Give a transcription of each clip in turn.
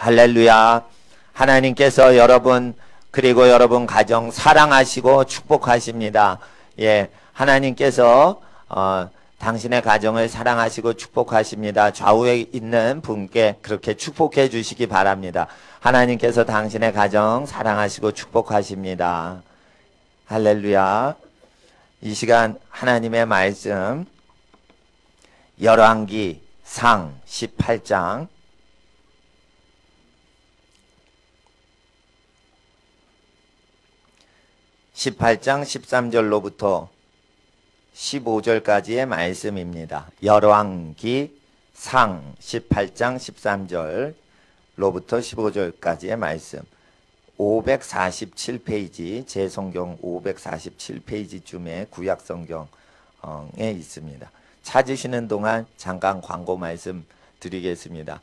할렐루야. 하나님께서 여러분 그리고 여러분 가정 사랑하시고 축복하십니다. 예, 하나님께서 당신의 가정을 사랑하시고 축복하십니다. 좌우에 있는 분께 그렇게 축복해 주시기 바랍니다. 하나님께서 당신의 가정 사랑하시고 축복하십니다. 할렐루야. 이 시간 하나님의 말씀 열왕기 상 18장 13절로부터 15절까지의 말씀입니다. 열왕기 상 18장 13절로부터 15절까지의 말씀. 547페이지, 제 성경 547페이지쯤에 구약성경에 있습니다. 찾으시는 동안 잠깐 광고 말씀 드리겠습니다.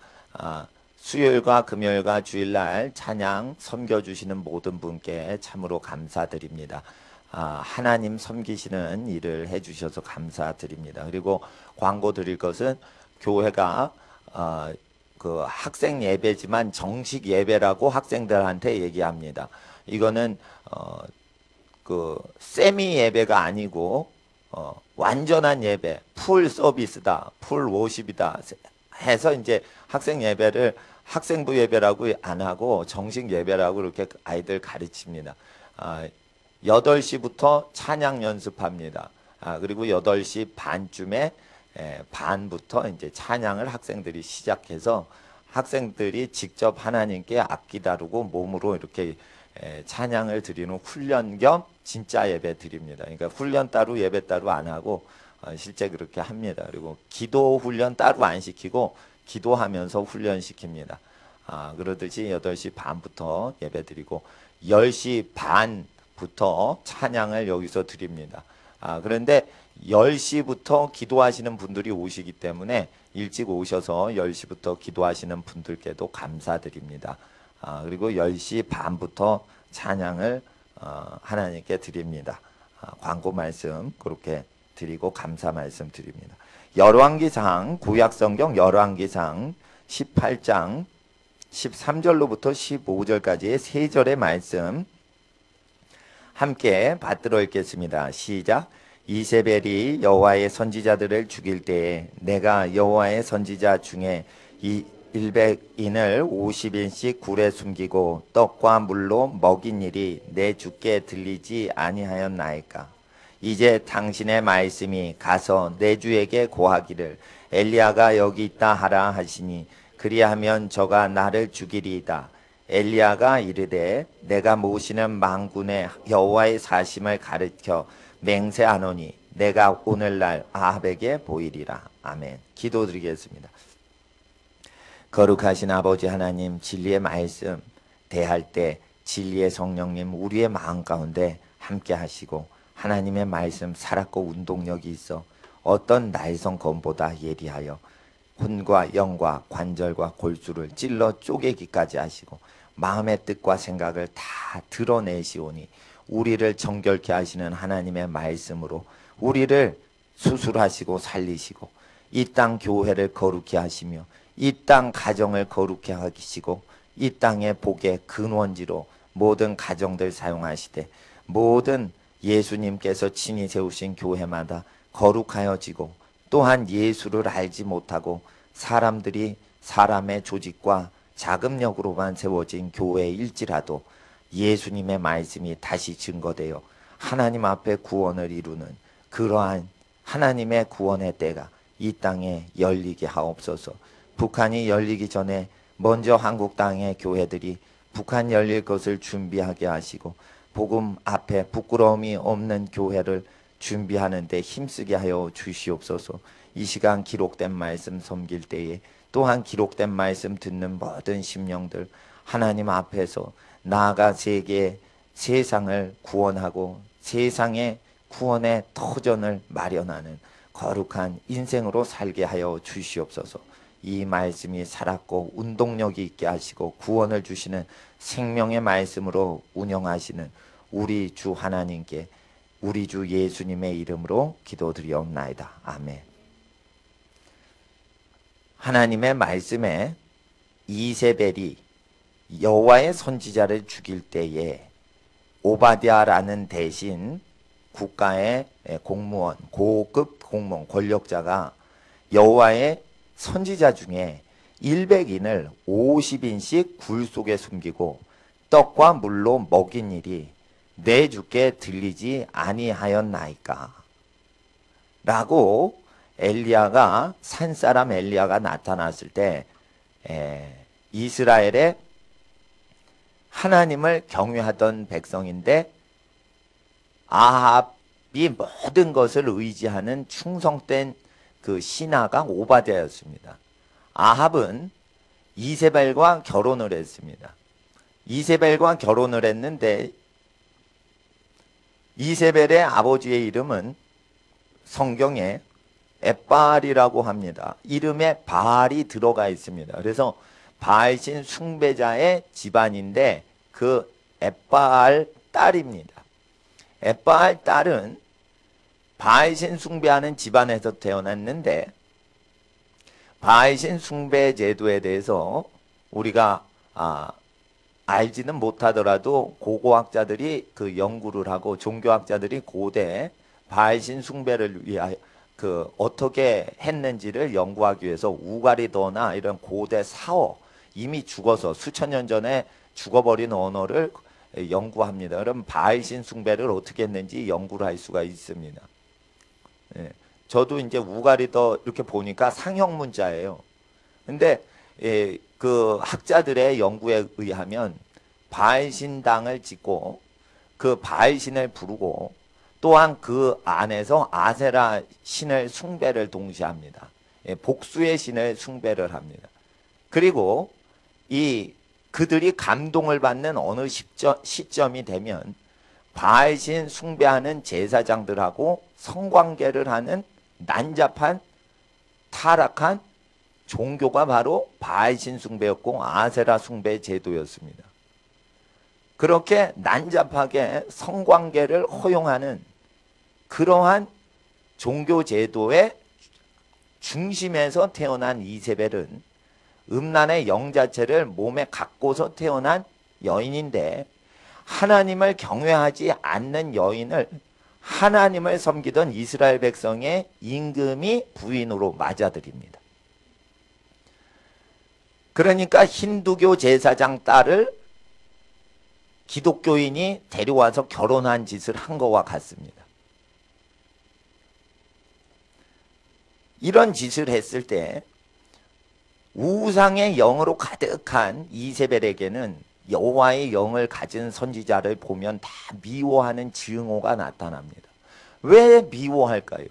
수요일과 금요일과 주일날 찬양 섬겨주시는 모든 분께 참으로 감사드립니다. 하나님 섬기시는 일을 해주셔서 감사드립니다. 그리고 광고 드릴 것은 교회가 그 학생 예배지만 정식 예배라고 학생들한테 얘기합니다. 이거는 그 세미 예배가 아니고 완전한 예배, 풀 서비스다, 풀 워십이다 해서 이제 학생 예배를 학생부 예배라고 안 하고 정식 예배라고 이렇게 아이들 가르칩니다. 8시부터 찬양 연습합니다. 그리고 8시 반쯤에 반부터 이제 찬양을 학생들이 시작해서 학생들이 직접 하나님께 악기 다루고 몸으로 이렇게 찬양을 드리는 훈련 겸 진짜 예배 드립니다. 그러니까 훈련 따로 예배 따로 안 하고 실제 그렇게 합니다. 그리고 기도 훈련 따로 안 시키고 기도하면서 훈련시킵니다. 그러듯이 8시 반부터 예배 드리고 10시 반부터 찬양을 여기서 드립니다. 그런데 10시부터 기도하시는 분들이 오시기 때문에 일찍 오셔서 10시부터 기도하시는 분들께도 감사드립니다. 그리고 10시 반부터 찬양을 하나님께 드립니다. 광고 말씀 그렇게 드리고 감사 말씀 드립니다. 열왕기상 구약성경 열왕기상 18장 13절로부터 15절까지의 3절의 말씀 함께 받들어 읽겠습니다. 시작. 이세벨이 여호와의 선지자들을 죽일 때에 내가 여호와의 선지자 중에 100인을 50인씩 굴에 숨기고 떡과 물로 먹인 일이 내 주께 들리지 아니하였나이까. 이제 당신의 말씀이 가서 내 주에게 고하기를 엘리야가 여기 있다 하라 하시니 그리하면 저가 나를 죽이리이다. 엘리야가 이르되 내가 모시는 만군의 여호와의 사심을 가르쳐 맹세하노니 내가 오늘날 아합에게 보이리라. 아멘. 기도드리겠습니다. 거룩하신 아버지 하나님, 진리의 말씀 대할 때 진리의 성령님 우리의 마음 가운데 함께 하시고 하나님의 말씀 살았고 운동력이 있어 어떤 날성 검보다 예리하여 혼과 영과 관절과 골수를 찔러 쪼개기까지 하시고 마음의 뜻과 생각을 다 드러내시오니 우리를 정결케 하시는 하나님의 말씀으로 우리를 수술하시고 살리시고 이 땅 교회를 거룩케 하시며 이 땅 가정을 거룩케 하시고 이 땅의 복의 근원지로 모든 가정들 사용하시되 모든 예수님께서 친히 세우신 교회마다 거룩하여지고 또한 예수를 알지 못하고 사람들이 사람의 조직과 자금력으로만 세워진 교회일지라도 예수님의 말씀이 다시 증거되어 하나님 앞에 구원을 이루는 그러한 하나님의 구원의 때가 이 땅에 열리게 하옵소서. 북한이 열리기 전에 먼저 한국 땅의 교회들이 북한 열릴 것을 준비하게 하시고 복음 앞에 부끄러움이 없는 교회를 준비하는 데 힘쓰게 하여 주시옵소서. 이 시간 기록된 말씀 섬길 때에 또한 기록된 말씀 듣는 모든 심령들 하나님 앞에서 나아가 세상을 구원하고 세상의 구원의 터전을 마련하는 거룩한 인생으로 살게 하여 주시옵소서. 이 말씀이 살았고 운동력이 있게 하시고 구원을 주시는 생명의 말씀으로 운영하시는 우리 주 하나님께 우리 주 예수님의 이름으로 기도드리옵나이다. 아멘. 하나님의 말씀에 이세벨이 여호와의 선지자를 죽일 때에 오바댜라는 대신 국가의 공무원, 고급 공무원, 권력자가 여호와의 선지자 중에 100인을 50인씩 굴 속에 숨기고 떡과 물로 먹인 일이 내 주께 들리지 아니하였나이까? 라고 엘리야가, 산사람 엘리야가 나타났을 때 이스라엘의 하나님을 경외하던 백성인데 아합이 모든 것을 의지하는 충성된 그 신하가 오바댜였습니다. 아합은 이세벨과 결혼을 했습니다. 이세벨과 결혼을 했는데 이세벨의 아버지의 이름은 성경에 엣바알이라고 합니다. 이름에 바알이 들어가 있습니다. 그래서 바알신 숭배자의 집안인데 그 엣바알 딸입니다. 엣바알 딸은 바알신 숭배하는 집안에서 태어났는데 바알신 숭배 제도에 대해서 우리가 알지는 못하더라도 고고학자들이 그 연구를 하고 종교학자들이 고대 바알신 숭배를 위하여 어떻게 했는지를 연구하기 위해서 우가리더나 이런 고대 사어, 이미 죽어서 수천 년 전에 죽어버린 언어를 연구합니다. 그럼 바알신 숭배를 어떻게 했는지 연구를 할 수가 있습니다. 예, 저도 이제 우가리더 이렇게 보니까 상형 문자예요. 근데 그 학자들의 연구에 의하면 바알신당을 짓고 그 바알신을 부르고 또한 그 안에서 아세라 신을 숭배를 동시에 합니다. 복수의 신을 숭배를 합니다. 그리고 그들이 감동을 받는 어느 시점이 되면 바알신 숭배하는 제사장들하고 성관계를 하는 난잡한 타락한 종교가 바로 바알신 숭배였고 아세라 숭배 제도였습니다. 그렇게 난잡하게 성관계를 허용하는 그러한 종교 제도의 중심에서 태어난 이세벨은 음란의 영 자체를 몸에 갖고서 태어난 여인인데 하나님을 경외하지 않는 여인을 하나님을 섬기던 이스라엘 백성의 임금이 부인으로 맞아들입니다. 그러니까 힌두교 제사장 딸을 기독교인이 데려와서 결혼한 짓을 한 것과 같습니다. 이런 짓을 했을 때 우상의 영으로 가득한 이세벨에게는 여호와의 영을 가진 선지자를 보면 다 미워하는 증오가 나타납니다. 왜 미워할까요?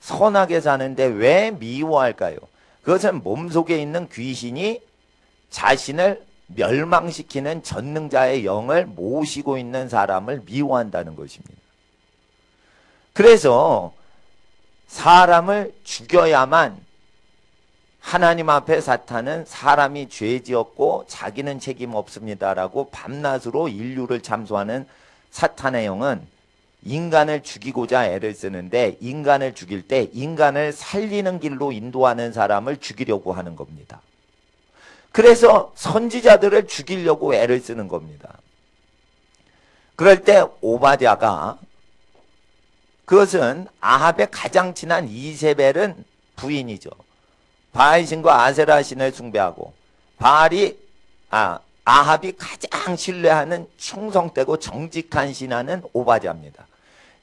선하게 사는데 왜 미워할까요? 그것은 몸속에 있는 귀신이 자신을 멸망시키는 전능자의 영을 모시고 있는 사람을 미워한다는 것입니다. 그래서 사람을 죽여야만 하나님 앞에 사탄은 사람이 죄지었고 자기는 책임 없습니다라고 밤낮으로 인류를 참소하는 사탄의 영은 인간을 죽이고자 애를 쓰는데 인간을 죽일 때 인간을 살리는 길로 인도하는 사람을 죽이려고 하는 겁니다. 그래서 선지자들을 죽이려고 애를 쓰는 겁니다. 그럴 때 오바댜가 그것은 아합의 가장 친한 이세벨은 부인이죠. 바알신과 아세라 신을 숭배하고 아합이 가장 신뢰하는 충성되고 정직한 신하는 오바댜입니다.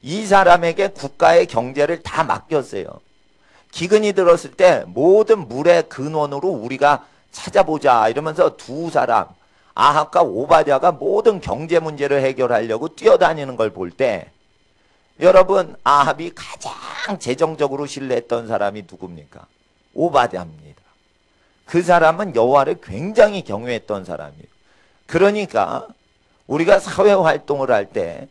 이 사람에게 국가의 경제를 다 맡겼어요. 기근이 들었을 때 모든 물의 근원으로 우리가 찾아보자 이러면서 두 사람 아합과 오바댜가 모든 경제 문제를 해결하려고 뛰어다니는 걸 볼 때 여러분 아합이 가장 재정적으로 신뢰했던 사람이 누굽니까? 오바댜입니다. 그 사람은 여호와를 굉장히 경외했던 사람이에요. 그러니까 우리가 사회활동을 할 때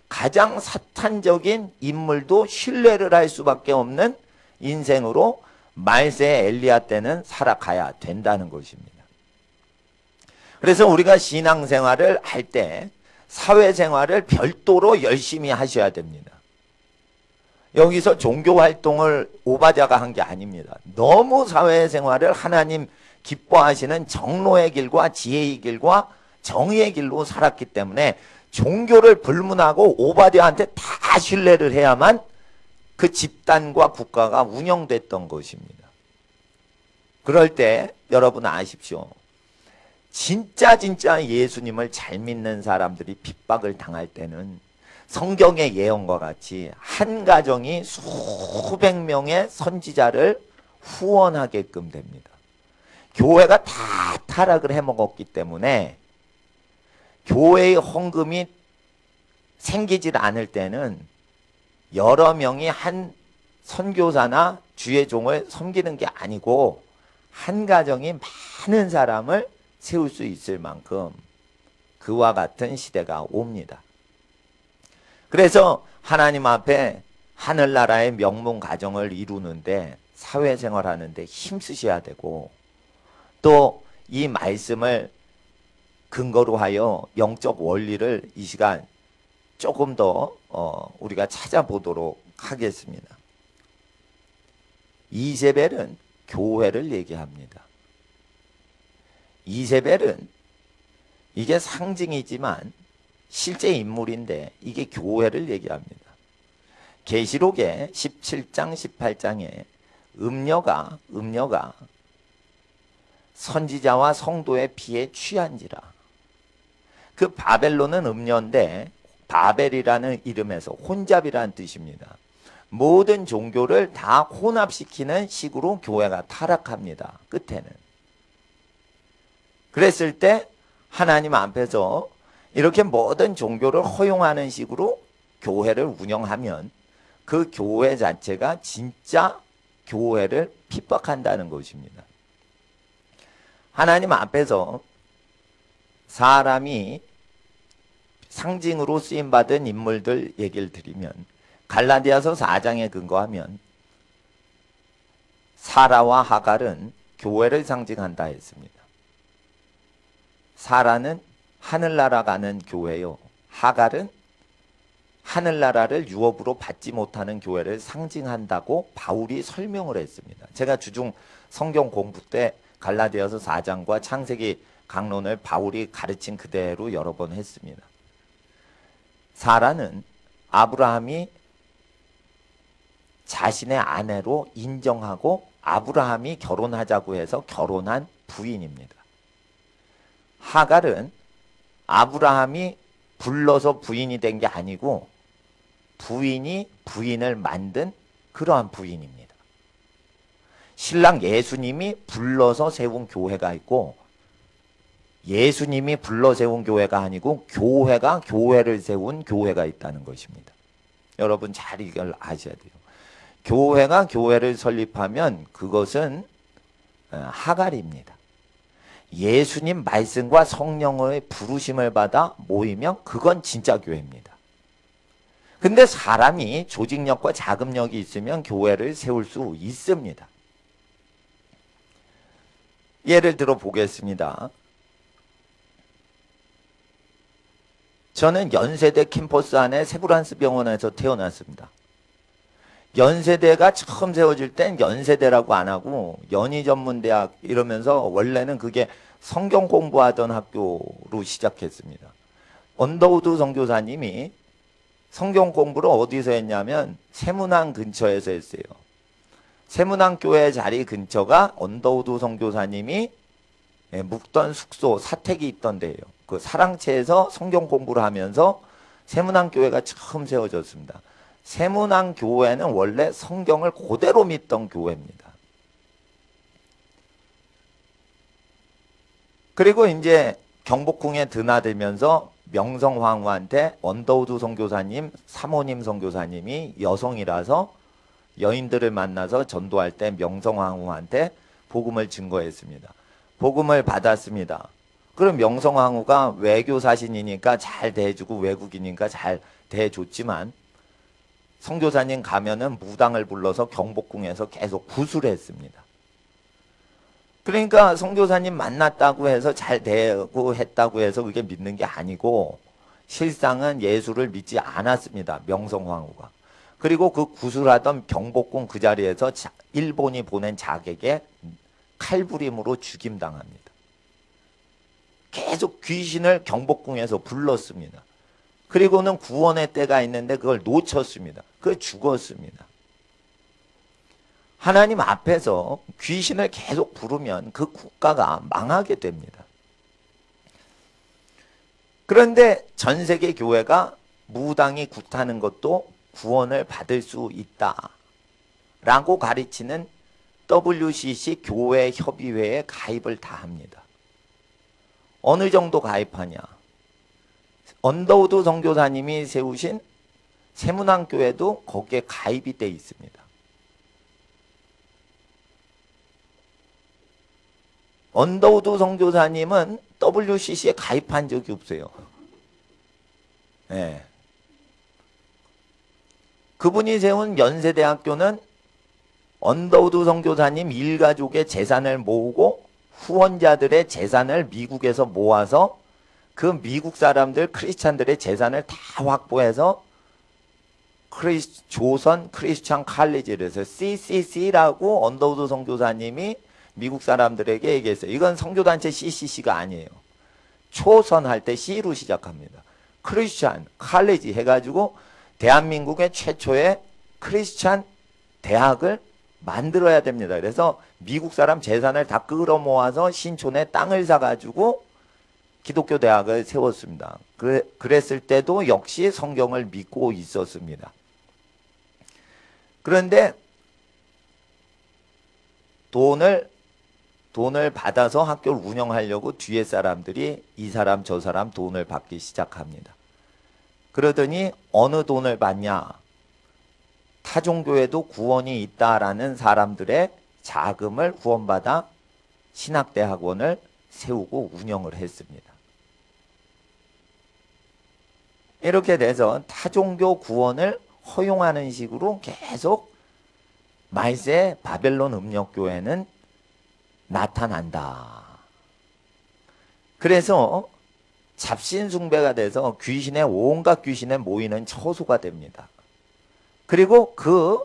가장 사탄적인 인물도 신뢰를 할 수밖에 없는 인생으로 말세 엘리야 때는 살아가야 된다는 것입니다. 그래서 우리가 신앙생활을 할 때 사회생활을 별도로 열심히 하셔야 됩니다. 여기서 종교 활동을 오바댜가 한 게 아닙니다. 너무 사회생활을 하나님 기뻐하시는 정로의 길과 지혜의 길과 정의의 길로 살았기 때문에 종교를 불문하고 오바댜한테 다 신뢰를 해야만 그 집단과 국가가 운영됐던 것입니다. 그럴 때 여러분 아십시오. 진짜 예수님을 잘 믿는 사람들이 핍박을 당할 때는 성경의 예언과 같이 한 가정이 수백 명의 선지자를 후원하게끔 됩니다. 교회가 다 타락을 해먹었기 때문에 교회의 헌금이 생기질 않을 때는 여러 명이 한 선교사나 주의 종을 섬기는 게 아니고 한 가정이 많은 사람을 세울 수 있을 만큼 그와 같은 시대가 옵니다. 그래서 하나님 앞에 하늘나라의 명문 가정을 이루는데 사회생활하는데 힘쓰셔야 되고 또 이 말씀을 근거로 하여 영적 원리를 이 시간 조금 더 우리가 찾아보도록 하겠습니다. 이세벨은 교회를 얘기합니다. 이세벨은 이게 상징이지만 실제 인물인데 이게 교회를 얘기합니다. 계시록의 17장 18장에 음녀가 선지자와 성도의 피에 취한지라. 그 바벨론은 음녀인데 바벨이라는 이름에서 혼잡이라는 뜻입니다. 모든 종교를 다 혼합시키는 식으로 교회가 타락합니다. 끝에는. 그랬을 때 하나님 앞에서 이렇게 모든 종교를 허용하는 식으로 교회를 운영하면 그 교회 자체가 진짜 교회를 핍박한다는 것입니다. 하나님 앞에서 사람이 상징으로 쓰임받은 인물들 얘기를 드리면 갈라디아서 4장에 근거하면 사라와 하갈은 교회를 상징한다 했습니다. 사라는 하늘나라 가는 교회요. 하갈은 하늘나라를 유업으로 받지 못하는 교회를 상징한다고 바울이 설명을 했습니다. 제가 주중 성경 공부 때 갈라디아서 4장과 창세기 강론을 바울이 가르친 그대로 여러 번 했습니다. 사라는 아브라함이 자신의 아내로 인정하고 아브라함이 결혼하자고 해서 결혼한 부인입니다. 하갈은 아브라함이 불러서 부인이 된 게 아니고 부인이 부인을 만든 그러한 부인입니다. 신랑 예수님이 불러서 세운 교회가 있고 예수님이 불러 세운 교회가 아니고 교회가 교회를 세운 교회가 있다는 것입니다. 여러분 잘 이걸 아셔야 돼요. 교회가 교회를 설립하면 그것은 하갈입니다. 예수님 말씀과 성령의 부르심을 받아 모이면 그건 진짜 교회입니다. 근데 사람이 조직력과 자금력이 있으면 교회를 세울 수 있습니다. 예를 들어 보겠습니다. 저는 연세대 캠퍼스 안에 세브란스 병원에서 태어났습니다. 연세대가 처음 세워질 땐 연세대라고 안 하고 연희전문대학 이러면서 원래는 그게 성경 공부하던 학교로 시작했습니다. 언더우드 선교사님이 성경 공부를 어디서 했냐면 세문항 근처에서 했어요. 세문항 교회 자리 근처가 언더우드 선교사님이 묵던 숙소 사택이 있던 데예요. 그 사랑채에서 성경 공부를 하면서 세문항 교회가 처음 세워졌습니다. 세문항 교회는 원래 성경을 그대로 믿던 교회입니다. 그리고 이제 경복궁에 드나들면서 명성황후한테 언더우드 선교사님, 사모님 선교사님이 여성이라서 여인들을 만나서 전도할 때 명성황후한테 복음을 증거했습니다. 복음을 받았습니다. 그럼 명성황후가 외교사신이니까 잘 대해주고 외국이니까 잘 대해줬지만 선교사님 가면은 무당을 불러서 경복궁에서 계속 구술을 했습니다. 그러니까 선교사님 만났다고 해서 잘 대고 했다고 해서 그게 믿는 게 아니고 실상은 예수를 믿지 않았습니다. 명성황후가. 그리고 그 구술하던 경복궁 그 자리에서 일본이 보낸 자객에 칼부림으로 죽임당합니다. 계속 귀신을 경복궁에서 불렀습니다. 그리고는 구원의 때가 있는데 그걸 놓쳤습니다. 그걸 죽었습니다. 하나님 앞에서 귀신을 계속 부르면 그 국가가 망하게 됩니다. 그런데 전 세계 교회가 무당이 굿하는 것도 구원을 받을 수 있다 라고 가르치는 WCC 교회 협의회에 가입을 다 합니다. 어느 정도 가입하냐? 언더우드 선교사님이 세우신 세문안교회도 거기에 가입이 돼 있습니다. 언더우드 선교사님은 WCC에 가입한 적이 없어요. 네. 그분이 세운 연세대학교는 언더우드 선교사님 일가족의 재산을 모으고 후원자들의 재산을 미국에서 모아서 그 미국 사람들 크리스찬들의 재산을 다 확보해서 조선 크리스찬 칼리지를 해서 CCC라고 언더우드 선교사님이 미국 사람들에게 얘기했어요. 이건 선교단체 CCC가 아니에요. 초선할 때 C로 시작합니다. 크리스찬 칼리지 해가지고 대한민국의 최초의 크리스찬 대학을 만들어야 됩니다. 그래서 미국 사람 재산을 다 끌어모아서 신촌에 땅을 사가지고 기독교 대학을 세웠습니다. 그랬을 때도 역시 성경을 믿고 있었습니다. 그런데 돈을 받아서 학교를 운영하려고 뒤에 사람들이 이 사람 저 사람 돈을 받기 시작합니다. 그러더니 어느 돈을 받냐? 타종교에도 구원이 있다라는 사람들의 자금을 후원받아 신학대학원을 세우고 운영을 했습니다. 이렇게 돼서 타종교 구원을 허용하는 식으로 계속 말세 바벨론 음력교회는 나타난다. 그래서 잡신숭배가 돼서 온갖 귀신에 모이는 처소가 됩니다. 그리고 그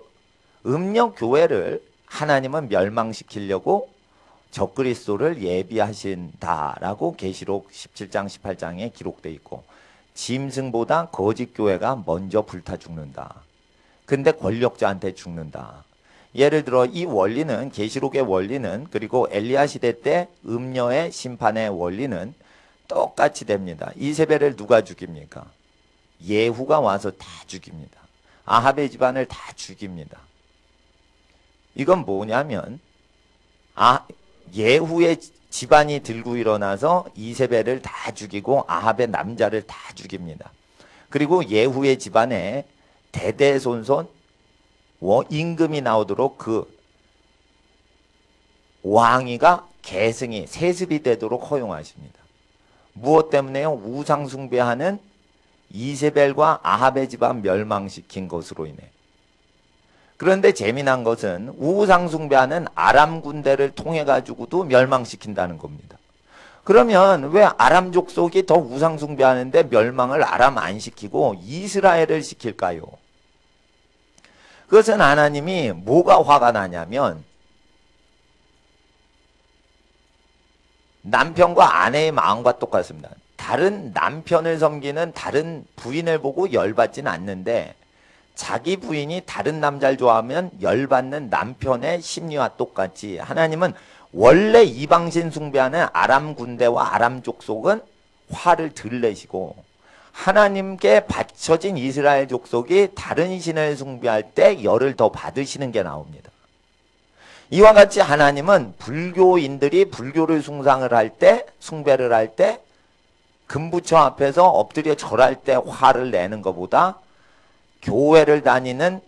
음력교회를 하나님은 멸망시키려고 적그리스도를 예비하신다라고 계시록 17장 18장에 기록되어 있고 짐승보다 거짓교회가 먼저 불타 죽는다. 근데 권력자한테 죽는다. 예를 들어 이 원리는 계시록의 원리는 그리고 엘리야 시대 때 음녀의 심판의 원리는 똑같이 됩니다. 이세벨을 누가 죽입니까? 예후가 와서 다 죽입니다. 아합의 집안을 다 죽입니다. 이건 뭐냐면 예후의 집안이 들고 일어나서 이세벨을 다 죽이고 아합의 남자를 다 죽입니다. 그리고 예후의 집안에 대대손손 임금이 나오도록 그 왕위가 계승이 세습이 되도록 허용하십니다. 무엇 때문에요? 우상숭배하는 이세벨과 아합의 집안 멸망시킨 것으로 인해. 그런데 재미난 것은 우상숭배하는 아람 군대를 통해 가지고도 멸망시킨다는 겁니다. 그러면 왜 아람 족속이 더 우상숭배하는데 멸망을 아람 안 시키고 이스라엘을 시킬까요? 그것은 하나님이 뭐가 화가 나냐면 남편과 아내의 마음과 똑같습니다. 다른 남편을 섬기는 다른 부인을 보고 열받지는 않는데 자기 부인이 다른 남자를 좋아하면 열받는 남편의 심리와 똑같이 하나님은 원래 이방신 숭배하는 아람 군대와 아람 족속은 화를 덜 내시고 하나님께 바쳐진 이스라엘 족속이 다른 신을 숭배할 때 열을 더 받으시는 게 나옵니다. 이와 같이 하나님은 불교인들이 불교를 숭배를 할 때 금부처 앞에서 엎드려 절할 때 화를 내는 것보다 교회를 다니는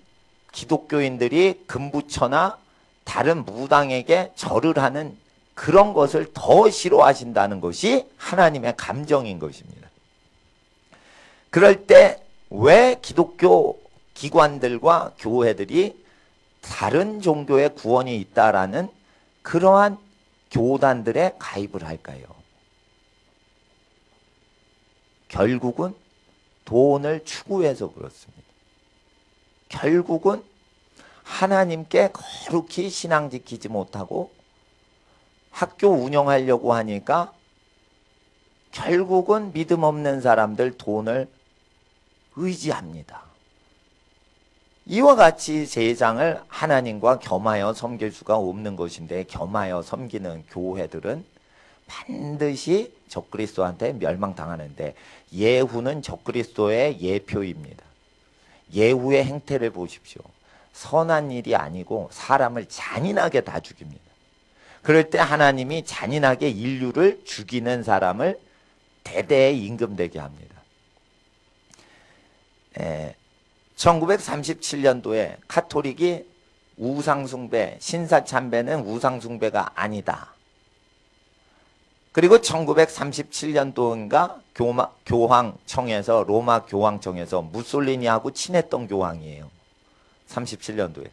기독교인들이 금부처나 다른 무당에게 절을 하는 그런 것을 더 싫어하신다는 것이 하나님의 감정인 것입니다. 그럴 때 왜 기독교 기관들과 교회들이 다른 종교의 구원이 있다라는 그러한 교단들에 가입을 할까요? 결국은 돈을 추구해서 그렇습니다. 결국은 하나님께 거룩히 신앙 지키지 못하고 학교 운영하려고 하니까 결국은 믿음 없는 사람들 돈을 의지합니다. 이와 같이 세상을 하나님과 겸하여 섬길 수가 없는 것인데, 겸하여 섬기는 교회들은 반드시 적그리스도한테 멸망당하는데, 예후는 적그리스도의 예표입니다. 예후의 행태를 보십시오. 선한 일이 아니고 사람을 잔인하게 다 죽입니다. 그럴 때 하나님이 잔인하게 인류를 죽이는 사람을 대대에 임금되게 합니다. 1937년도에 카톨릭이 우상숭배, 신사참배는 우상숭배가 아니다. 그리고 1937년도인가 교황청에서, 로마 교황청에서 무솔리니하고 친했던 교황이에요. 37년도에.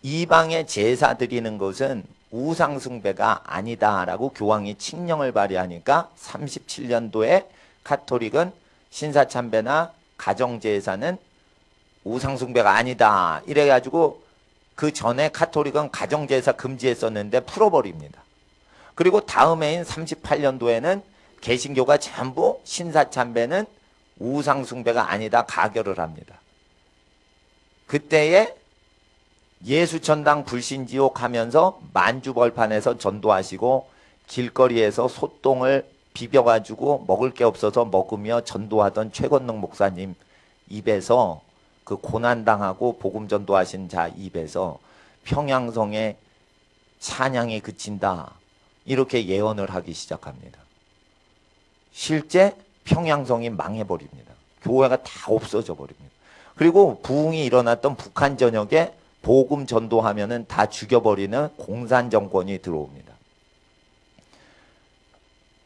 이방에 제사 드리는 것은 우상숭배가 아니다라고 교황이 칙령을 발의하니까 37년도에 카톨릭은 신사참배나 가정제사는 우상숭배가 아니다 이래가지고, 그 전에 카톨릭은 가정제사 금지했었는데 풀어버립니다. 그리고 다음 해인 38년도에는 개신교가 전부 신사참배는 우상숭배가 아니다 가결을 합니다. 그때에 예수천당 불신지옥 하면서 만주벌판에서 전도하시고 길거리에서 소똥을 비벼가지고 먹을 게 없어서 먹으며 전도하던 최건능 목사님 입에서, 그 고난당하고 복음 전도하신 자 입에서 평양성의 찬양이 그친다 이렇게 예언을 하기 시작합니다. 실제 평양성이 망해버립니다. 교회가 다 없어져 버립니다. 그리고 부흥이 일어났던 북한 전역에 복음 전도하면은 다 죽여버리는 공산 정권이 들어옵니다.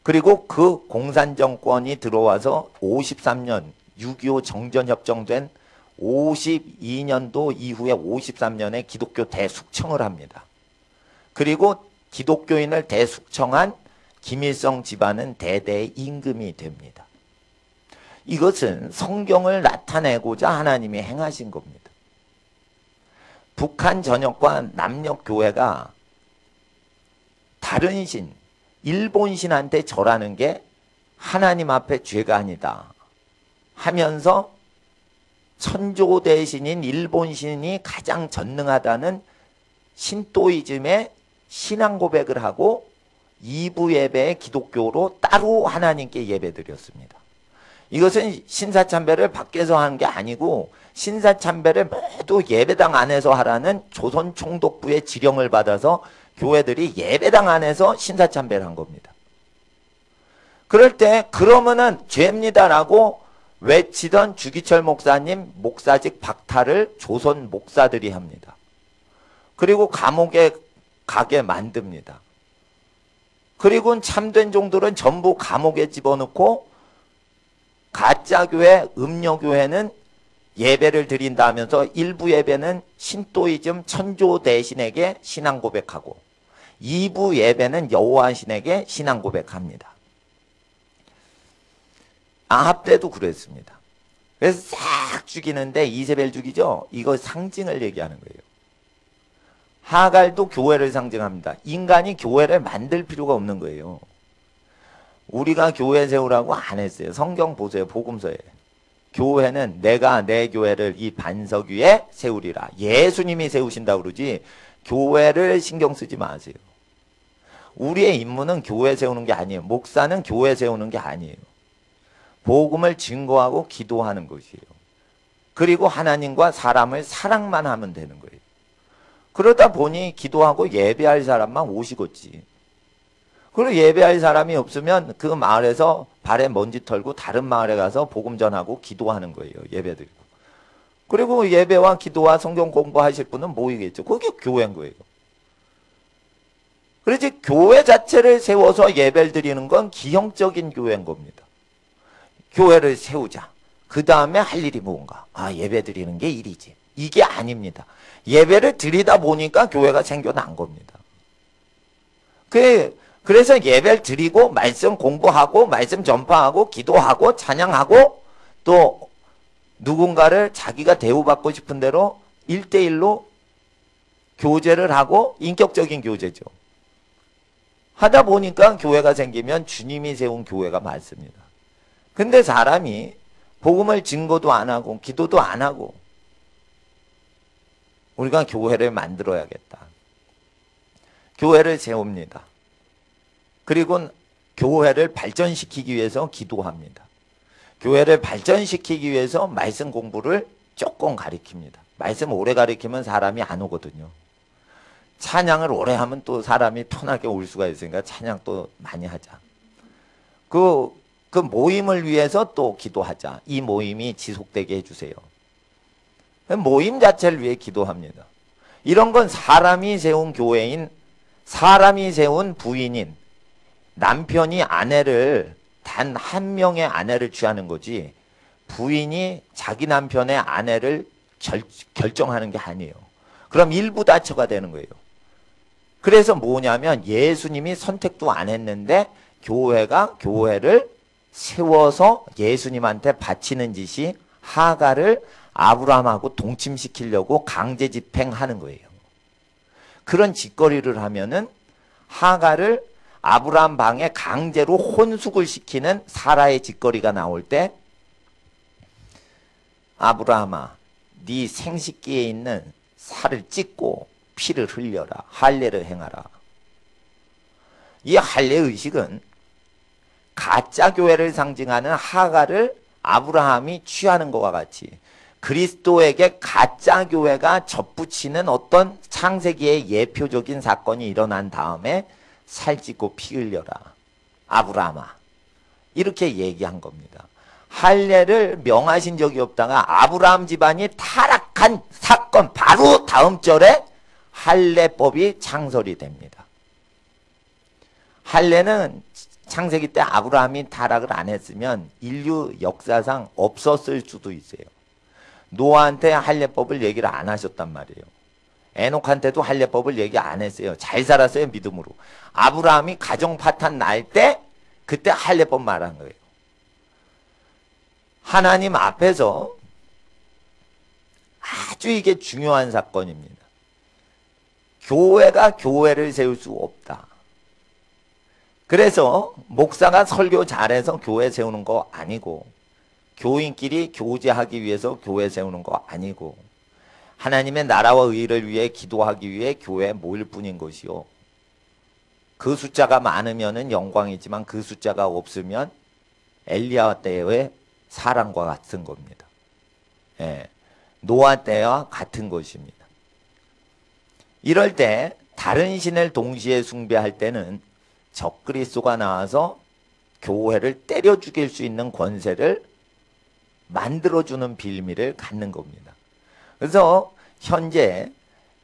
그리고 그 공산 정권이 들어와서 53년 6.25 정전협정된 52년도 이후에 53년에 기독교 대숙청을 합니다. 그리고 기독교인을 대숙청한 김일성 집안은 대대의 임금이 됩니다. 이것은 성경을 나타내고자 하나님이 행하신 겁니다. 북한 전역과 남녘 교회가 다른 신, 일본 신한테 절하는 게 하나님 앞에 죄가 아니다 하면서 천조 대신인 일본 신이 가장 전능하다는 신도이즘의 신앙 고백을 하고 2부 예배의 기독교로 따로 하나님께 예배드렸습니다. 이것은 신사참배를 밖에서 하는 게 아니고 신사참배를 모두 예배당 안에서 하라는 조선총독부의 지령을 받아서 교회들이 예배당 안에서 신사참배를 한 겁니다. 그럴 때 그러면은 죄입니다라고 외치던 주기철 목사님 목사직 박탈을 조선 목사들이 합니다. 그리고 감옥에 가게 만듭니다. 그리고 참된 종들은 전부 감옥에 집어넣고 가짜교회, 음녀교회는 예배를 드린다 하면서 일부 예배는 신도이즘 천조 대신에게 신앙 고백하고 2부 예배는 여호와 신에게 신앙 고백합니다. 아합 때도 그랬습니다. 그래서 싹 죽이는데 이세벨 죽이죠? 이거 상징을 얘기하는 거예요. 하갈도 교회를 상징합니다. 인간이 교회를 만들 필요가 없는 거예요. 우리가 교회 세우라고 안 했어요. 성경 보세요. 복음서에. 교회는 내가 내 교회를 이 반석 위에 세우리라. 예수님이 세우신다고 그러지 교회를 신경 쓰지 마세요. 우리의 임무는 교회 세우는 게 아니에요. 목사는 교회 세우는 게 아니에요. 복음을 증거하고 기도하는 것이에요. 그리고 하나님과 사람을 사랑만 하면 되는 거예요. 그러다 보니 기도하고 예배할 사람만 오시겠지. 그리고 예배할 사람이 없으면 그 마을에서 발에 먼지 털고 다른 마을에 가서 복음 전하고 기도하는 거예요. 예배드리고. 그리고 예배와 기도와 성경 공부하실 분은 모이겠죠. 그게 교회인 거예요. 그래서 교회 자체를 세워서 예배를 드리는 건 기형적인 교회인 겁니다. 교회를 세우자. 그 다음에 할 일이 뭔가. 예배 드리는 게 일이지. 이게 아닙니다. 예배를 드리다 보니까 교회가 생겨난 겁니다. 그래서 예배를 드리고 말씀 공부하고 말씀 전파하고 기도하고 찬양하고 또 누군가를 자기가 대우받고 싶은 대로 1대1로 교제를 하고 인격적인 교제죠. 하다 보니까 교회가 생기면 주님이 세운 교회가 많습니다. 근데 사람이 복음을 증거도 안 하고 기도도 안 하고 우리가 교회를 만들어야겠다. 교회를 세웁니다. 그리고 교회를 발전시키기 위해서 기도합니다. 교회를 발전시키기 위해서 말씀 공부를 조금 가르칩니다. 말씀 오래 가르치면 사람이 안 오거든요. 찬양을 오래 하면 또 사람이 편하게 올 수가 있으니까 찬양 또 많이 하자. 그 모임을 위해서 또 기도하자. 이 모임이 지속되게 해주세요. 모임 자체를 위해 기도합니다. 이런 건 사람이 세운 교회인, 사람이 세운 부인인 남편이 아내를 단 한 명의 아내를 취하는 거지 부인이 자기 남편의 아내를 결정하는 게 아니에요. 그럼 일부 다처가 되는 거예요. 그래서 뭐냐면 예수님이 선택도 안 했는데 교회가 교회를 세워서 예수님한테 바치는 짓이 하가를 아브라함하고 동침시키려고 강제 집행하는 거예요. 그런 짓거리를 하면은 하가를 아브라함 방에 강제로 혼숙을 시키는 사라의 짓거리가 나올 때 아브라함아 네 생식기에 있는 살을 찢고 피를 흘려라. 할례를 행하라. 이 할례 의식은 가짜 교회를 상징하는 하가를 아브라함이 취하는 것과 같이 그리스도에게 가짜 교회가 접붙이는 어떤 창세기의 예표적인 사건이 일어난 다음에 살찌고 피 흘려라. 아브라함아. 이렇게 얘기한 겁니다. 할례를 명하신 적이 없다가 아브라함 집안이 타락한 사건 바로 다음 절에 할례법이 창설이 됩니다. 할례는 창세기 때 아브라함이 타락을 안 했으면 인류 역사상 없었을 수도 있어요. 노아한테 할례법을 얘기를 안 하셨단 말이에요. 에녹한테도 할례법을 얘기 안 했어요. 잘 살았어요, 믿음으로. 아브라함이 가정 파탄 날 때 그때 할례법 말한 거예요. 하나님 앞에서 아주 이게 중요한 사건입니다. 교회가 교회를 세울 수 없다. 그래서 목사가 설교 잘해서 교회 세우는 거 아니고 교인끼리 교제하기 위해서 교회 세우는 거 아니고 하나님의 나라와 의를 위해 기도하기 위해 교회에 모일 뿐인 것이요. 그 숫자가 많으면 영광이지만 그 숫자가 없으면 엘리야 때의 사랑과 같은 겁니다. 예, 노아 때와 같은 것입니다. 이럴 때 다른 신을 동시에 숭배할 때는 적그리스도가 나와서 교회를 때려 죽일 수 있는 권세를 만들어주는 빌미를 갖는 겁니다. 그래서 현재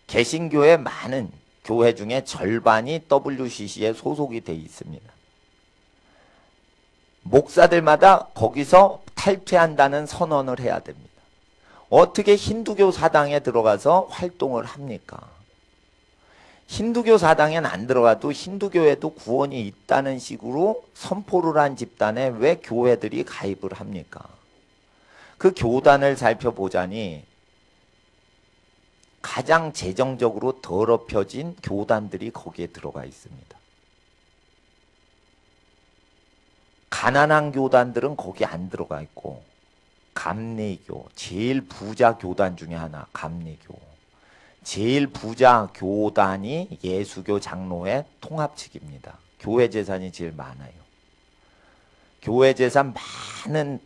개신교의 많은 교회 중에 절반이 WCC에 소속이 되어 있습니다. 목사들마다 거기서 탈퇴한다는 선언을 해야 됩니다. 어떻게 힌두교 사당에 들어가서 활동을 합니까? 힌두교 사당엔 안 들어가도 힌두교에도 구원이 있다는 식으로 선포를 한 집단에 왜 교회들이 가입을 합니까? 그 교단을 살펴보자니 가장 재정적으로 더럽혀진 교단들이 거기에 들어가 있습니다. 가난한 교단들은 거기 안 들어가 있고 감리교, 제일 부자 교단 중에 하나 감리교. 제일 부자 교단이 예수교 장로의 통합측입니다. 교회 재산이 제일 많아요. 교회 재산 많은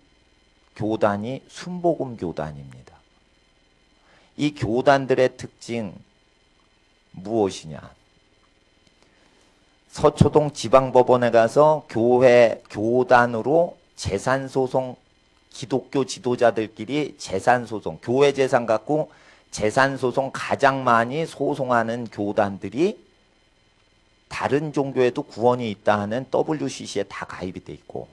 교단이 순복음 교단입니다. 이 교단들의 특징 무엇이냐? 서초동 지방법원에 가서 교단으로 재산소송, 기독교 지도자들끼리 재산소송, 교회 재산 갖고 재산소송 가장 많이 소송하는 교단들이 다른 종교에도 구원이 있다 하는 WCC에 다 가입이 돼 있고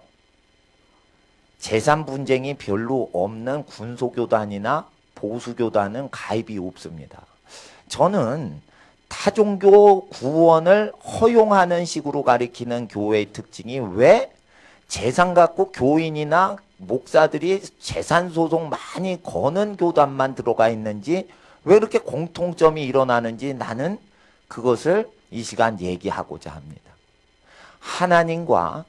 재산 분쟁이 별로 없는 군소교단이나 보수교단은 가입이 없습니다. 저는 타종교 구원을 허용하는 식으로 가리키는 교회의 특징이 왜 재산 갖고 교인이나 목사들이 재산 소송 많이 거는 교단만 들어가 있는지 왜 이렇게 공통점이 일어나는지 나는 그것을 이 시간 얘기하고자 합니다. 하나님과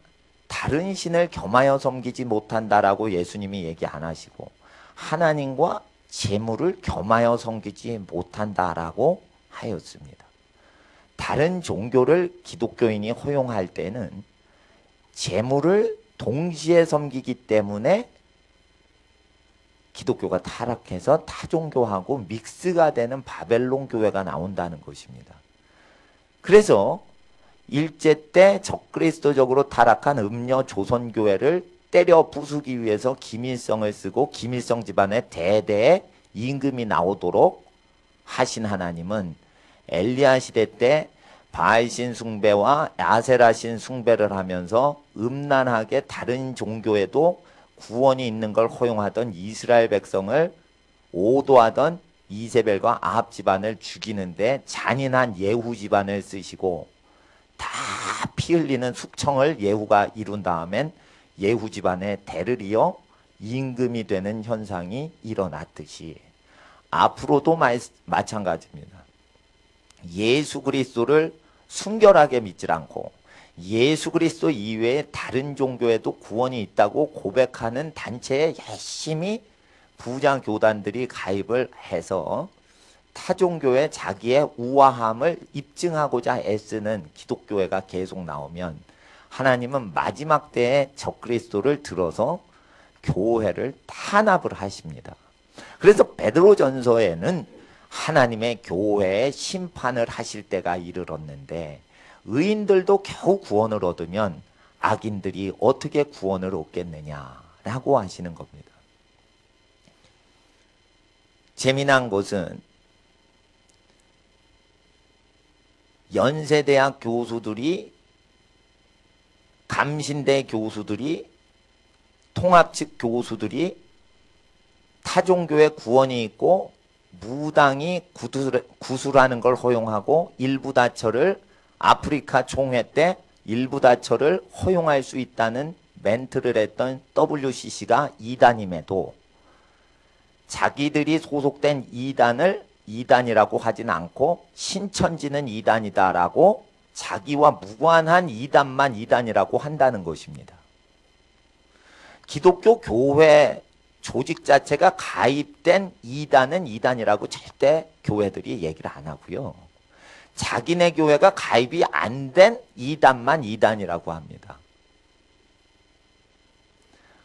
다른 신을 겸하여 섬기지 못한다라고 예수님이 얘기 안 하시고 하나님과 재물을 겸하여 섬기지 못한다라고 하였습니다. 다른 종교를 기독교인이 허용할 때는 재물을 동시에 섬기기 때문에 기독교가 타락해서 타종교하고 믹스가 되는 바벨론 교회가 나온다는 것입니다. 그래서 일제 때 적그리스도적으로 타락한 음녀 조선교회를 때려 부수기 위해서 김일성을 쓰고 김일성 집안에 대대에 임금이 나오도록 하신 하나님은 엘리야 시대 때 바알신 숭배와 아세라신 숭배를 하면서 음란하게 다른 종교에도 구원이 있는 걸 허용하던 이스라엘 백성을 오도하던 이세벨과 아합 집안을 죽이는데 잔인한 예후 집안을 쓰시고 다 피 흘리는 숙청을 예후가 이룬 다음엔 예후 집안의 대를 이어 임금이 되는 현상이 일어났듯이 앞으로도 마찬가지입니다. 예수 그리스도를 순결하게 믿지 않고 예수 그리스도 이외에 다른 종교에도 구원이 있다고 고백하는 단체에 열심히 부장 교단들이 가입을 해서 타종교에 자기의 우아함을 입증하고자 애쓰는 기독교회가 계속 나오면 하나님은 마지막 때에 적그리스도를 들어서 교회를 탄압을 하십니다. 그래서 베드로전서에는 하나님의 교회에 심판을 하실 때가 이르렀는데 의인들도 겨우 구원을 얻으면 악인들이 어떻게 구원을 얻겠느냐라고 하시는 겁니다. 재미난 것은 연세대학 교수들이 감신대 교수들이 통합측 교수들이 타종교에 구원이 있고 무당이 구술하는 걸 허용하고 일부 다처를 아프리카 총회 때 일부 다처를 허용할 수 있다는 멘트를 했던 WCC가 이단임에도 자기들이 소속된 이단을 이단이라고 하진 않고 신천지는 이단이다라고 자기와 무관한 이단만 이단이라고 한다는 것입니다. 기독교 교회 조직 자체가 가입된 이단은 이단이라고 절대 교회들이 얘기를 안 하고요. 자기네 교회가 가입이 안 된 이단만 이단이라고 합니다.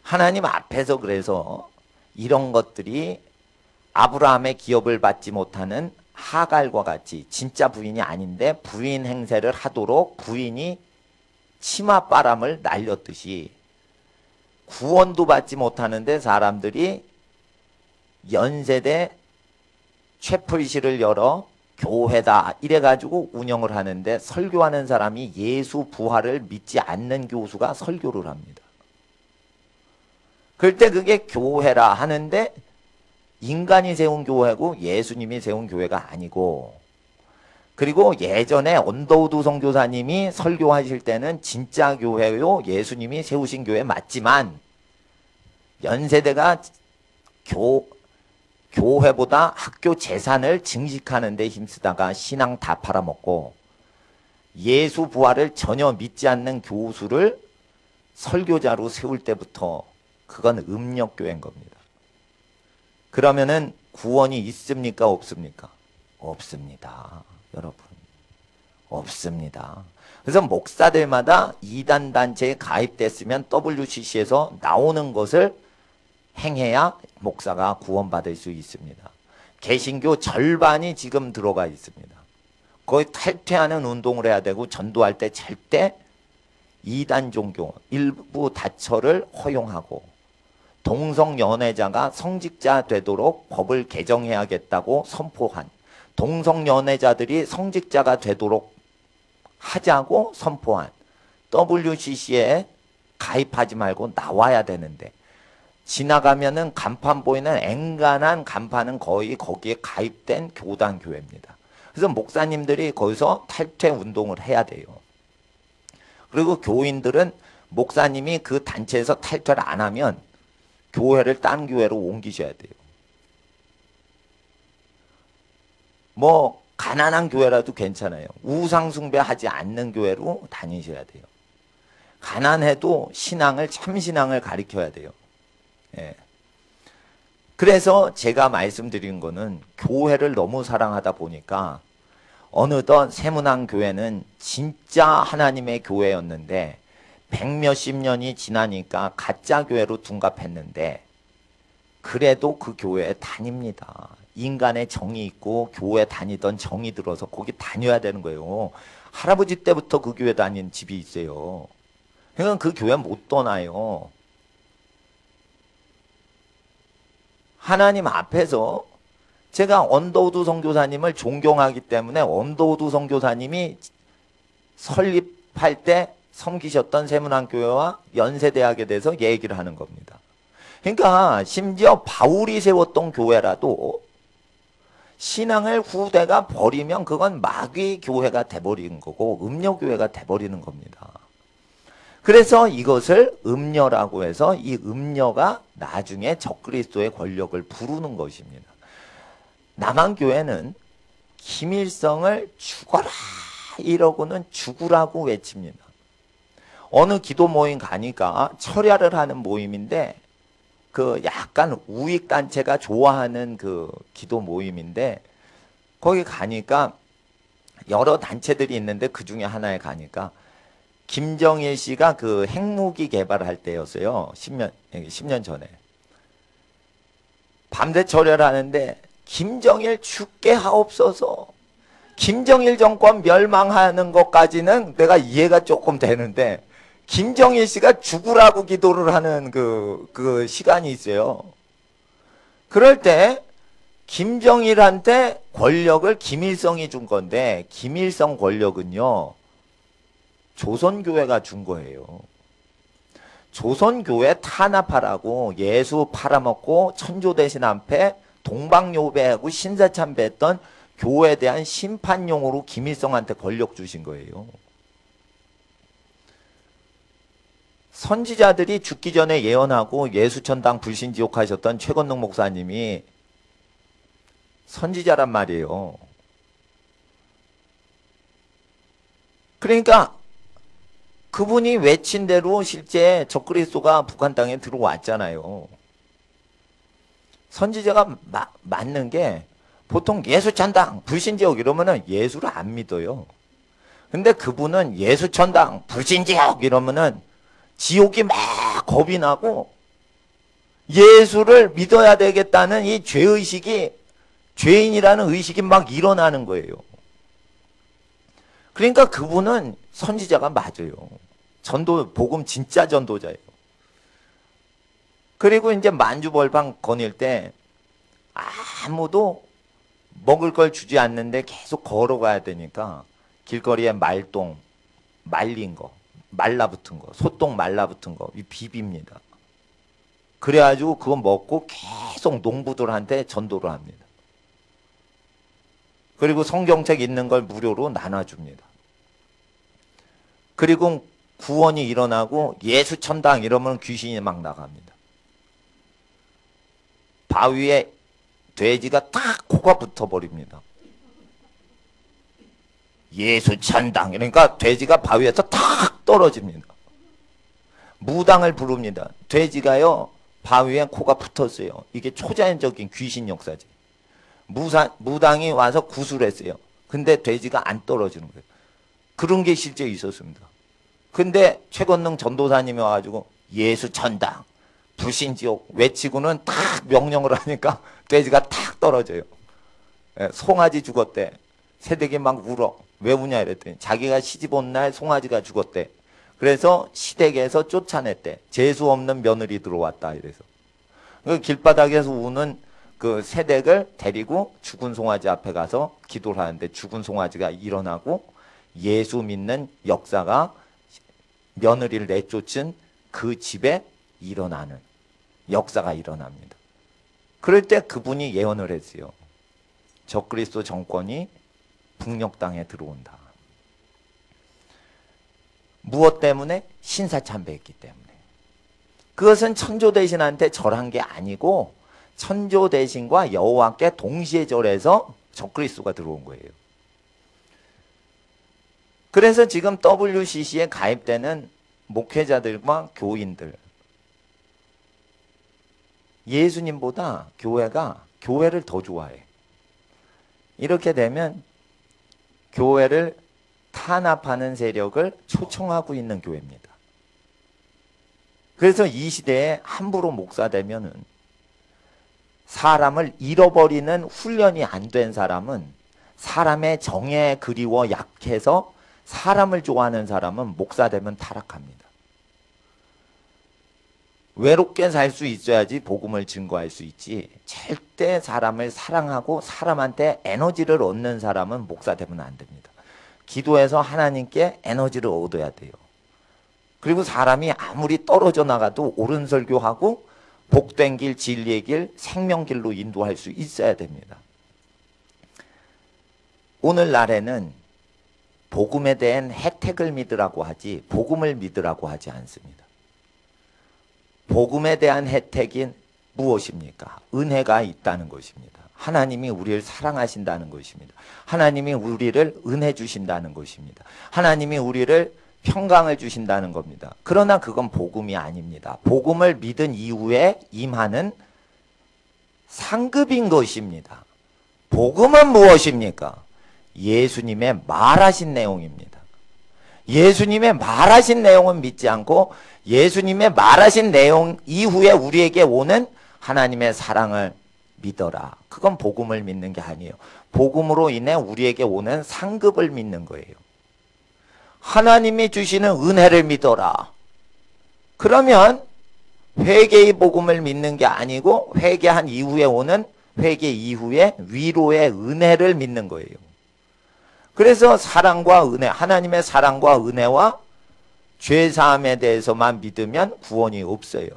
하나님 앞에서 그래서 이런 것들이 아브라함의 기업을 받지 못하는 하갈과 같이 진짜 부인이 아닌데 부인 행세를 하도록 부인이 치맛바람을 날렸듯이 구원도 받지 못하는데 사람들이 연세대 채플실을 열어 교회다 이래가지고 운영을 하는데 설교하는 사람이 예수 부활을 믿지 않는 교수가 설교를 합니다. 그럴 때 그게 교회라 하는데 인간이 세운 교회고 예수님이 세운 교회가 아니고, 그리고 예전에 언더우드 선교사님이 설교하실 때는 진짜 교회요 예수님이 세우신 교회 맞지만 연세대가 교회보다 학교 재산을 증식하는 데 힘쓰다가 신앙 다 팔아먹고 예수 부활을 전혀 믿지 않는 교수를 설교자로 세울 때부터 그건 음력교회인 겁니다. 그러면은 구원이 있습니까? 없습니까? 없습니다. 여러분. 없습니다. 그래서 목사들마다 이단 단체에 가입됐으면 WCC에서 나오는 것을 행해야 목사가 구원받을 수 있습니다. 개신교 절반이 지금 들어가 있습니다. 거의 탈퇴하는 운동을 해야 되고 전도할 때 절대 이단 종교 일부 다처를 허용하고 동성연애자가 성직자 되도록 법을 개정해야겠다고 선포한, 동성연애자들이 성직자가 되도록 하자고 선포한 WCC에 가입하지 말고 나와야 되는데 지나가면은 간판 보이는 앵간한 간판은 거의 거기에 가입된 교단 교회입니다. 그래서 목사님들이 거기서 탈퇴 운동을 해야 돼요. 그리고 교인들은 목사님이 그 단체에서 탈퇴를 안 하면 교회를 딴 교회로 옮기셔야 돼요. 뭐 가난한 교회라도 괜찮아요. 우상 숭배하지 않는 교회로 다니셔야 돼요. 가난해도 신앙을, 참신앙을 가르쳐야 돼요. 예. 그래서 제가 말씀드린 거는 교회를 너무 사랑하다 보니까 어느덧 세문안 교회는 진짜 하나님의 교회였는데 백몇십 년이 지나니까 가짜 교회로 둔갑했는데 그래도 그 교회에 다닙니다. 인간의 정이 있고 교회 다니던 정이 들어서 거기 다녀야 되는 거예요. 할아버지 때부터 그 교회 다닌 집이 있어요. 그러니까 그 교회 못 떠나요. 하나님 앞에서 제가 언더우드 선교사님을 존경하기 때문에 언더우드 선교사님이 설립할 때 섬기셨던 세문안교회와 연세대학에 대해서 얘기를 하는 겁니다. 그러니까 심지어 바울이 세웠던 교회라도 신앙을 후대가 버리면 그건 마귀 교회가 돼버리는 거고 음녀교회가 돼버리는 겁니다. 그래서 이것을 음녀라고 해서 이 음녀가 나중에 적그리스도의 권력을 부르는 것입니다. 남한교회는 김일성을 죽어라 이러고는 죽으라고 외칩니다. 어느 기도 모임 가니까 철야를 하는 모임인데 그 약간 우익단체가 좋아하는 그 기도 모임인데 거기 가니까 여러 단체들이 있는데 그 중에 하나에 가니까 김정일 씨가 그 핵무기 개발할 때였어요. 10년 전에. 밤새 철야를 하는데 김정일 죽게 하옵소서. 김정일 정권 멸망하는 것까지는 내가 이해가 조금 되는데 김정일 씨가 죽으라고 기도를 하는 그 시간이 있어요. 그럴 때 김정일한테 권력을 김일성이 준 건데 김일성 권력은요. 조선교회가 준 거예요. 조선교회 탄압하라고 예수 팔아먹고 천조대신 앞에 동방요배하고 신사참배했던 교회에 대한 심판용으로 김일성한테 권력 주신 거예요. 선지자들이 죽기 전에 예언하고 예수천당 불신지옥 하셨던 최건능 목사님이 선지자란 말이에요. 그러니까 그분이 외친 대로 실제 적그리스도가 북한 땅에 들어왔잖아요. 선지자가 맞는 게 보통 예수천당 불신지옥 이러면은 예수를 안 믿어요. 근데 그분은 예수천당 불신지옥 이러면은 지옥이 막 겁이 나고 예수를 믿어야 되겠다는 이 죄의식이 죄인이라는 의식이 막 일어나는 거예요. 그러니까 그분은 선지자가 맞아요. 전도 복음 진짜 전도자예요. 그리고 이제 만주벌방 거닐 때 아무도 먹을 걸 주지 않는데 계속 걸어가야 되니까 길거리에 말똥 말린 거 말라붙은 거, 소똥 말라붙은 거 비빕니다. 그래가지고 그거 먹고 계속 농부들한테 전도를 합니다. 그리고 성경책 있는 걸 무료로 나눠줍니다. 그리고 구원이 일어나고 예수천당 이러면 귀신이 막 나갑니다. 바위에 돼지가 딱 코가 붙어버립니다. 예수천당 그러니까 돼지가 바위에서 탁 떨어집니다. 무당을 부릅니다. 돼지가요 바위에 코가 붙었어요. 이게 초자연적인 귀신 역사지. 무당이 와서 구술했어요. 근데 돼지가 안 떨어지는 거예요. 그런 게 실제 있었습니다. 근데 최건능 전도사님이 와가지고 예수천당 불신지옥 외치고는 탁 명령을 하니까 돼지가 탁 떨어져요. 송아지 죽었대. 새댁이 막 울어. 왜 우냐 이랬더니 자기가 시집 온 날 송아지가 죽었대. 그래서 시댁에서 쫓아냈대. 재수 없는 며느리 들어왔다 이래서. 그 길바닥에서 우는 그 새댁을 데리고 죽은 송아지 앞에 가서 기도를 하는데 죽은 송아지가 일어나고 예수 믿는 역사가 며느리를 내쫓은 그 집에 일어나는 역사가 일어납니다. 그럴 때 그분이 예언을 했어요. 적그리스도 정권이 북녘 땅에 들어온다. 무엇 때문에? 신사참배했기 때문에. 그것은 천조 대신한테 절한 게 아니고 천조 대신과 여호와께 동시에 절해서 적그리스도가 들어온 거예요. 그래서 지금 WCC에 가입되는 목회자들과 교인들, 예수님보다 교회가 교회를 더 좋아해. 이렇게 되면 교회를 탄압하는 세력을 초청하고 있는 교회입니다. 그래서 이 시대에 함부로 목사 되면은 사람을 잃어버리는 훈련이 안 된 사람은, 사람의 정에 그리워 약해서 사람을 좋아하는 사람은 목사 되면 타락합니다. 외롭게 살 수 있어야지 복음을 증거할 수 있지, 절대 사람을 사랑하고 사람한테 에너지를 얻는 사람은 목사 되면 안 됩니다. 기도해서 하나님께 에너지를 얻어야 돼요. 그리고 사람이 아무리 떨어져 나가도 옳은 설교하고 복된 길, 진리의 길, 생명길로 인도할 수 있어야 됩니다. 오늘날에는 복음에 대한 혜택을 믿으라고 하지 복음을 믿으라고 하지 않습니다. 복음에 대한 혜택인 무엇입니까? 은혜가 있다는 것입니다. 하나님이 우리를 사랑하신다는 것입니다. 하나님이 우리를 은혜 주신다는 것입니다. 하나님이 우리를 평강을 주신다는 겁니다. 그러나 그건 복음이 아닙니다. 복음을 믿은 이후에 임하는 상급인 것입니다. 복음은 무엇입니까? 예수님의 말하신 내용입니다. 예수님의 말하신 내용은 믿지 않고 예수님의 말하신 내용 이후에 우리에게 오는 하나님의 사랑을 믿어라. 그건 복음을 믿는 게 아니에요. 복음으로 인해 우리에게 오는 상급을 믿는 거예요. 하나님이 주시는 은혜를 믿어라. 그러면 회개의 복음을 믿는 게 아니고 회개한 이후에 오는 회개 이후에 위로의 은혜를 믿는 거예요. 그래서 사랑과 은혜, 하나님의 사랑과 은혜와 죄사함에 대해서만 믿으면 구원이 없어요.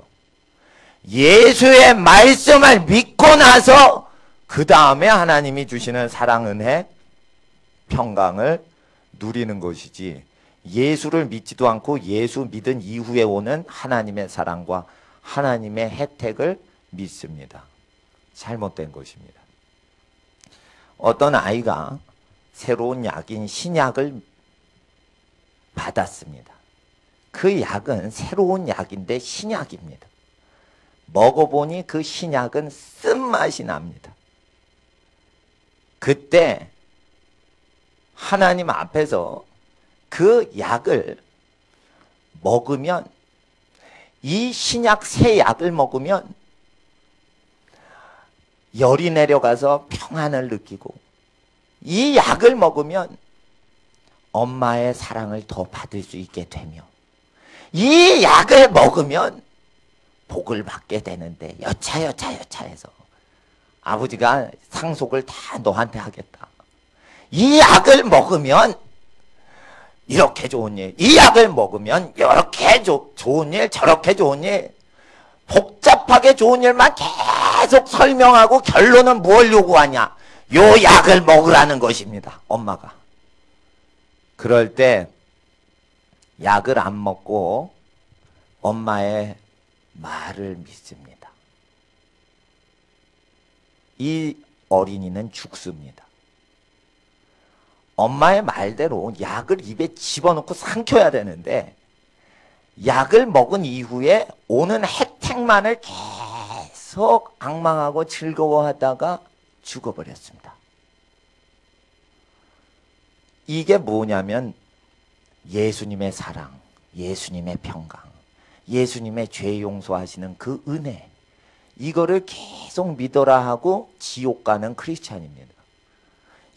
예수의 말씀을 믿고 나서 그 다음에 하나님이 주시는 사랑, 은혜, 평강을 누리는 것이지, 예수를 믿지도 않고 예수 믿은 이후에 오는 하나님의 사랑과 하나님의 혜택을 믿습니다. 잘못된 것입니다. 어떤 아이가 새로운 약인 신약을 받았습니다. 그 약은 새로운 약인데 신약입니다. 먹어보니 그 신약은 쓴맛이 납니다. 그때 하나님 앞에서 그 약을 먹으면, 이 신약 새 약을 먹으면 열이 내려가서 평안을 느끼고, 이 약을 먹으면 엄마의 사랑을 더 받을 수 있게 되며, 이 약을 먹으면 복을 받게 되는데 여차해서 아버지가 상속을 다 너한테 하겠다. 이 약을 먹으면 이렇게 좋은 일, 이 약을 먹으면 이렇게 좋은 일, 저렇게 좋은 일, 복잡하게 좋은 일만 계속 설명하고 결론은 뭘 요구하냐? 요 약을 먹으라는 것입니다. 엄마가. 그럴 때 약을 안 먹고 엄마의 말을 믿습니다. 이 어린이는 죽습니다. 엄마의 말대로 약을 입에 집어넣고 삼켜야 되는데, 약을 먹은 이후에 오는 혜택만을 계속 앙망하고 즐거워하다가 죽어버렸습니다. 이게 뭐냐면 예수님의 사랑, 예수님의 평강, 예수님의 죄 용서하시는 그 은혜, 이거를 계속 믿어라 하고 지옥 가는 크리스찬입니다.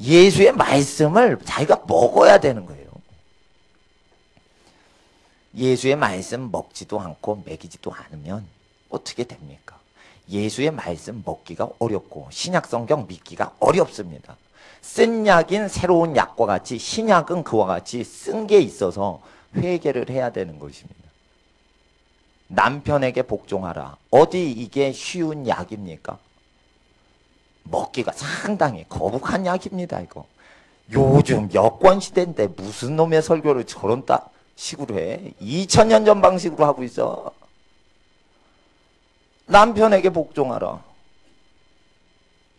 예수의 말씀을 자기가 먹어야 되는 거예요. 예수의 말씀 먹지도 않고 먹이지도 않으면 어떻게 됩니까? 예수의 말씀 먹기가 어렵고 신약 성경 믿기가 어렵습니다. 쓴 약인 새로운 약과 같이 신약은 그와 같이 쓴 게 있어서 회개를 해야 되는 것입니다. 남편에게 복종하라. 어디 이게 쉬운 약입니까? 먹기가 상당히 거북한 약입니다. 이거 요즘 여권 시대인데 무슨 놈의 설교를 저런 식으로 해? 2000년 전 방식으로 하고 있어. 남편에게 복종하라.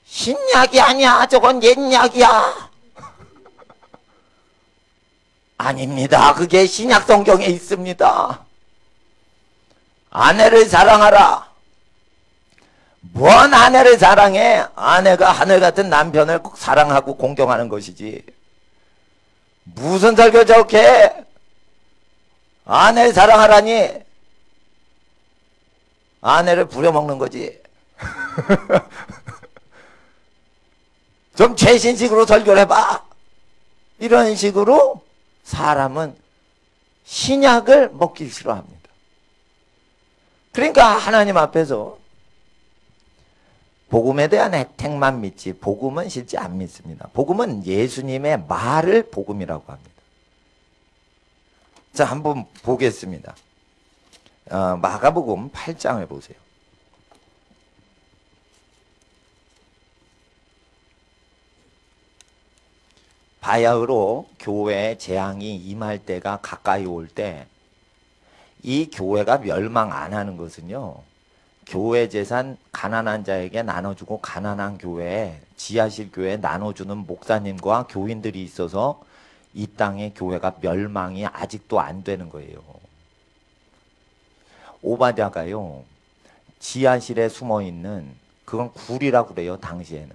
신약이 아니야. 저건 옛약이야. 아닙니다. 그게 신약 성경에 있습니다. 아내를 사랑하라. 뭔 아내를 사랑해? 아내가 하늘 같은 남편을 꼭 사랑하고 공경하는 것이지. 무슨 설교 저렇게 해? 아내를 사랑하라니 아내를 부려먹는 거지. 좀 최신식으로 설교를 해봐. 이런 식으로 사람은 신약을 먹기 싫어합니다. 그러니까 하나님 앞에서 복음에 대한 혜택만 믿지 복음은 실제 안 믿습니다. 복음은 예수님의 말을 복음이라고 합니다. 자, 한번 보겠습니다. 마가복음 8장을 보세요. 바야흐로 교회에 재앙이 임할 때가 가까이 올 때 이 교회가 멸망 안 하는 것은요, 교회 재산 가난한 자에게 나눠주고 가난한 교회에 지하실 교회에 나눠주는 목사님과 교인들이 있어서 이 땅의 교회가 멸망이 아직도 안 되는 거예요. 오바댜가요, 지하실에 숨어있는, 그건 굴이라고 그래요. 당시에는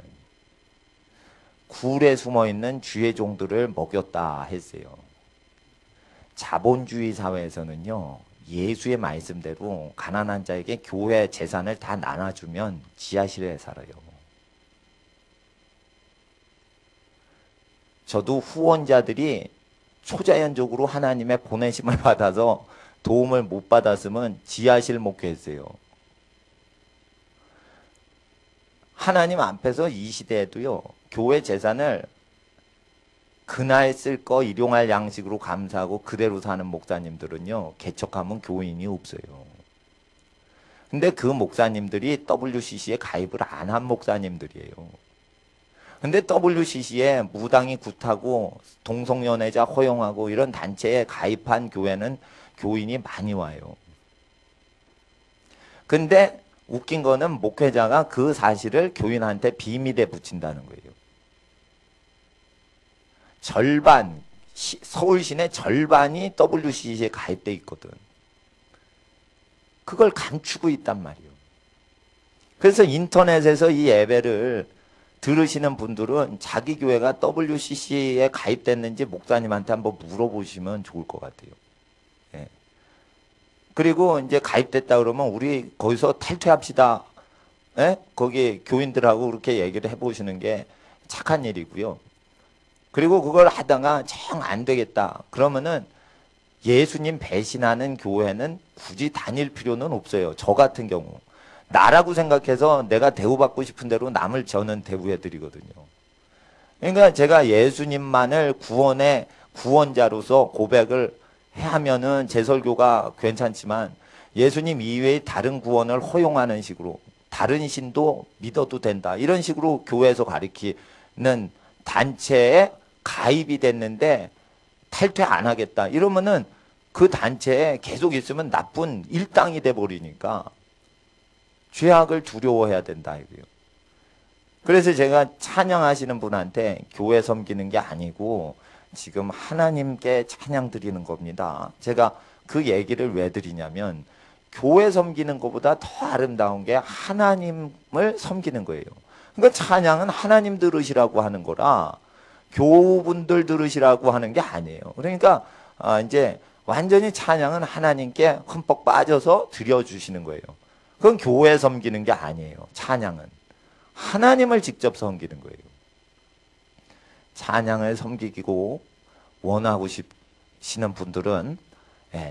굴에 숨어있는 주의 종들을 먹였다 했어요. 자본주의 사회에서는요, 예수의 말씀대로 가난한 자에게 교회 재산을 다 나눠주면 지하실에 살아요. 저도 후원자들이 초자연적으로 하나님의 보내심을 받아서 도움을 못 받았으면 지하실 목회했어요. 하나님 앞에서 이 시대에도요, 교회 재산을 그날 쓸 거 일용할 양식으로 감사하고 그대로 사는 목사님들은요, 개척하면 교인이 없어요. 근데 그 목사님들이 WCC에 가입을 안 한 목사님들이에요. 근데 WCC에 무당이 굿하고 동성연애자 허용하고 이런 단체에 가입한 교회는 교인이 많이 와요. 근데 웃긴 거는 목회자가 그 사실을 교인한테 비밀에 붙인다는 거예요. 절반, 서울 시내 절반이 WCC에 가입돼 있거든. 그걸 감추고 있단 말이에요. 그래서 인터넷에서 이 예배를 들으시는 분들은 자기 교회가 WCC에 가입됐는지 목사님한테 한번 물어보시면 좋을 것 같아요. 예. 그리고 이제 가입됐다 그러면 우리 거기서 탈퇴합시다. 예? 거기 교인들하고 그렇게 얘기를 해보시는 게 착한 일이고요. 그리고 그걸 하다가 정 안 되겠다 그러면은 예수님 배신하는 교회는 굳이 다닐 필요는 없어요. 저 같은 경우 나라고 생각해서 내가 대우받고 싶은 대로 남을 저는 대우해드리거든요. 그러니까 제가 예수님만을 구원의 구원자로서 고백을 하면은 제 설교가 괜찮지만 예수님 이외의 다른 구원을 허용하는 식으로 다른 신도 믿어도 된다 이런 식으로 교회에서 가리키는 단체에 가입이 됐는데 탈퇴 안 하겠다 이러면은 그 단체에 계속 있으면 나쁜 일당이 돼버리니까 죄악을 두려워해야 된다 이거예요. 그래서 제가 찬양하시는 분한테 교회 섬기는 게 아니고 지금 하나님께 찬양 드리는 겁니다. 제가 그 얘기를 왜 드리냐면 교회 섬기는 것보다 더 아름다운 게 하나님을 섬기는 거예요. 그러니까 찬양은 하나님 들으시라고 하는 거라 교우분들 들으시라고 하는 게 아니에요. 그러니까 이제 완전히 찬양은 하나님께 흠뻑 빠져서 드려주시는 거예요. 그건 교회 섬기는 게 아니에요. 찬양은 하나님을 직접 섬기는 거예요. 찬양을 섬기고 원하고 싶으시는 분들은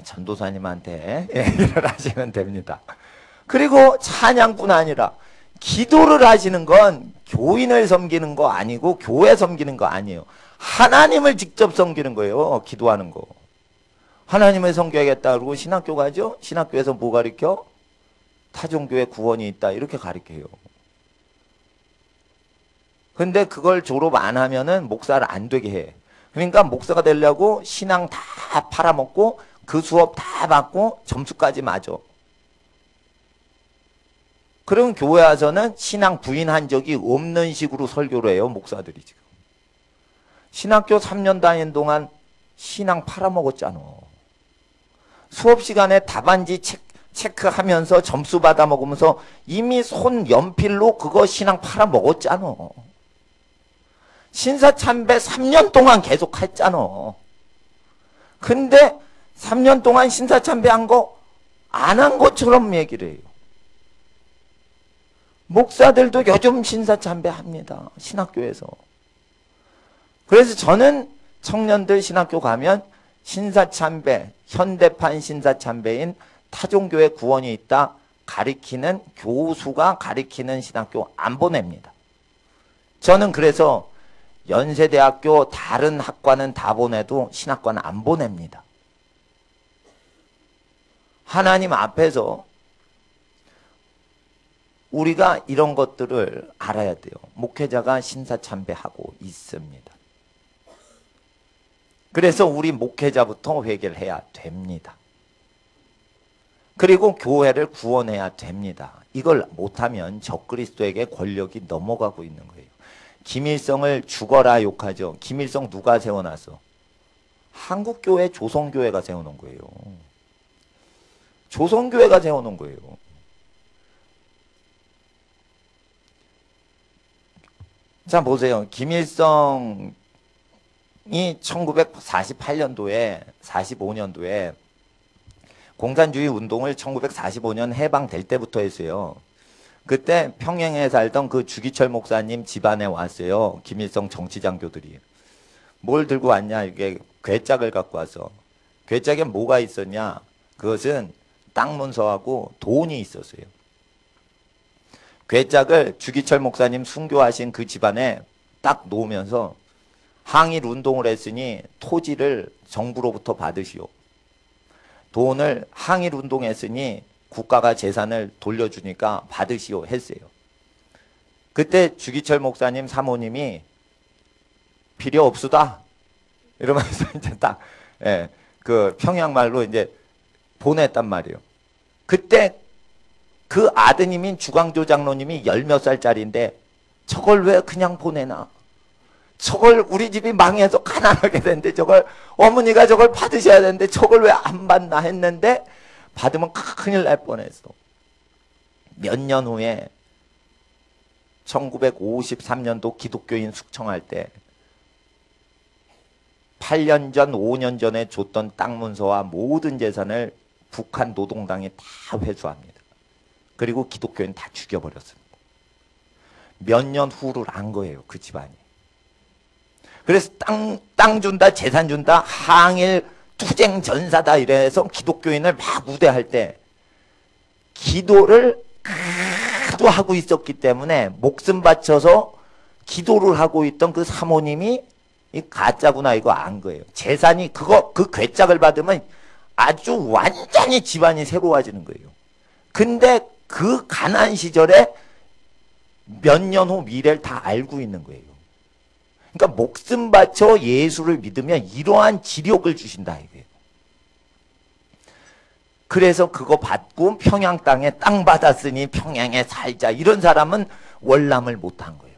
전도사님한테 일을 하시면 됩니다. 그리고 찬양뿐 아니라 기도를 하시는 건 교인을 섬기는 거 아니고 교회 섬기는 거 아니에요. 하나님을 직접 섬기는 거예요. 기도하는 거. 하나님을 섬겨야겠다 그러고 신학교 가죠. 신학교에서 뭐 가르쳐? 타종교회 구원이 있다 이렇게 가르쳐요. 근데 그걸 졸업 안 하면은 목사를 안 되게 해. 그러니까 목사가 되려고 신앙 다 팔아먹고 그 수업 다 받고 점수까지 맞아. 그런 교회 와서는 신앙 부인한 적이 없는 식으로 설교를 해요, 목사들이 지금. 신학교 3년 다닌 동안 신앙 팔아먹었잖아. 수업 시간에 답안지 체크하면서 점수 받아먹으면서 이미 손 연필로 그거 신앙 팔아먹었잖아. 신사참배 3년 동안 계속 했잖아. 근데 3년 동안 신사참배 한 거 안 한 것처럼 얘기를 해요. 목사들도 요즘 신사참배 합니다. 신학교에서. 그래서 저는 청년들 신학교 가면 신사참배, 현대판 신사참배인 타종교회 구원이 있다 가리키는 교수가 가리키는 신학교 안 보냅니다. 저는 그래서 연세대학교 다른 학과는 다 보내도 신학과는 안 보냅니다. 하나님 앞에서 우리가 이런 것들을 알아야 돼요. 목회자가 신사참배하고 있습니다. 그래서 우리 목회자부터 회개를 해야 됩니다. 그리고 교회를 구원해야 됩니다. 이걸 못하면 적그리스도에게 권력이 넘어가고 있는 거예요. 김일성을 죽어라 욕하죠. 김일성 누가 세워놨어? 한국교회 조선교회가 세워놓은 거예요. 조선교회가 세워놓은 거예요. 자, 보세요. 김일성이 1948년도에, 45년도에 공산주의 운동을 1945년 해방될 때부터 했어요. 그때 평양에 살던 그 주기철 목사님 집안에 왔어요. 김일성 정치장교들이. 뭘 들고 왔냐? 이게 괴짝을 갖고 와서. 괴짝에 뭐가 있었냐? 그것은 땅 문서하고 돈이 있었어요. 괴짝을 주기철 목사님 순교하신 그 집안에 딱 놓으면서 항일 운동을 했으니 토지를 정부로부터 받으시오. 돈을 항일 운동했으니 국가가 재산을 돌려주니까 받으시오 했어요. 그때 주기철 목사님 사모님이 필요 없수다 이러면서 이제 딱 그 평양말로 이제 보냈단 말이에요. 그때 그 아드님인 주광조 장로님이 10몇 살짜리인데 저걸 왜 그냥 보내나? 저걸 우리 집이 망해서 가난하게 됐는데 저걸 어머니가 저걸 받으셔야 되는데 저걸 왜 안 받나 했는데 받으면 큰일 날 뻔했어. 몇 년 후에 1953년도 기독교인 숙청할 때 8년 전, 5년 전에 줬던 땅 문서와 모든 재산을 북한 노동당이 다 회수합니다. 그리고 기독교인 다 죽여버렸습니다. 몇 년 후를 안 거예요, 그 집안이. 그래서 땅 준다, 재산 준다, 항일 투쟁 전사다 이래서 기독교인을 막 우대할 때 기도를 하고 있었기 때문에 목숨 바쳐서 기도를 하고 있던 그 사모님이 이 가짜구나 이거 안 거예요. 재산이 그 괴짝을 받으면 아주 완전히 집안이 새로워지는 거예요. 근데 그 가난 시절에 몇 년 후 미래를 다 알고 있는 거예요. 그러니까 목숨 바쳐 예수를 믿으면 이러한 지력을 주신다 이거예요. 그래서 그거 받고 평양 땅에 땅 받았으니 평양에 살자 이런 사람은 월남을 못한 거예요.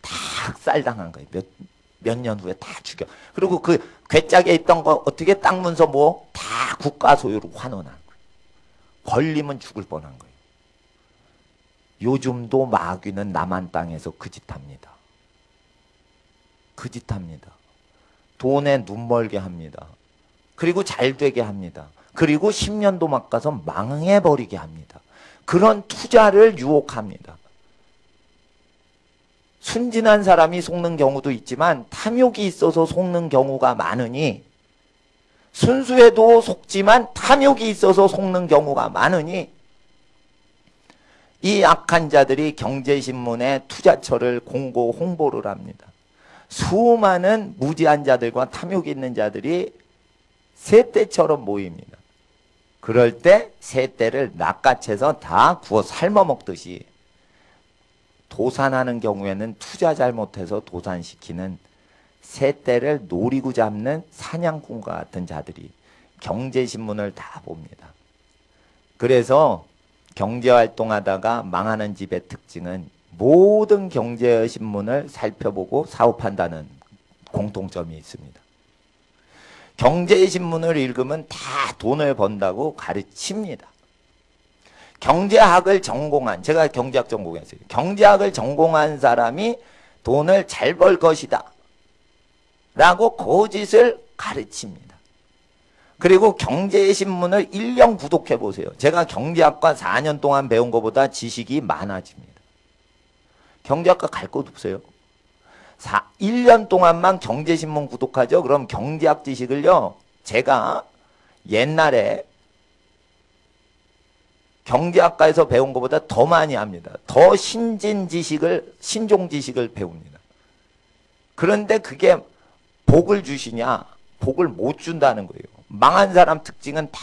다 학살당한 거예요. 몇 년 후에 다 죽여. 그리고 그 괴짝에 있던 거 어떻게 땅 문서 뭐 다 국가 소유로 환원한 거예요. 걸리면 죽을 뻔한 거예요. 요즘도 마귀는 남한 땅에서 그 짓 합니다. 그 짓 합니다. 돈에 눈 멀게 합니다. 그리고 잘 되게 합니다. 그리고 10년도 막 가서 망해버리게 합니다. 그런 투자를 유혹합니다. 순진한 사람이 속는 경우도 있지만 탐욕이 있어서 속는 경우가 많으니 순수해도 속지만 탐욕이 있어서 속는 경우가 많으니 이 악한 자들이 경제신문에 투자처를 공고 홍보를 합니다. 수많은 무지한 자들과 탐욕이 있는 자들이 새떼처럼 모입니다. 그럴 때 새떼를 낚아채서 다 구워 삶아 먹듯이 도산하는 경우에는 투자 잘못해서 도산시키는 새떼를 노리고 잡는 사냥꾼과 같은 자들이 경제신문을 다 봅니다. 그래서 경제활동하다가 망하는 집의 특징은 모든 경제신문을 살펴보고 사업한다는 공통점이 있습니다. 경제신문을 읽으면 다 돈을 번다고 가르칩니다. 경제학을 전공한, 제가 경제학 전공했어요. 경제학을 전공한 사람이 돈을 잘 벌 것이다 라고 거짓을 가르칩니다. 그리고 경제신문을 1년 구독해 보세요. 제가 경제학과 4년 동안 배운 것보다 지식이 많아집니다. 경제학과 갈 곳 없어요. 1년 동안만 경제신문 구독하죠. 그럼 경제학 지식을요, 제가 옛날에 경제학과에서 배운 것보다 더 많이 합니다. 더 신진 지식을, 신종 지식을 배웁니다. 그런데 그게 복을 주시냐? 복을 못 준다는 거예요. 망한 사람 특징은 다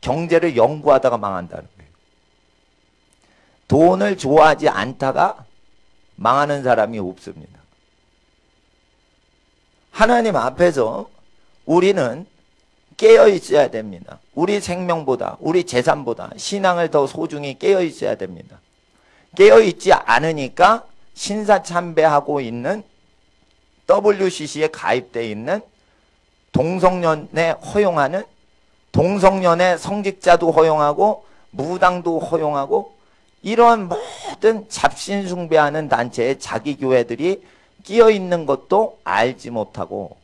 경제를 연구하다가 망한다는 거예요. 돈을 좋아하지 않다가 망하는 사람이 없습니다. 하나님 앞에서 우리는 깨어 있어야 됩니다. 우리 생명보다, 우리 재산보다 신앙을 더 소중히 깨어 있어야 됩니다. 깨어 있지 않으니까 신사참배하고 있는 WCC에 가입되어 있는 동성연애 허용하는, 동성연애 성직자도 허용하고 무당도 허용하고 이런 모든 잡신숭배하는 단체에 자기 교회들이 끼어 있는 것도 알지 못하고,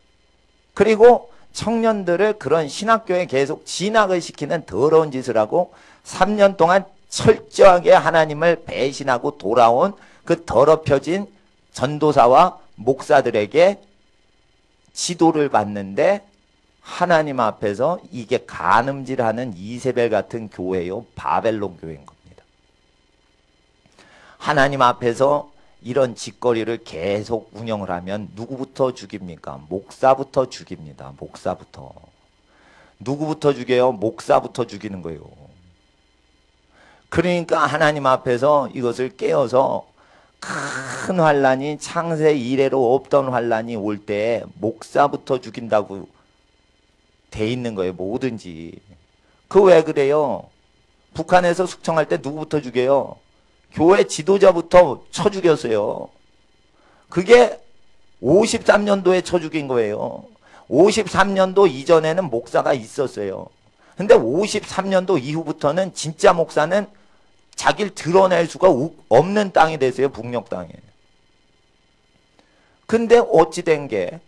그리고 청년들을 그런 신학교에 계속 진학을 시키는 더러운 짓을 하고 3년 동안 철저하게 하나님을 배신하고 돌아온 그 더럽혀진 전도사와 목사들에게 지도를 받는데, 하나님 앞에서 이게 간음질하는 이세벨 같은 교회요, 바벨론 교회인 겁니다. 하나님 앞에서 이런 짓거리를 계속 운영을 하면 누구부터 죽입니까? 목사부터 죽입니다. 목사부터. 누구부터 죽여요? 목사부터 죽이는 거예요. 그러니까 하나님 앞에서 이것을 깨어서 큰 환란이, 창세 이래로 없던 환란이 올 때 목사부터 죽인다고 돼 있는 거예요. 뭐든지. 그 왜 그래요? 북한에서 숙청할 때 누구부터 죽여요? 교회 지도자부터 쳐 죽였어요. 그게 53년도에 쳐 죽인 거예요. 53년도 이전에는 목사가 있었어요. 근데 53년도 이후부터는 진짜 목사는 자기를 드러낼 수가 없는 땅이 됐어요. 북녘 땅에. 근데 어찌 된 게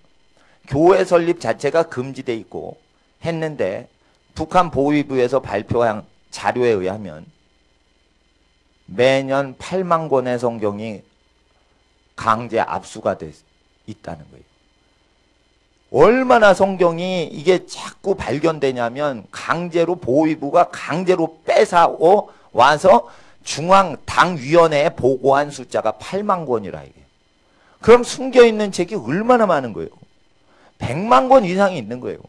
교회 설립 자체가 금지돼 있고 했는데 북한 보위부에서 발표한 자료에 의하면 매년 8만 권의 성경이 강제 압수가 돼 있다는 거예요. 얼마나 성경이 이게 자꾸 발견되냐면 강제로 보위부가 강제로 뺏어 와서 중앙당위원회에 보고한 숫자가 8만 권이라 이게. 그럼 숨겨있는 책이 얼마나 많은 거예요? 100만 권 이상이 있는 거예요.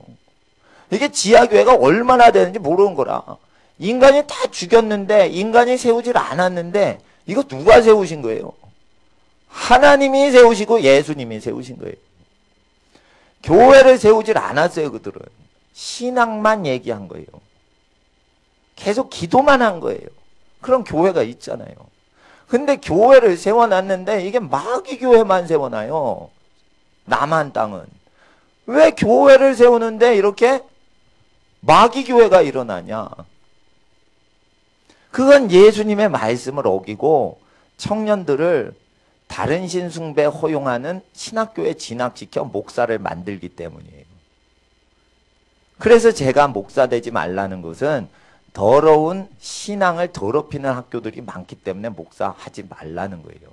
이게 지하교회가 얼마나 되는지 모르는 거라. 인간이 다 죽였는데, 인간이 세우질 않았는데 이거 누가 세우신 거예요? 하나님이 세우시고 예수님이 세우신 거예요. 교회를 세우질 않았어요. 그들은 신앙만 얘기한 거예요. 계속 기도만 한 거예요. 그런 교회가 있잖아요. 근데 교회를 세워놨는데 이게 마귀 교회만 세워놔요. 남한 땅은. 왜 교회를 세우는데 이렇게 마귀 교회가 일어나냐? 그건 예수님의 말씀을 어기고 청년들을 다른 신 숭배 허용하는 신학교에 진학시켜 목사를 만들기 때문이에요. 그래서 제가 목사 되지 말라는 것은 더러운 신앙을 더럽히는 학교들이 많기 때문에 목사하지 말라는 거예요.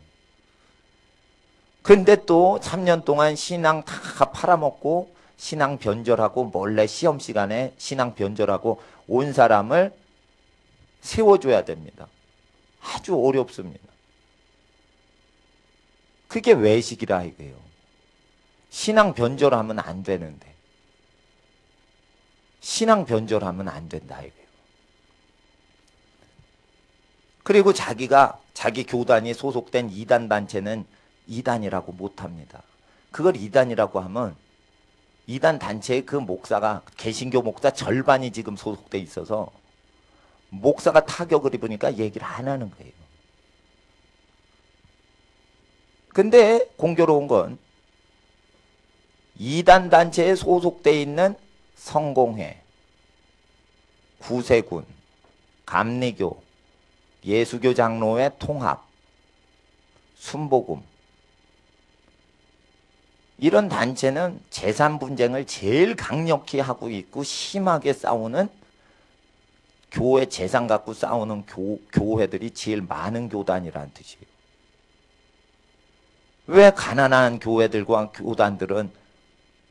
근데 또 3년 동안 신앙 다 팔아먹고 신앙 변절하고 몰래 시험 시간에 신앙 변절하고 온 사람을 세워줘야 됩니다. 아주 어렵습니다. 그게 외식이라 이거예요. 신앙 변절하면 안 되는데. 신앙 변절하면 안 된다 이거예요. 그리고 자기 교단이 소속된 이단 단체는 이단이라고 못합니다. 그걸 이단이라고 하면 이단 단체의 그 목사가 개신교 목사 절반이 지금 소속돼 있어서 목사가 타격을 입으니까 얘기를 안 하는 거예요. 근데 공교로운 건 이단 단체에 소속되어 있는 성공회, 구세군, 감리교, 예수교 장로회 통합, 순복음, 이런 단체는 재산 분쟁을 제일 강력히 하고 있고 심하게 싸우는, 교회 재산 갖고 싸우는 교회들이 제일 많은 교단이라는 뜻이에요. 왜 가난한 교회들과 교단들은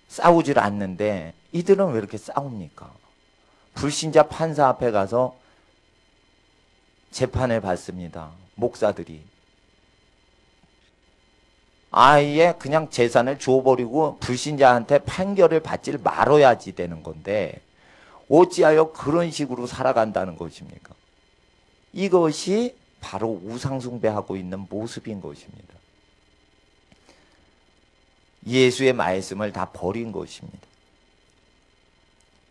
싸우질 않는데 이들은 왜 이렇게 싸웁니까? 불신자 판사 앞에 가서 재판을 받습니다. 목사들이. 아예 그냥 재산을 줘버리고 불신자한테 판결을 받질 말아야지 되는 건데 어찌하여 그런 식으로 살아간다는 것입니까? 이것이 바로 우상숭배하고 있는 모습인 것입니다. 예수의 말씀을 다 버린 것입니다.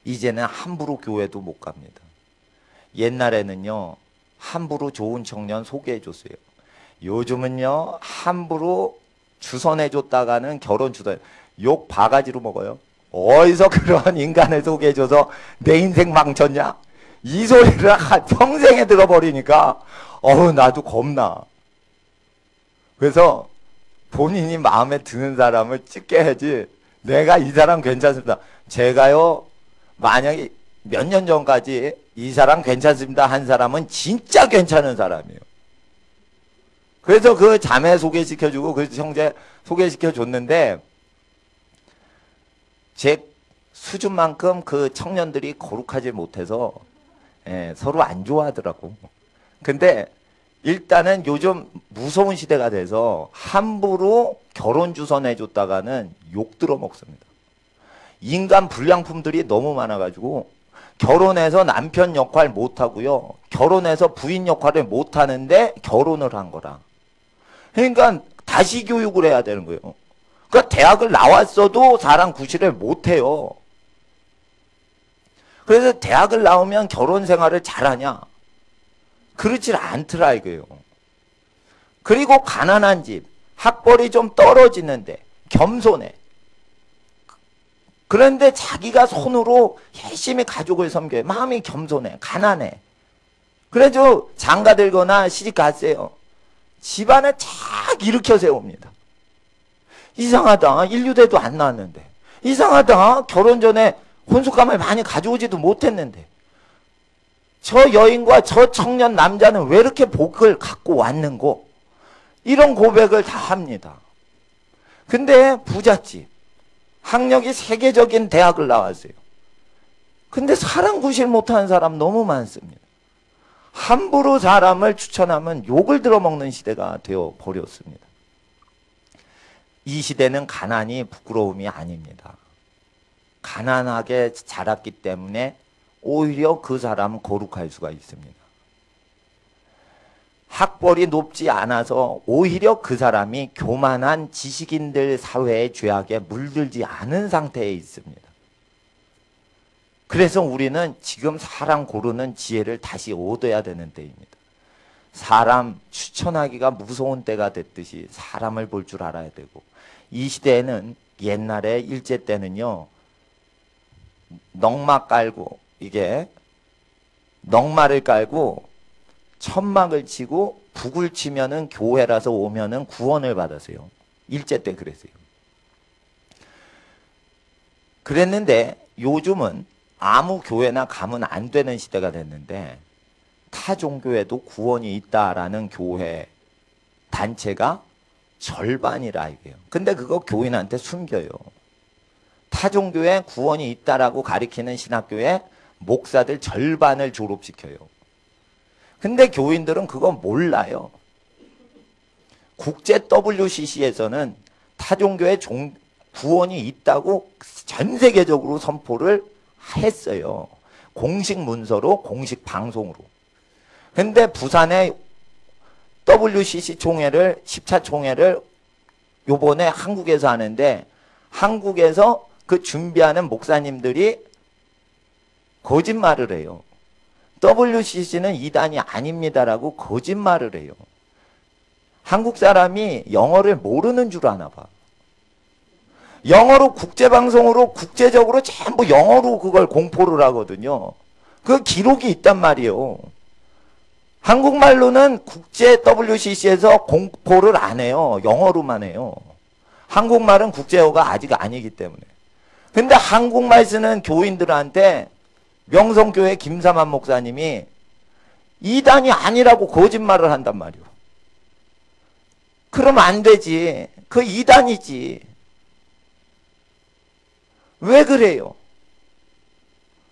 이제는 함부로 교회도 못 갑니다. 옛날에는요, 함부로 좋은 청년 소개해 줬어요. 요즘은요, 함부로 주선해 줬다가는 결혼 주선, 욕 바가지로 먹어요. 어디서 그런 인간을 소개해 줘서 내 인생 망쳤냐? 이 소리를 평생에 들어버리니까 나도 겁나. 그래서 본인이 마음에 드는 사람을 찍게 해야지, 내가 이 사람 괜찮습니다. 제가요, 만약에 몇 년 전까지 이 사람 괜찮습니다 한 사람은 진짜 괜찮은 사람이에요. 그래서 그 자매 소개시켜주고 그 형제 소개시켜줬는데 제 수준만큼 그 청년들이 거룩하지 못해서 서로 안 좋아하더라고. 근데 일단은 요즘 무서운 시대가 돼서 함부로 결혼 주선해줬다가는 욕 들어먹습니다. 인간 불량품들이 너무 많아가지고 결혼해서 남편 역할 못하고요. 결혼해서 부인 역할을 못하는데 결혼을 한 거라. 그러니까 다시 교육을 해야 되는 거예요. 그러니까 대학을 나왔어도 사람 구실을 못해요. 그래서 대학을 나오면 결혼 생활을 잘하냐? 그렇지 않더라 이거예요. 그리고 가난한 집, 학벌이 좀 떨어지는데 겸손해. 그런데 자기가 손으로 열심히 가족을 섬겨요. 마음이 겸손해, 가난해. 그래서 장가 들거나 시집 갔어요. 집안을 착 일으켜 세웁니다. 이상하다. 인류대도 안 나왔는데. 이상하다. 결혼 전에 혼숙감을 많이 가져오지도 못했는데. 저 여인과 저 청년 남자는 왜 이렇게 복을 갖고 왔는고? 이런 고백을 다 합니다. 근데 부잣집, 학력이 세계적인 대학을 나왔어요. 근데 사람 구실 못하는 사람 너무 많습니다. 함부로 사람을 추천하면 욕을 들어먹는 시대가 되어 버렸습니다. 이 시대는 가난이 부끄러움이 아닙니다. 가난하게 자랐기 때문에 오히려 그 사람은 거룩할 수가 있습니다. 학벌이 높지 않아서 오히려 그 사람이 교만한 지식인들 사회의 죄악에 물들지 않은 상태에 있습니다. 그래서 우리는 지금 사람 고르는 지혜를 다시 얻어야 되는 때입니다. 사람 추천하기가 무서운 때가 됐듯이 사람을 볼 줄 알아야 되고, 이 시대에는 옛날에 일제 때는요, 넉막 깔고, 이게 넉마를 깔고 천막을 치고 북을 치면은 교회라서 오면은 구원을 받았어요. 일제 때 그랬어요. 그랬는데 요즘은 아무 교회나 가면 안 되는 시대가 됐는데 타 종교에도 구원이 있다라는 교회 단체가 절반이라 이게요. 근데 그거 교인한테 숨겨요. 타 종교에 구원이 있다라고 가리키는 신학교에 목사들 절반을 졸업시켜요. 근데 교인들은 그거 몰라요. 국제 WCC에서는 타종교의 구원이 있다고 전 세계적으로 선포를 했어요. 공식 문서로, 공식 방송으로. 근데 부산의 WCC 총회를, 10차 총회를 요번에 한국에서 하는데 한국에서 그 준비하는 목사님들이 거짓말을 해요. WCC는 이단이 아닙니다라고 거짓말을 해요. 한국 사람이 영어를 모르는 줄 아나 봐. 영어로 국제방송으로 국제적으로 전부 영어로 그걸 공포를 하거든요. 그 기록이 있단 말이에요. 한국말로는 국제 WCC에서 공포를 안 해요. 영어로만 해요. 한국말은 국제어가 아직 아니기 때문에. 근데 한국말 쓰는 교인들한테 명성교회 김삼환 목사님이 이단이 아니라고 거짓말을 한단 말이에요. 그러면 안 되지. 그 이단이지. 왜 그래요?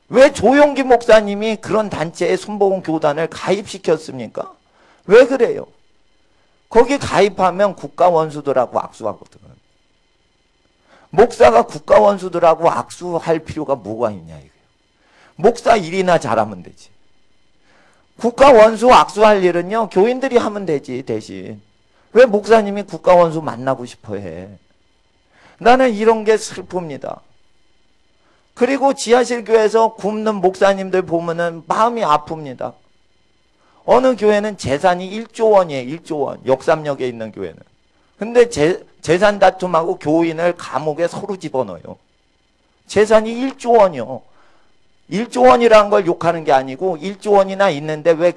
왜 조용기 목사님이 그런 단체에 순복음 교단을 가입시켰습니까? 왜 그래요? 거기 가입하면 국가 원수들하고 악수하거든. 목사가 국가 원수들하고 악수할 필요가 뭐가 있냐 이거예요. 목사 일이나 잘하면 되지. 국가 원수 악수할 일은요 교인들이 하면 되지 대신. 왜 목사님이 국가 원수 만나고 싶어 해? 나는 이런 게 슬픕니다. 그리고 지하실 교회에서 굶는 목사님들 보면은 마음이 아픕니다. 어느 교회는 재산이 1조 원이에요. 1조 원. 역삼역에 있는 교회는. 근데 재산 다툼하고 교인을 감옥에 서로 집어넣어요. 재산이 1조 원이요. 1조 원이라는 걸 욕하는 게 아니고 1조 원이나 있는데 왜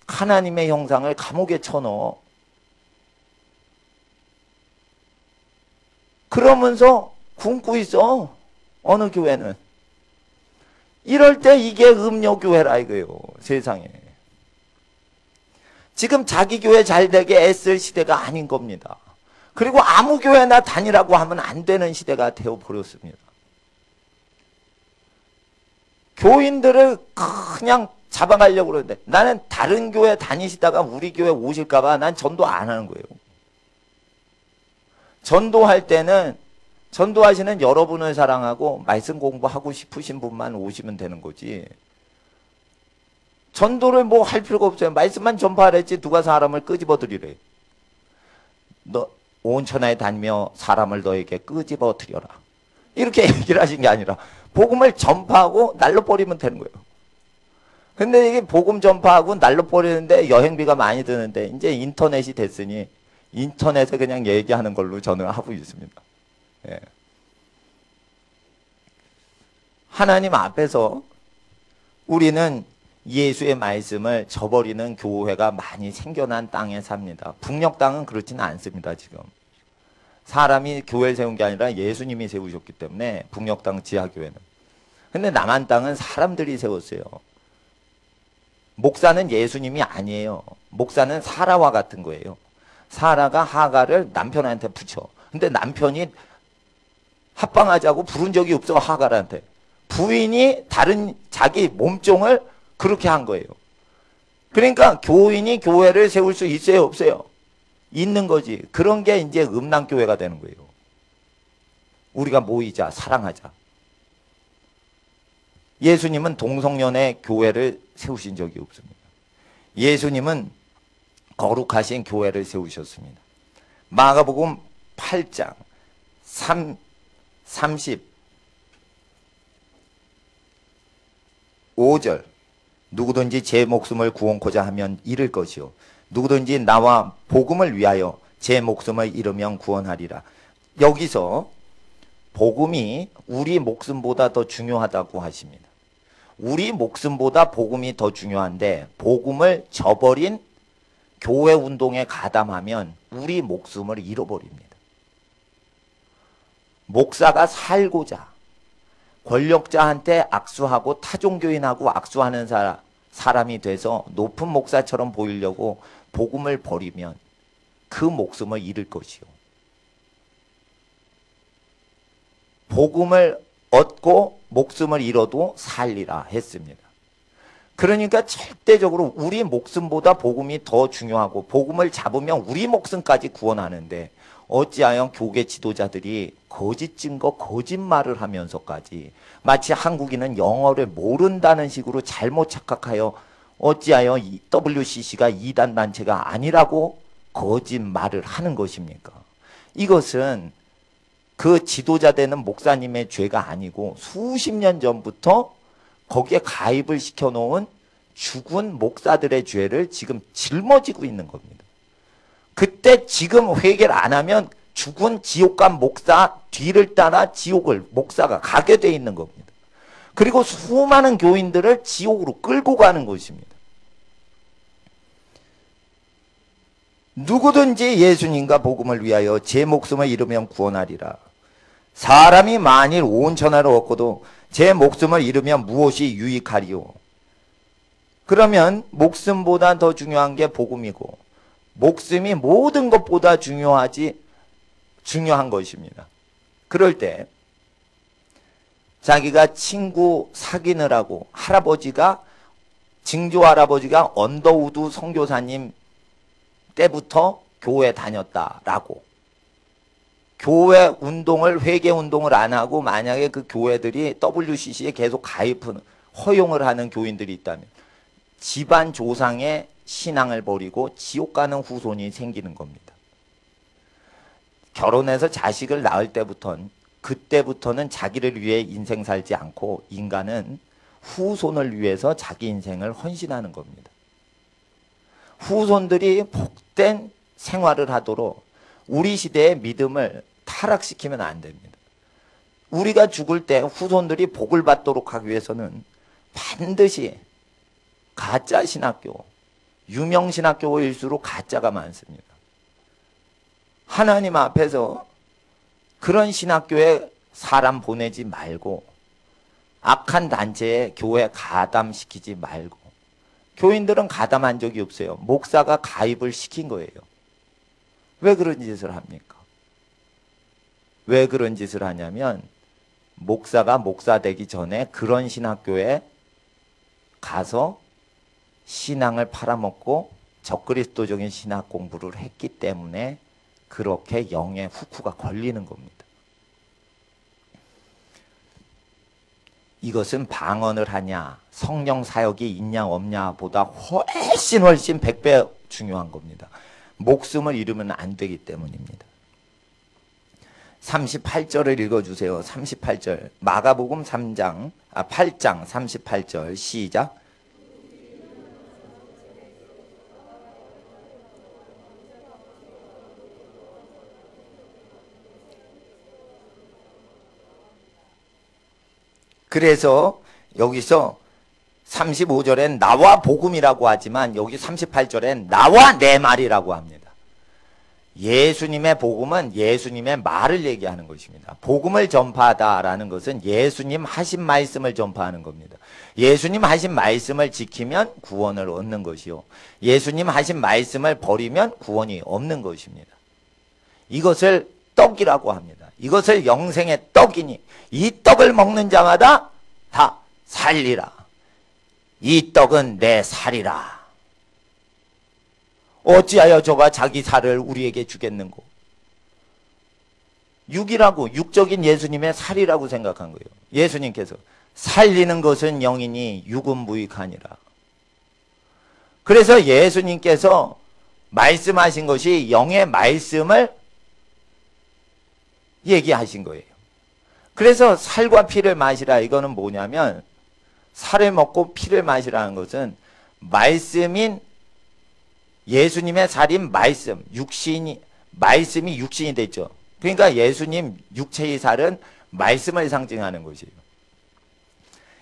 하나님의 형상을 감옥에 쳐넣어? 그러면서 굶고 있어. 어느 교회는. 이럴 때 이게 음료교회라 이거예요. 세상에. 지금 자기 교회 잘되게 애쓸 시대가 아닌 겁니다. 그리고 아무 교회나 다니라고 하면 안 되는 시대가 되어버렸습니다. 교인들을 그냥 잡아가려고 그러는데 나는 다른 교회 다니시다가 우리 교회 오실까봐 난 전도 안 하는 거예요. 전도할 때는 전도하시는 여러분을 사랑하고 말씀 공부하고 싶으신 분만 오시면 되는 거지. 전도를 뭐 할 필요가 없어요. 말씀만 전파하랬지 누가 사람을 끄집어들이래. 너 온 천하에 다니며 사람을 너에게 끄집어들여라. 이렇게 얘기를 하신 게 아니라 복음을 전파하고 날로 버리면 되는 거예요. 근데 이게 복음 전파하고 날로 버리는데 여행비가 많이 드는데 이제 인터넷이 됐으니 인터넷에 그냥 얘기하는 걸로 저는 하고 있습니다. 예. 하나님 앞에서 우리는 예수의 말씀을 저버리는 교회가 많이 생겨난 땅에 삽니다. 북녘 땅은 그렇지는 않습니다. 지금 사람이 교회를 세운 게 아니라 예수님이 세우셨기 때문에 북녘 땅 지하교회는. 근데 남한 땅은 사람들이 세웠어요. 목사는 예수님이 아니에요. 목사는 사라와 같은 거예요. 사라가 하가를 남편한테 붙여. 근데 남편이 합방하자고 부른 적이 없어. 하갈한테. 부인이 다른 자기 몸종을 그렇게 한 거예요. 그러니까 교인이 교회를 세울 수 있어요? 없어요? 있는 거지. 그런 게 이제 음란교회가 되는 거예요. 우리가 모이자, 사랑하자. 예수님은 동성연애 교회를 세우신 적이 없습니다. 예수님은 거룩하신 교회를 세우셨습니다. 마가복음 8장 35절 누구든지 제 목숨을 구원코자 하면 잃을 것이요 누구든지 나와 복음을 위하여 제 목숨을 잃으면 구원하리라. 여기서 복음이 우리 목숨보다 더 중요하다고 하십니다. 우리 목숨보다 복음이 더 중요한데 복음을 저버린 교회 운동에 가담하면 우리 목숨을 잃어버립니다. 목사가 살고자 권력자한테 악수하고 타종교인하고 악수하는 사람이 돼서 높은 목사처럼 보이려고 복음을 버리면 그 목숨을 잃을 것이요. 복음을 얻고 목숨을 잃어도 살리라 했습니다. 그러니까 절대적으로 우리 목숨보다 복음이 더 중요하고 복음을 잡으면 우리 목숨까지 구원하는데 어찌하여 교계 지도자들이 거짓 증거 거짓말을 하면서까지 마치 한국인은 영어를 모른다는 식으로 잘못 착각하여 어찌하여 WCC가 이단 단체가 아니라고 거짓말을 하는 것입니까? 이것은 그 지도자 되는 목사님의 죄가 아니고 수십 년 전부터 거기에 가입을 시켜놓은 죽은 목사들의 죄를 지금 짊어지고 있는 겁니다. 그때 지금 회개를 안 하면 죽은 지옥간 목사 뒤를 따라 지옥을 목사가 가게 돼 있는 겁니다. 그리고 수많은 교인들을 지옥으로 끌고 가는 것입니다. 누구든지 예수님과 복음을 위하여 제 목숨을 잃으면 구원하리라. 사람이 만일 온 천하를 얻고도 제 목숨을 잃으면 무엇이 유익하리요? 그러면 목숨보다 더 중요한 게 복음이고 목숨이 모든 것보다 중요한 것입니다. 그럴 때 자기가 친구 사귀느라고 증조 할아버지가 언더우드 선교사님 때부터 교회 다녔다라고, 교회 운동을, 회개 운동을 안 하고 만약에 그 교회들이 WCC에 계속 허용을 하는 교인들이 있다면 집안 조상의 신앙을 버리고 지옥 가는 후손이 생기는 겁니다. 결혼해서 자식을 낳을 그때부터는 자기를 위해 인생 살지 않고 인간은 후손을 위해서 자기 인생을 헌신하는 겁니다. 후손들이 복된 생활을 하도록 우리 시대의 믿음을 타락시키면 안 됩니다. 우리가 죽을 때 후손들이 복을 받도록 하기 위해서는 반드시 가짜 신학교, 유명 신학교일수록 가짜가 많습니다. 하나님 앞에서 그런 신학교에 사람 보내지 말고 악한 단체에 교회 가담시키지 말고, 교인들은 가담한 적이 없어요. 목사가 가입을 시킨 거예요. 왜 그런 짓을 합니까? 왜 그런 짓을 하냐면 목사가 목사 되기 전에 그런 신학교에 가서 신앙을 팔아먹고 적그리스도적인 신학 공부를 했기 때문에 그렇게 영의 후쿠가 걸리는 겁니다. 이것은 방언을 하냐, 성령 사역이 있냐 없냐 보다 훨씬 100배 중요한 겁니다. 목숨을 잃으면 안 되기 때문입니다. 38절을 읽어주세요. 38절. 마가복음 8장 38절 시작. 그래서 여기서 35절엔 나와 복음이라고 하지만 여기 38절엔 나와 내 말이라고 합니다. 예수님의 복음은 예수님의 말을 얘기하는 것입니다. 복음을 전파하다라는 것은 예수님 하신 말씀을 전파하는 겁니다. 예수님 하신 말씀을 지키면 구원을 얻는 것이요, 예수님 하신 말씀을 버리면 구원이 없는 것입니다. 이것을 떡이라고 합니다. 이것을 영생의 떡이니 이 떡을 먹는 자마다 다 살리라. 이 떡은 내 살이라. 어찌하여 저가 자기 살을 우리에게 주겠는고? 육적인 예수님의 살이라고 생각한 거예요. 예수님께서 살리는 것은 영이니 육은 무익하니라. 그래서 예수님께서 말씀하신 것이 영의 말씀을 얘기하신 거예요. 그래서 살과 피를 마시라, 이거는 뭐냐면 살을 먹고 피를 마시라는 것은 말씀인 예수님의 살인 말씀, 말씀이 육신이 됐죠. 그러니까 예수님 육체의 살은 말씀을 상징하는 것이에요.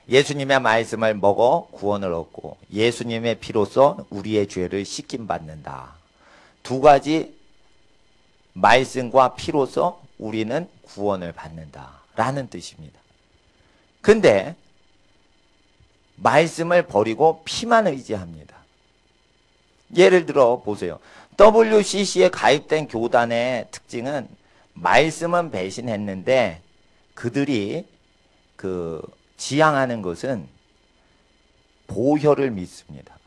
예수님의 말씀을 먹어 구원을 얻고 예수님의 피로써 우리의 죄를 씻김 받는다. 두 가지 말씀과 피로써 우리는 구원을 받는다 라는 뜻입니다. 근데 말씀을 버리고 피만 의지합니다. 예를 들어 보세요. WCC에 가입된 교단의 특징은 말씀은 배신했는데 그들이 지향하는 것은 보혈을 믿습니다.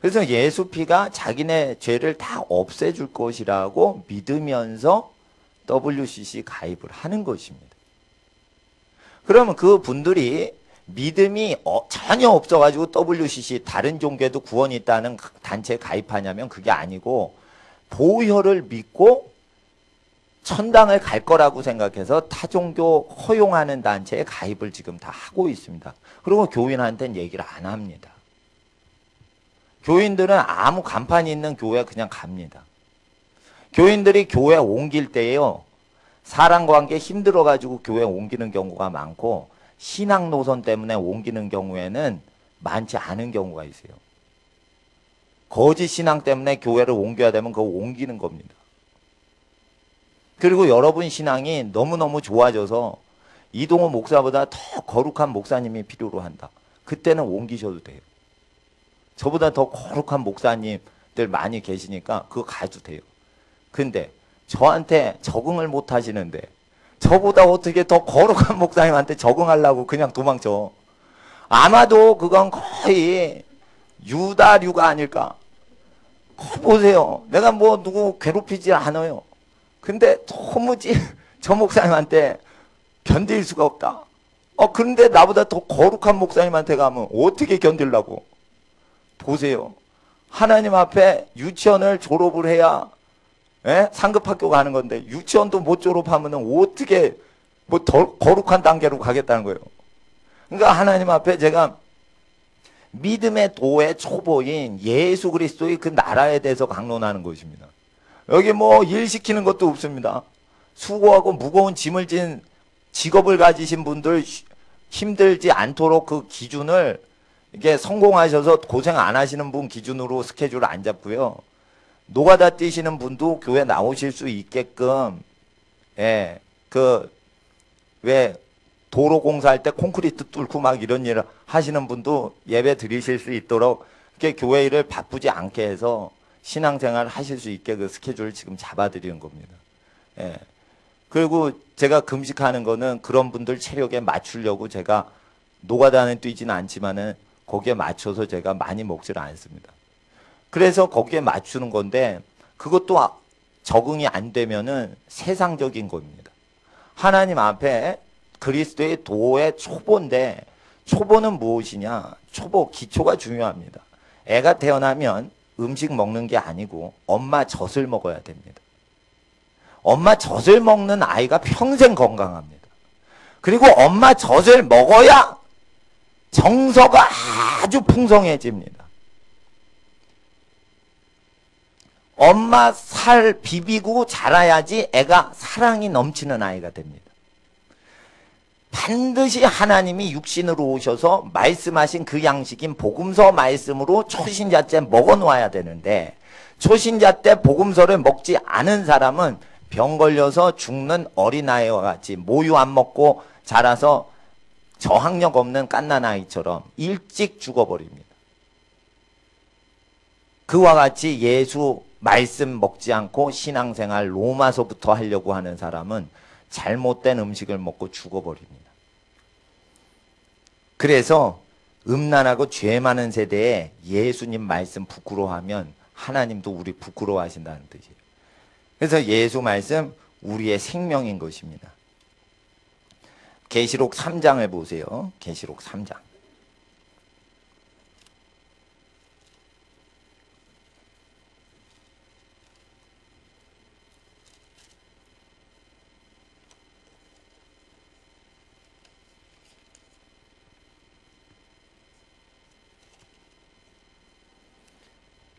그래서 예수 피가 자기네 죄를 다 없애줄 것이라고 믿으면서 WCC 가입을 하는 것입니다. 그러면 그 분들이 믿음이 전혀 없어가지고 WCC 다른 종교에도 구원이 있다는 단체에 가입하냐면 그게 아니고 보혈을 믿고 천당을 갈 거라고 생각해서 타종교 허용하는 단체에 가입을 지금 다 하고 있습니다. 그리고 교인한테는 얘기를 안 합니다. 교인들은 아무 간판이 있는 교회 그냥 갑니다. 교인들이 교회 옮길 때에요. 사람관계 힘들어가지고 교회 옮기는 경우가 많고 신앙 노선 때문에 옮기는 경우에는 많지 않은 경우가 있어요. 거짓 신앙 때문에 교회를 옮겨야 되면 그거 옮기는 겁니다. 그리고 여러분 신앙이 너무너무 좋아져서 이동호 목사보다 더 거룩한 목사님이 필요로 한다. 그때는 옮기셔도 돼요. 저보다 더 거룩한 목사님들 많이 계시니까 그거 가도 돼요. 근데 저한테 적응을 못 하시는데 저보다 어떻게 더 거룩한 목사님한테 적응하려고 그냥 도망쳐. 아마도 그건 거의 유다류가 아닐까. 보세요. 내가 뭐 누구 괴롭히지 않아요. 근데 도무지 저 목사님한테 견딜 수가 없다. 그런데 나보다 더 거룩한 목사님한테 가면 어떻게 견딜라고. 보세요. 하나님 앞에 유치원을 졸업을 해야 상급학교 가는 건데 유치원도 못 졸업하면 어떻게 뭐 더 거룩한 단계로 가겠다는 거예요. 그러니까 하나님 앞에 제가 믿음의 도의 초보인 예수 그리스도의 그 나라에 대해서 강론하는 것입니다. 여기 뭐 일 시키는 것도 없습니다. 수고하고 무거운 짐을 진 직업을 가지신 분들 힘들지 않도록 그 기준을 이게 성공하셔서 고생 안 하시는 분 기준으로 스케줄을 안 잡고요. 노가다 뛰시는 분도 교회 나오실 수 있게끔, 왜 도로 공사할 때 콘크리트 뚫고 막 이런 일을 하시는 분도 예배 드리실 수 있도록 이렇게 교회 일을 바쁘지 않게 해서 신앙생활 하실 수 있게 그 스케줄을 지금 잡아드리는 겁니다. 그리고 제가 금식하는 거는 그런 분들 체력에 맞추려고 제가 노가다는 뛰지는 않지만은 거기에 맞춰서 제가 많이 먹지를 않습니다. 그래서 거기에 맞추는 건데 그것도 적응이 안 되면은 세상적인 겁니다. 하나님 앞에 그리스도의 도의 초보인데 초보는 무엇이냐? 초보, 기초가 중요합니다. 애가 태어나면 음식 먹는 게 아니고 엄마 젖을 먹어야 됩니다. 엄마 젖을 먹는 아이가 평생 건강합니다. 그리고 엄마 젖을 먹어야 정서가 아주 풍성해집니다. 엄마 살 비비고 자라야지 애가 사랑이 넘치는 아이가 됩니다. 반드시 하나님이 육신으로 오셔서 말씀하신 그 양식인 복음서 말씀으로 초신자 때 먹어놓아야 되는데 초신자 때 복음서를 먹지 않은 사람은 병 걸려서 죽는 어린아이와 같이 모유 안 먹고 자라서 저항력 없는 갓난아이처럼 일찍 죽어버립니다. 그와 같이 예수 말씀 먹지 않고 신앙생활 로마서부터 하려고 하는 사람은 잘못된 음식을 먹고 죽어버립니다. 그래서 음란하고 죄 많은 세대에 예수님 말씀 부끄러워하면 하나님도 우리 부끄러워하신다는 뜻이에요. 그래서 예수 말씀 우리의 생명인 것입니다. 계시록 3장을 보세요. 계시록 3장.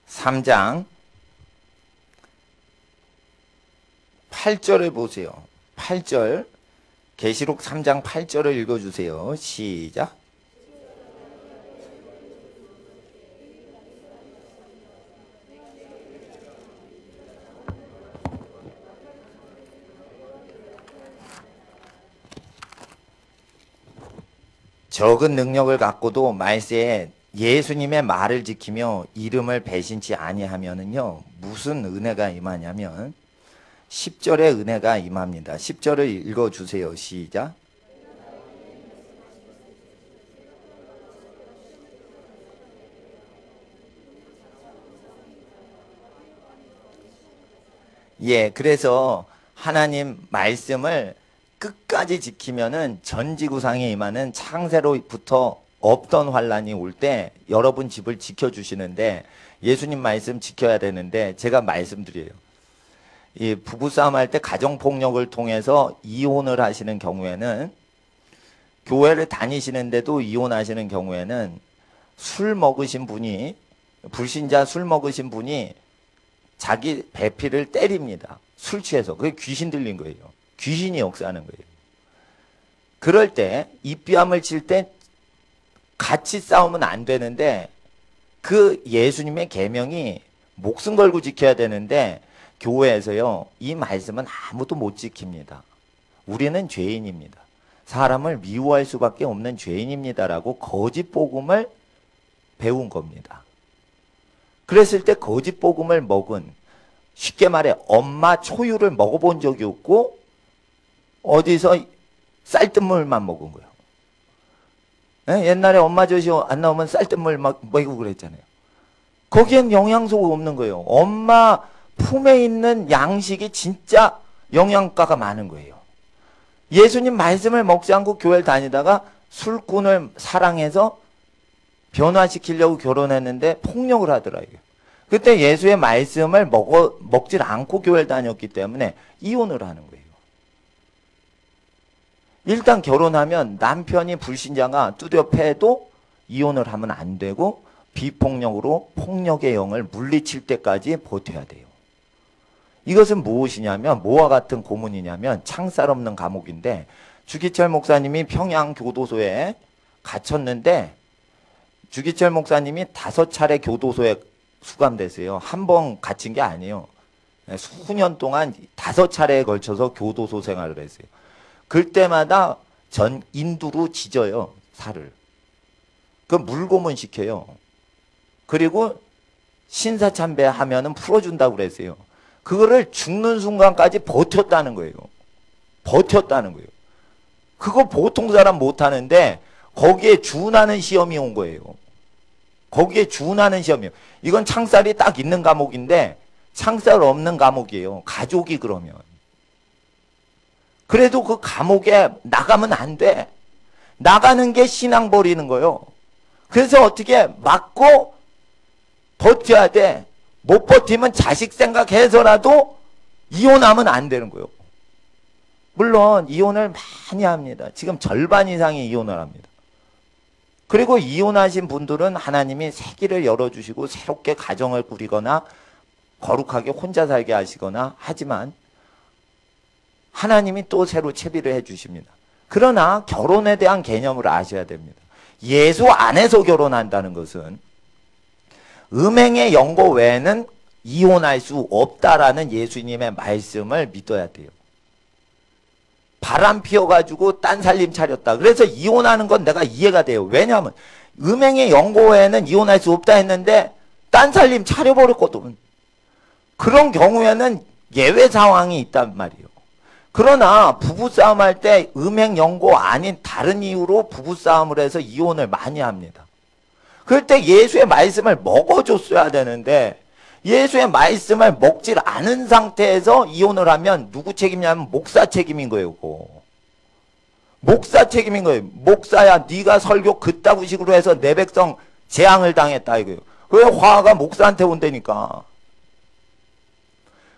삼장 8절을 보세요. 8절. 계시록 3장 8절을 읽어주세요. 시작. 적은 능력을 갖고도 말세에 예수님의 말을 지키며 이름을 배신치 아니하면은요 무슨 은혜가 임하냐면 10절의 은혜가 임합니다. 10절을 읽어주세요. 시작. 그래서 하나님 말씀을 끝까지 지키면은 전지구상에 임하는 창세로부터 없던 환란이 올 때 여러분 집을 지켜주시는데 예수님 말씀 지켜야 되는데 제가 말씀드려요. 이 부부싸움 할 때 가정폭력을 통해서 이혼을 하시는 경우에는 교회를 다니시는데도 이혼하시는 경우에는 술 먹으신 분이 불신자 술 먹으신 분이 자기 배필을 때립니다. 술 취해서. 그게 귀신 들린 거예요. 귀신이 역사하는 거예요. 그럴 때 입비암을 칠 때 같이 싸우면 안 되는데 그 예수님의 계명이 목숨 걸고 지켜야 되는데 교회에서요, 이 말씀은 아무도 못 지킵니다. 우리는 죄인입니다. 사람을 미워할 수밖에 없는 죄인입니다라고 거짓 복음을 배운 겁니다. 그랬을 때 거짓 복음을 먹은, 쉽게 말해 엄마 초유를 먹어본 적이 없고 어디서 쌀뜨물만 먹은 거예요. 옛날에 엄마 젖이 안 나오면 쌀뜨물 막 먹이고 그랬잖아요. 거기엔 영양소가 없는 거예요. 엄마 품에 있는 양식이 진짜 영양가가 많은 거예요. 예수님 말씀을 먹지 않고 교회를 다니다가 술꾼을 사랑해서 변화시키려고 결혼했는데 폭력을 하더라고요. 그때 예수의 말씀을 먹질 않고 교회를 다녔기 때문에 이혼을 하는 거예요. 일단 결혼하면 남편이 불신자가 두드려 패도 이혼을 하면 안 되고 비폭력으로 폭력의 영을 물리칠 때까지 버텨야 돼요. 이것은 무엇이냐면, 뭐와 같은 고문이냐면 창살 없는 감옥인데, 주기철 목사님이 평양 교도소에 갇혔는데 주기철 목사님이 5차례 교도소에 수감됐어요. 한 번 갇힌 게 아니에요. 수년 동안 5차례에 걸쳐서 교도소 생활을 했어요. 그때마다 전 인두로 찢어요, 살을. 그 물고문 시켜요. 그리고 신사참배 하면은 풀어준다고 그랬어요. 그거를 죽는 순간까지 버텼다는 거예요. 버텼다는 거예요. 그거 보통 사람 못 하는데 거기에 준하는 시험이 온 거예요. 거기에 준하는 시험이에요. 이건 창살이 딱 있는 감옥인데 창살 없는 감옥이에요. 가족이 그러면. 그래도 그 감옥에 나가면 안 돼. 나가는 게 신앙 버리는 거예요. 그래서 어떻게 맞고 버텨야 돼. 못 버티면 자식 생각해서라도 이혼하면 안 되는 거예요. 물론 이혼을 많이 합니다. 지금 절반 이상이 이혼을 합니다. 그리고 이혼하신 분들은 하나님이 새길을 열어주시고 새롭게 가정을 꾸리거나 거룩하게 혼자 살게 하시거나 하지만 하나님이 또 새로 채비를 해주십니다. 그러나 결혼에 대한 개념을 아셔야 됩니다. 예수 안에서 결혼한다는 것은 음행의 연고 외에는 이혼할 수 없다라는 예수님의 말씀을 믿어야 돼요. 바람 피워가지고 딴 살림 차렸다. 그래서 이혼하는 건 내가 이해가 돼요. 왜냐하면 음행의 연고 외에는 이혼할 수 없다 했는데 딴 살림 차려버렸거든. 그런 경우에는 예외 상황이 있단 말이에요. 그러나 부부싸움 할 때 음행 연고 아닌 다른 이유로 부부싸움을 해서 이혼을 많이 합니다. 그럴 때 예수의 말씀을 먹어줬어야 되는데 예수의 말씀을 먹질 않은 상태에서 이혼을 하면 누구 책임이냐면 목사 책임인 거예요. 그거. 목사 책임인 거예요. 목사야 네가 설교 그따구 식으로 해서 내 백성 재앙을 당했다 이거예요. 왜 화가 목사한테 온다니까.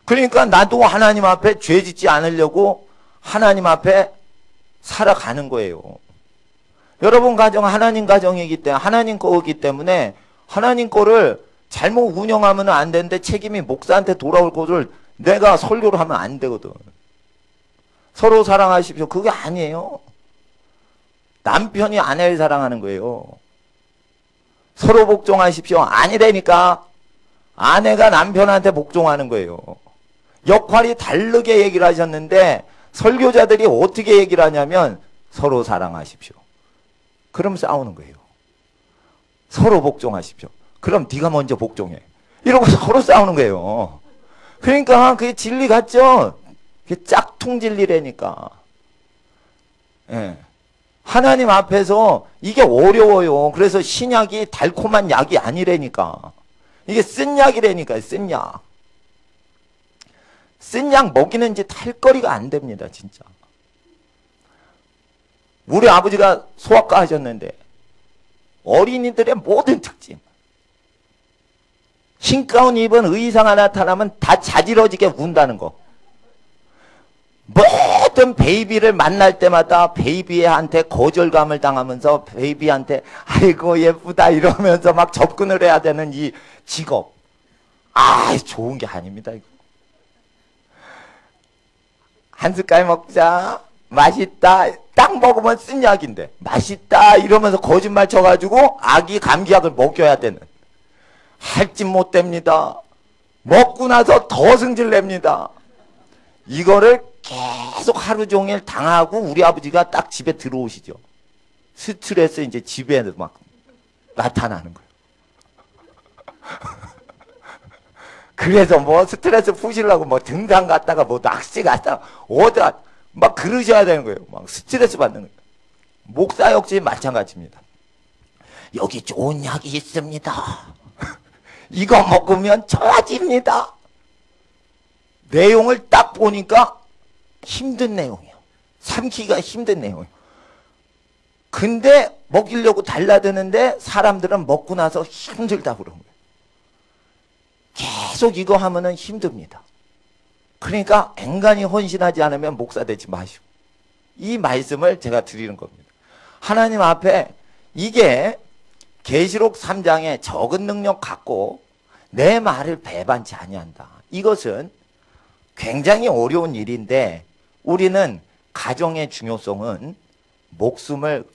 그러니까 나도 하나님 앞에 죄 짓지 않으려고 하나님 앞에 살아가는 거예요. 여러분 가정 하나님 가정이기 때문에 하나님 거기 때문에 하나님 거를 잘못 운영하면 안 되는데 책임이 목사한테 돌아올 것을 내가 설교를 하면 안 되거든. 서로 사랑하십시오. 그게 아니에요. 남편이 아내를 사랑하는 거예요. 서로 복종하십시오. 아니라니까. 아내가 남편한테 복종하는 거예요. 역할이 다르게 얘기를 하셨는데 설교자들이 어떻게 얘기를 하냐면 서로 사랑하십시오. 그럼 싸우는 거예요. 서로 복종하십시오. 그럼 네가 먼저 복종해. 이러고 서로 싸우는 거예요. 그러니까 그게 진리 같죠? 그게 짝퉁 진리라니까. 예. 하나님 앞에서 이게 어려워요. 그래서 신약이 달콤한 약이 아니라니까. 이게 쓴 약이라니까요. 쓴 약. 쓴 약 먹이는 짓 할 거리가 안 됩니다. 진짜. 우리 아버지가 소아과 하셨는데 어린이들의 모든 특징. 흰 가운 입은 의사가 나타나면 다 자지러지게 운다는 거. 모든 베이비를 만날 때마다 베이비한테 거절감을 당하면서 베이비한테 아이고 예쁘다 이러면서 막 접근을 해야 되는 이 직업. 아, 좋은 게 아닙니다. 이거. 한 숟갈 먹자. 맛있다. 딱 먹으면 쓴 약인데 맛있다 이러면서 거짓말 쳐가지고 아기 감기약을 먹여야 되는. 할 짓 못 됩니다. 먹고 나서 더 승질냅니다. 이거를 계속 하루 종일 당하고 우리 아버지가 딱 집에 들어오시죠. 스트레스 이제 집에 막 나타나는 거예요. 그래서 뭐 스트레스 푸시려고 뭐 등산 갔다가 뭐 낚시 갔다가 어디가 막 그러셔야 되는 거예요. 막 스트레스 받는 거예요. 목사 역시 마찬가지입니다. 여기 좋은 약이 있습니다. 이거 먹으면 좋아집니다. 내용을 딱 보니까 힘든 내용이에요. 삼키기가 힘든 내용이에요. 근데 먹이려고 달라드는데 사람들은 먹고 나서 힘들다고 그런 거예요. 계속 이거 하면은 힘듭니다. 그러니까 앵간히 헌신하지 않으면 목사 되지 마시고. 이 말씀을 제가 드리는 겁니다. 하나님 앞에 이게 계시록 3장에 적은 능력 갖고 내 말을 배반치 아니한다. 이것은 굉장히 어려운 일인데 우리는 가정의 중요성은 목숨을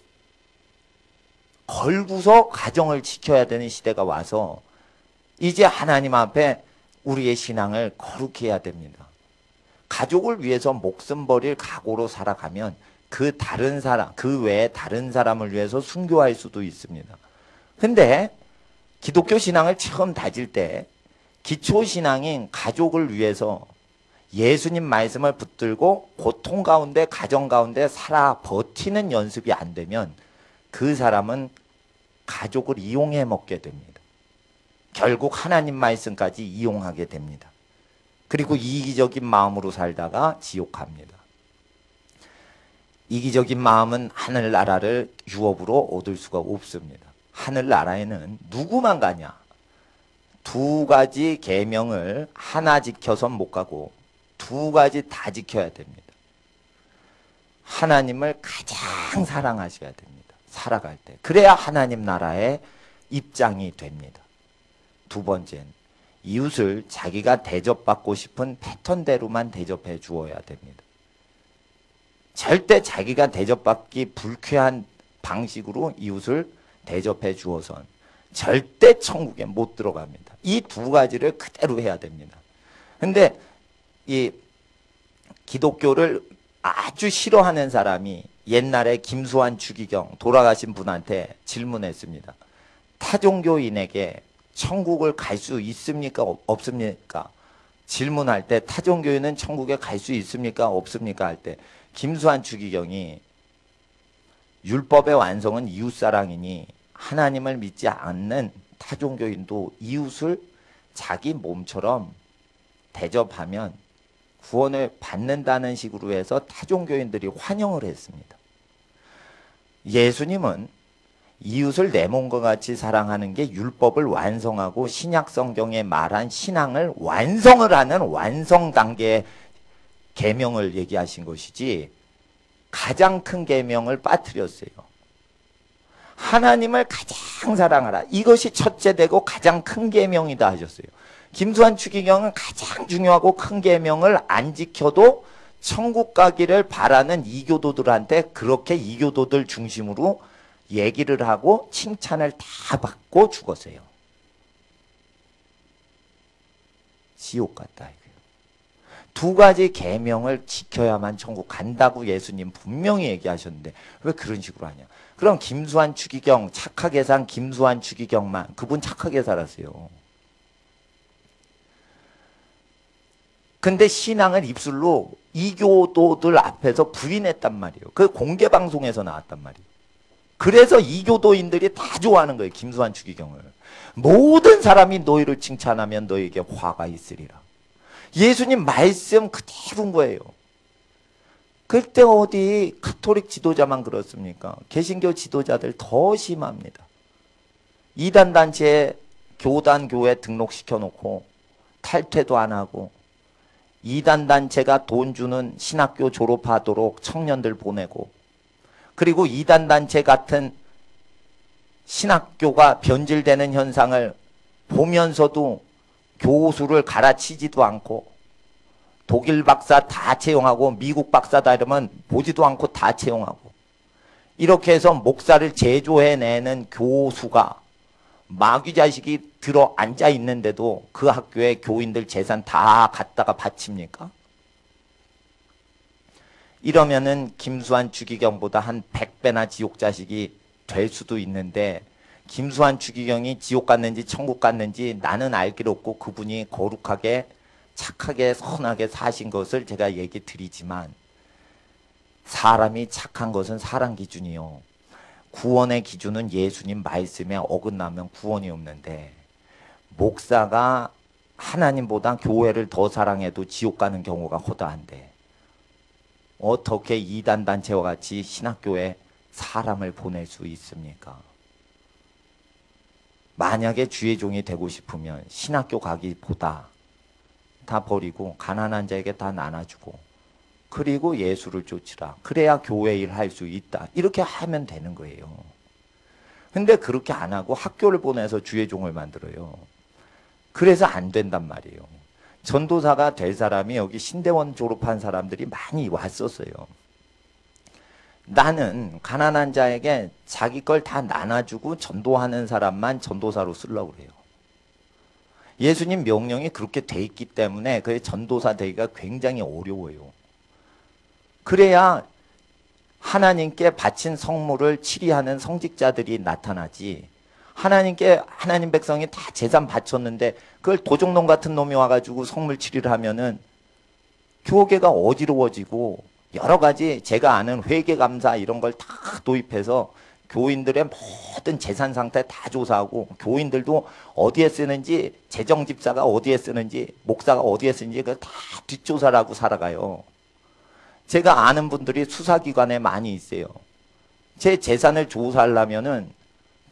걸고서 가정을 지켜야 되는 시대가 와서 이제 하나님 앞에 우리의 신앙을 거룩히 해야 됩니다. 가족을 위해서 목숨 버릴 각오로 살아가면 그 다른 사람, 그 외에 다른 사람을 위해서 순교할 수도 있습니다. 근데 기독교 신앙을 처음 다질 때 기초 신앙인 가족을 위해서 예수님 말씀을 붙들고 고통 가운데 가정 가운데 살아 버티는 연습이 안 되면 그 사람은 가족을 이용해 먹게 됩니다. 결국 하나님 말씀까지 이용하게 됩니다. 그리고 이기적인 마음으로 살다가 지옥 갑니다. 이기적인 마음은 하늘나라를 유업으로 얻을 수가 없습니다. 하늘나라에는 누구만 가냐? 두 가지 계명을 하나 지켜선 못 가고 두 가지 다 지켜야 됩니다. 하나님을 가장 사랑하셔야 됩니다. 살아갈 때. 그래야 하나님 나라의 입장이 됩니다. 두 번째는 이웃을 자기가 대접받고 싶은 패턴대로만 대접해 주어야 됩니다. 절대 자기가 대접받기 불쾌한 방식으로 이웃을 대접해 주어선 절대 천국에 못 들어갑니다. 이 두 가지를 그대로 해야 됩니다. 근데 이 기독교를 아주 싫어하는 사람이 옛날에 김수환 추기경 돌아가신 분한테 질문했습니다. 타종교인에게 천국을 갈 수 있습니까? 없습니까? 질문할 때 타종교인은 천국에 갈 수 있습니까? 없습니까? 할 때 김수환 추기경이 율법의 완성은 이웃사랑이니 하나님을 믿지 않는 타종교인도 이웃을 자기 몸처럼 대접하면 구원을 받는다는 식으로 해서 타종교인들이 환영을 했습니다. 예수님은 이웃을 내 몸과 같이 사랑하는 게 율법을 완성하고 신약 성경에 말한 신앙을 완성을 하는 완성 단계의 계명을 얘기하신 것이지 가장 큰 계명을 빠뜨렸어요. 하나님을 가장 사랑하라. 이것이 첫째 되고 가장 큰 계명이다 하셨어요. 김수환 추기경은 가장 중요하고 큰 계명을 안 지켜도 천국 가기를 바라는 이교도들한테 그렇게 이교도들 중심으로 얘기를 하고 칭찬을 다 받고 죽었어요. 지옥 같다 이거예요. 두 가지 계명을 지켜야만 천국 간다고 예수님 분명히 얘기하셨는데 왜 그런 식으로 하냐. 그럼 김수환 추기경 착하게 산 김수환 추기경만 그분 착하게 살았어요. 근데 신앙을 입술로 이교도들 앞에서 부인했단 말이에요. 그 공개 방송에서 나왔단 말이에요. 그래서 이교도인들이 다 좋아하는 거예요. 김수환 추기경을. 모든 사람이 너희를 칭찬하면 너에게 화가 있으리라. 예수님 말씀 그대로인 거예요. 그때 어디 가톨릭 지도자만 그렇습니까? 개신교 지도자들 더 심합니다. 이단 단체에 교단 교회 등록시켜 놓고 탈퇴도 안 하고 이단 단체가 돈 주는 신학교 졸업하도록 청년들 보내고, 그리고 이단 단체 같은 신학교가 변질되는 현상을 보면서도 교수를 갈아치지도 않고, 독일 박사 다 채용하고 미국 박사다 이러면 보지도 않고 다 채용하고, 이렇게 해서 목사를 제조해내는 교수가 마귀 자식이 들어 앉아 있는데도 그 학교에 교인들 재산 다 갖다가 바칩니까? 이러면은 김수환 추기경보다 한 100배나 지옥 자식이 될 수도 있는데, 김수환 추기경이 지옥 갔는지 천국 갔는지 나는 알 길 없고 그분이 거룩하게 착하게 선하게 사신 것을 제가 얘기 드리지만, 사람이 착한 것은 사람 기준이요, 구원의 기준은 예수님 말씀에 어긋나면 구원이 없는데, 목사가 하나님보다 교회를 더 사랑해도 지옥 가는 경우가 허다한데 어떻게 이단 단체와 같이 신학교에 사람을 보낼 수 있습니까? 만약에 주의 종이 되고 싶으면 신학교 가기보다 다 버리고 가난한 자에게 다 나눠주고, 그리고 예수를 쫓으라. 그래야 교회 일 할 수 있다. 이렇게 하면 되는 거예요. 근데 그렇게 안 하고 학교를 보내서 주의 종을 만들어요. 그래서 안 된단 말이에요. 전도사가 될 사람이 여기 신대원 졸업한 사람들이 많이 왔었어요. 나는 가난한 자에게 자기 걸 다 나눠주고 전도하는 사람만 전도사로 쓰려고 그래요. 예수님 명령이 그렇게 돼 있기 때문에 그 전도사 되기가 굉장히 어려워요. 그래야 하나님께 바친 성물을 치리하는 성직자들이 나타나지, 하나님께 하나님 백성이 다 재산 바쳤는데 그걸 도적놈 같은 놈이 와가지고 성물 치리를 하면은 교계가 어지러워지고, 여러 가지 제가 아는 회계감사 이런 걸 다 도입해서 교인들의 모든 재산 상태 다 조사하고, 교인들도 어디에 쓰는지, 재정집사가 어디에 쓰는지, 목사가 어디에 쓰는지 그걸 다 뒷조사를 하고 살아가요. 제가 아는 분들이 수사기관에 많이 있어요. 제 재산을 조사하려면은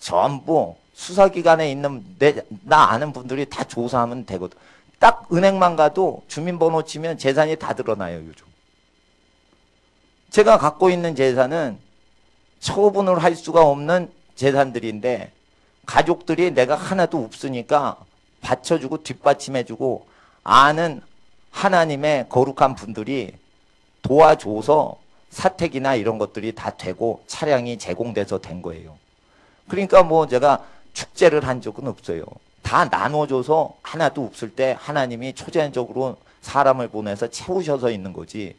전부 수사기관에 있는 나 아는 분들이 다 조사하면 되거든. 딱 은행만 가도 주민번호 치면 재산이 다 드러나요, 요즘. 제가 갖고 있는 재산은 처분을 할 수가 없는 재산들인데, 가족들이 내가 하나도 없으니까 받쳐주고 뒷받침해주고 아는 하나님의 거룩한 분들이 도와줘서 사택이나 이런 것들이 다 되고 차량이 제공돼서 된 거예요. 그러니까 뭐 제가 축제를 한 적은 없어요. 다 나눠줘서 하나도 없을 때 하나님이 초자연적으로 사람을 보내서 채우셔서 있는 거지.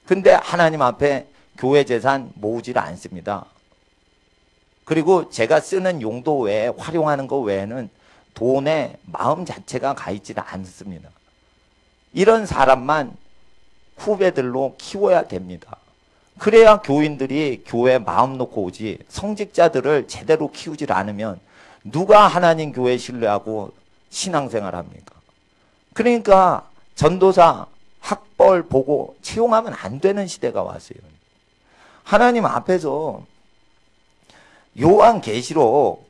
근데 하나님 앞에 교회 재산 모으지를 않습니다. 그리고 제가 쓰는 용도 외에, 활용하는 거 외에는 돈에 마음 자체가 가 있지는 않습니다. 이런 사람만 후배들로 키워야 됩니다. 그래야 교인들이 교회에 마음 놓고 오지, 성직자들을 제대로 키우질 않으면 누가 하나님 교회 신뢰하고 신앙생활 합니까? 그러니까 전도사 학벌 보고 채용하면 안 되는 시대가 왔어요. 하나님 앞에서 요한계시록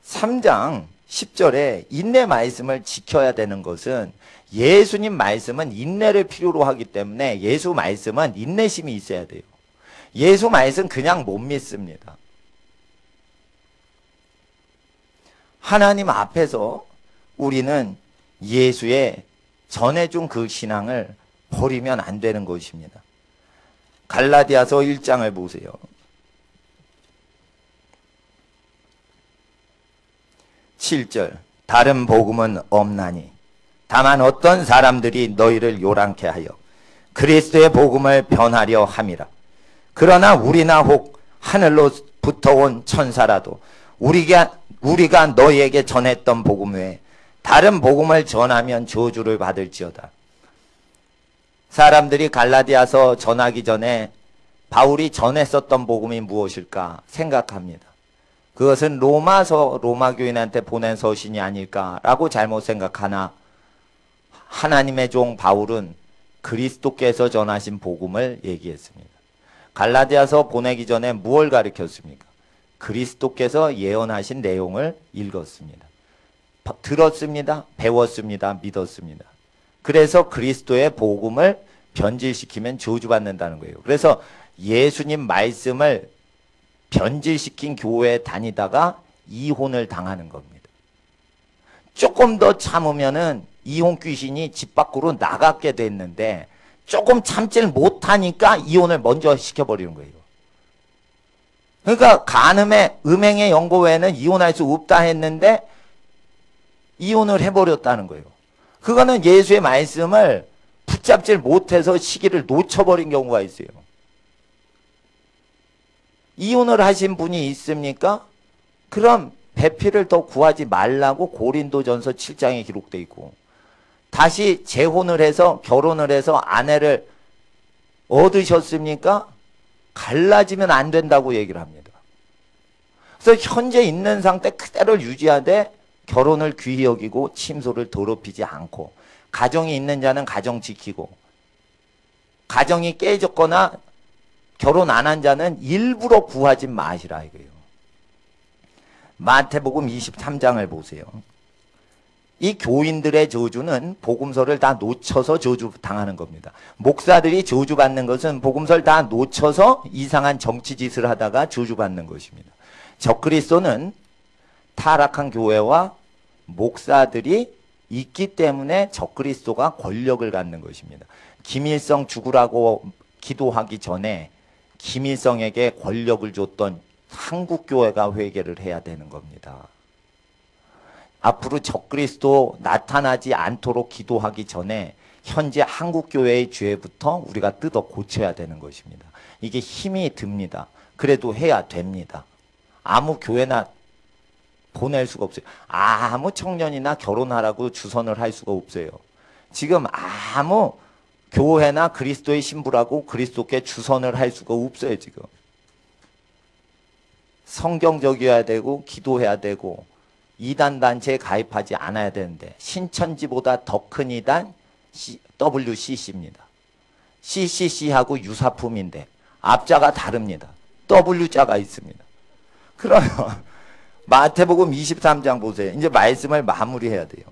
3장 10절에 인내 말씀을 지켜야 되는 것은, 예수님 말씀은 인내를 필요로 하기 때문에 예수 말씀은 인내심이 있어야 돼요. 예수 말씀 그냥 못 믿습니다. 하나님 앞에서 우리는 예수의 전해준 그 신앙을 버리면 안 되는 것입니다. 갈라디아서 1장을 보세요. 7절, 다른 복음은 없나니 다만 어떤 사람들이 너희를 요란케 하여 그리스도의 복음을 변하려 함이라. 그러나 우리나 혹 하늘로부터 온 천사라도 우리가 너희에게 전했던 복음 외에 다른 복음을 전하면 저주를 받을지어다. 사람들이 갈라디아서 전하기 전에 바울이 전했었던 복음이 무엇일까 생각합니다. 그것은 로마서 로마 교인한테 보낸 서신이 아닐까라고 잘못 생각하나, 하나님의 종 바울은 그리스도께서 전하신 복음을 얘기했습니다. 갈라디아서 보내기 전에 무엇을 가르쳤습니까? 그리스도께서 예언하신 내용을 읽었습니다. 들었습니다. 배웠습니다. 믿었습니다. 그래서 그리스도의 복음을 변질시키면 저주받는다는 거예요. 그래서 예수님 말씀을 변질시킨 교회에 다니다가 이혼을 당하는 겁니다. 조금 더 참으면은 이혼 귀신이 집 밖으로 나가게 됐는데 조금 참질 못하니까 이혼을 먼저 시켜버리는 거예요. 그러니까 간음의 음행의 연고에는 이혼할 수 없다 했는데 이혼을 해버렸다는 거예요. 그거는 예수의 말씀을 붙잡질 못해서 시기를 놓쳐버린 경우가 있어요. 이혼을 하신 분이 있습니까? 그럼 배필을 더 구하지 말라고 고린도전서 7장에 기록되어 있고, 다시 재혼을 해서 결혼을 해서 아내를 얻으셨습니까? 갈라지면 안 된다고 얘기를 합니다. 그래서 현재 있는 상태 그대로 유지하되 결혼을 귀히 여기고 침소를 더럽히지 않고, 가정이 있는 자는 가정 지키고, 가정이 깨졌거나 결혼 안 한 자는 일부러 구하지 마시라 이거예요. 마태복음 23장을 보세요. 이 교인들의 저주는 복음서를 다 놓쳐서 저주 당하는 겁니다. 목사들이 저주받는 것은 복음서를 다 놓쳐서 이상한 정치짓을 하다가 저주받는 것입니다. 적그리스도는 타락한 교회와 목사들이 있기 때문에 적그리스도가 권력을 갖는 것입니다. 김일성 죽으라고 기도하기 전에 김일성에게 권력을 줬던 한국교회가 회개를 해야 되는 겁니다. 앞으로 적그리스도 나타나지 않도록 기도하기 전에 현재 한국교회의 죄부터 우리가 뜯어 고쳐야 되는 것입니다. 이게 힘이 듭니다. 그래도 해야 됩니다. 아무 교회나 보낼 수가 없어요. 아무 청년이나 결혼하라고 주선을 할 수가 없어요. 지금 아무 교회나 그리스도의 신부라고 그리스도께 주선을 할 수가 없어요. 지금 성경적이어야 되고 기도해야 되고 이단 단체에 가입하지 않아야 되는데, 신천지보다 더 큰 이단 WCC입니다. CCC하고 유사품인데 앞자가 다릅니다. W자가 있습니다. 그러면 마태복음 23장 보세요. 이제 말씀을 마무리해야 돼요.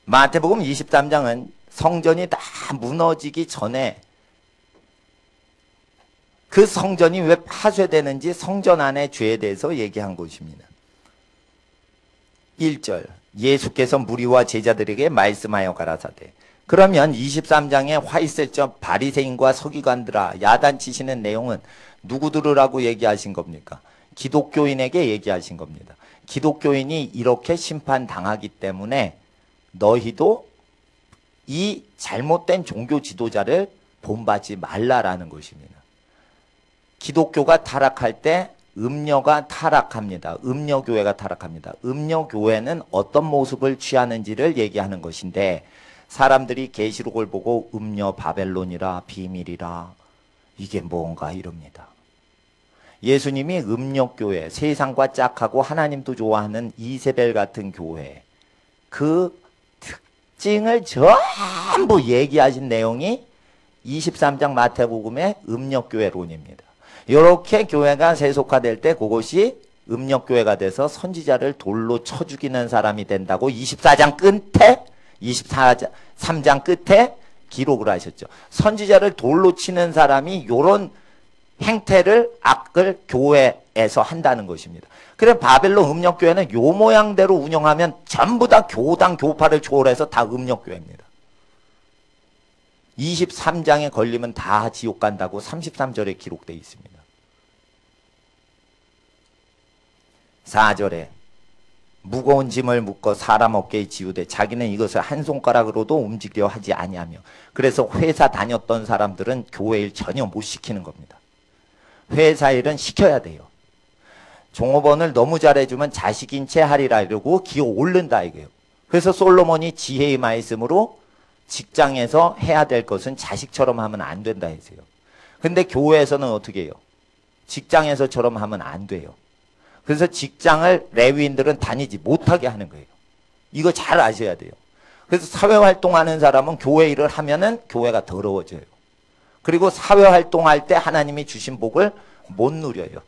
마태복음 23장은 성전이 다 무너지기 전에 그 성전이 왜 파쇄되는지 성전 안의 죄에 대해서 얘기한 것입니다. 1절, 예수께서 무리와 제자들에게 말씀하여 가라사대. 그러면 23장에 화 있을 적 바리새인과 서기관들아, 야단치시는 내용은 누구들이라고 얘기하신 겁니까? 기독교인에게 얘기하신 겁니다. 기독교인이 이렇게 심판당하기 때문에 너희도 이 잘못된 종교 지도자를 본받지 말라라는 것입니다. 기독교가 타락할 때 음녀가 타락합니다. 음녀교회가 타락합니다. 음녀교회는 어떤 모습을 취하는지를 얘기하는 것인데, 사람들이 계시록을 보고 음녀 바벨론이라 비밀이라 이게 뭔가 이럽니다. 예수님이 음녀교회, 세상과 짝하고 하나님도 좋아하는 이세벨 같은 교회, 그 특징을 전부 얘기하신 내용이 23장 마태복음의 음녀교회론입니다. 이렇게 교회가 세속화될 때 그것이 음력교회가 돼서 선지자를 돌로 쳐 죽이는 사람이 된다고 24장 끝에 23장 끝에 기록을 하셨죠. 선지자를 돌로 치는 사람이 이런 행태를 악을 교회에서 한다는 것입니다. 그래서 바벨론 음력교회는 요 모양대로 운영하면 전부 다 교당 교파를 초월해서 다 음력교회입니다. 23장에 걸리면 다 지옥 간다고 33절에 기록되어 있습니다. 4절에 무거운 짐을 묶어 사람 어깨에 지우되 자기는 이것을 한 손가락으로도 움직여 하지 아니하며, 그래서 회사 다녔던 사람들은 교회 일 전혀 못 시키는 겁니다. 회사 일은 시켜야 돼요. 종업원을 너무 잘해주면 자식인 채 하리라 이러고 기어 오른다 이거예요. 그래서 솔로몬이 지혜의 말씀으로 직장에서 해야 될 것은 자식처럼 하면 안 된다 했어요. 근데 교회에서는 어떻게 해요? 직장에서처럼 하면 안 돼요. 그래서 직장을 레위인들은 다니지 못하게 하는 거예요. 이거 잘 아셔야 돼요. 그래서 사회활동하는 사람은 교회 일을 하면은 교회가 더러워져요. 그리고 사회활동할 때 하나님이 주신 복을 못 누려요.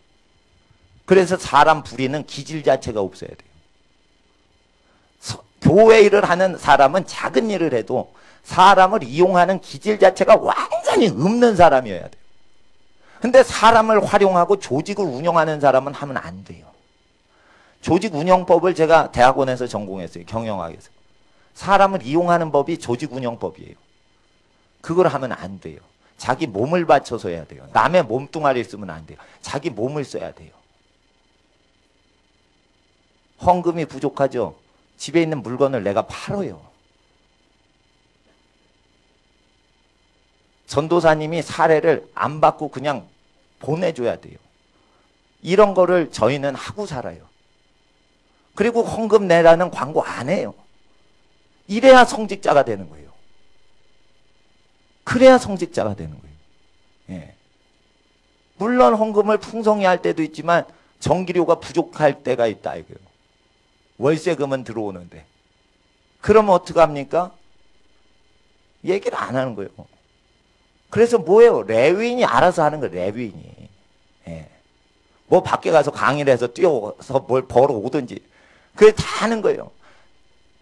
그래서 사람 부리는 기질 자체가 없어야 돼요. 교회 일을 하는 사람은 작은 일을 해도 사람을 이용하는 기질 자체가 완전히 없는 사람이어야 돼요. 근데 사람을 활용하고 조직을 운영하는 사람은 하면 안 돼요. 조직 운영법을 제가 대학원에서 전공했어요. 경영학에서. 사람을 이용하는 법이 조직 운영법이에요. 그걸 하면 안 돼요. 자기 몸을 바쳐서 해야 돼요. 남의 몸뚱아리를 쓰면 안 돼요. 자기 몸을 써야 돼요. 헌금이 부족하죠. 집에 있는 물건을 내가 팔아요. 전도사님이 사례를 안 받고 그냥 보내줘야 돼요. 이런 거를 저희는 하고 살아요. 그리고 헌금 내라는 광고 안 해요. 이래야 성직자가 되는 거예요. 그래야 성직자가 되는 거예요. 예. 물론 헌금을 풍성히 할 때도 있지만 전기료가 부족할 때가 있다 이거예요. 월세금은 들어오는데. 그러면 어떡합니까? 얘기를 안 하는 거예요. 그래서 뭐예요? 레위인이 알아서 하는 거예요. 레위인이. 예. 뭐 밖에 가서 강의를 해서 뛰어서 뭘 벌어오든지 그게 다 하는 거예요.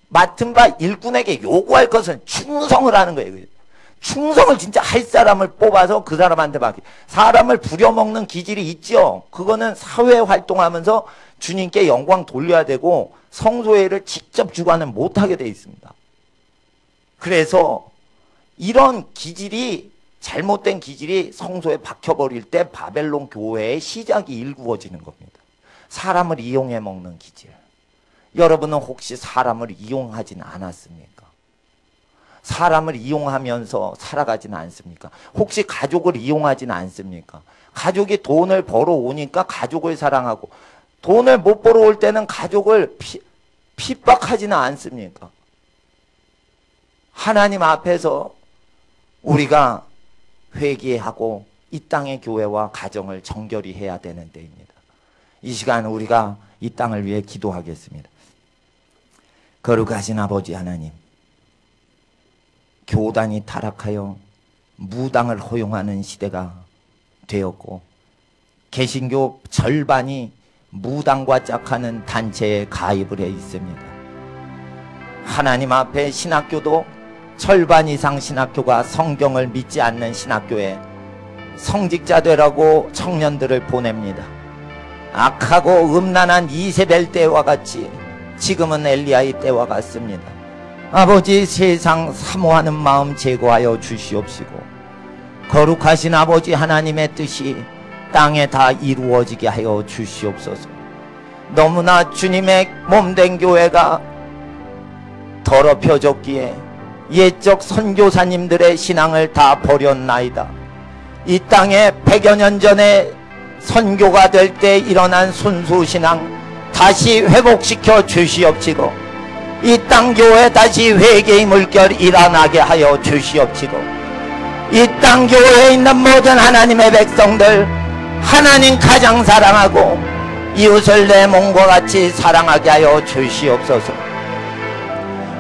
맡은 바 일꾼에게 요구할 것은 충성을 하는 거예요. 충성을 진짜 할 사람을 뽑아서 그 사람한테 맡기. 사람을 부려먹는 기질이 있죠. 그거는 사회 활동하면서 주님께 영광 돌려야 되고 성소회를 직접 주관은 못하게 돼 있습니다. 그래서 이런 기질이 잘못된 기질이 성소에 박혀버릴 때 바벨론 교회의 시작이 일구어지는 겁니다. 사람을 이용해 먹는 기질. 여러분은 혹시 사람을 이용하진 않았습니까? 사람을 이용하면서 살아가지는 않습니까? 혹시 가족을 이용하지는 않습니까? 가족이 돈을 벌어오니까 가족을 사랑하고 돈을 못 벌어올 때는 가족을 핍박하지는 않습니까? 하나님 앞에서 우리가 회개하고 이 땅의 교회와 가정을 정결히 해야 되는 때입니다. 이 시간 우리가 이 땅을 위해 기도하겠습니다. 거룩하신 아버지 하나님, 교단이 타락하여 무당을 허용하는 시대가 되었고 개신교 절반이 무당과 짝하는 단체에 가입을 해 있습니다. 하나님 앞에 신학교도 절반 이상 신학교가 성경을 믿지 않는 신학교에 성직자 되라고 청년들을 보냅니다. 악하고 음란한 이세벨 때와 같이 지금은 엘리야의 때와 같습니다. 아버지, 세상 사모하는 마음 제거하여 주시옵시고 거룩하신 아버지 하나님의 뜻이 땅에 다 이루어지게 하여 주시옵소서. 너무나 주님의 몸된 교회가 더럽혀졌기에 옛적 선교사님들의 신앙을 다 버렸나이다. 이 땅에 100여 년 전에 선교가 될 때 일어난 순수신앙 다시 회복시켜 주시옵시고 이 땅 교회 다시 회개의 물결 일어나게 하여 주시옵시고 이 땅 교회에 있는 모든 하나님의 백성들 하나님 가장 사랑하고 이웃을 내 몸과 같이 사랑하게 하여 주시옵소서.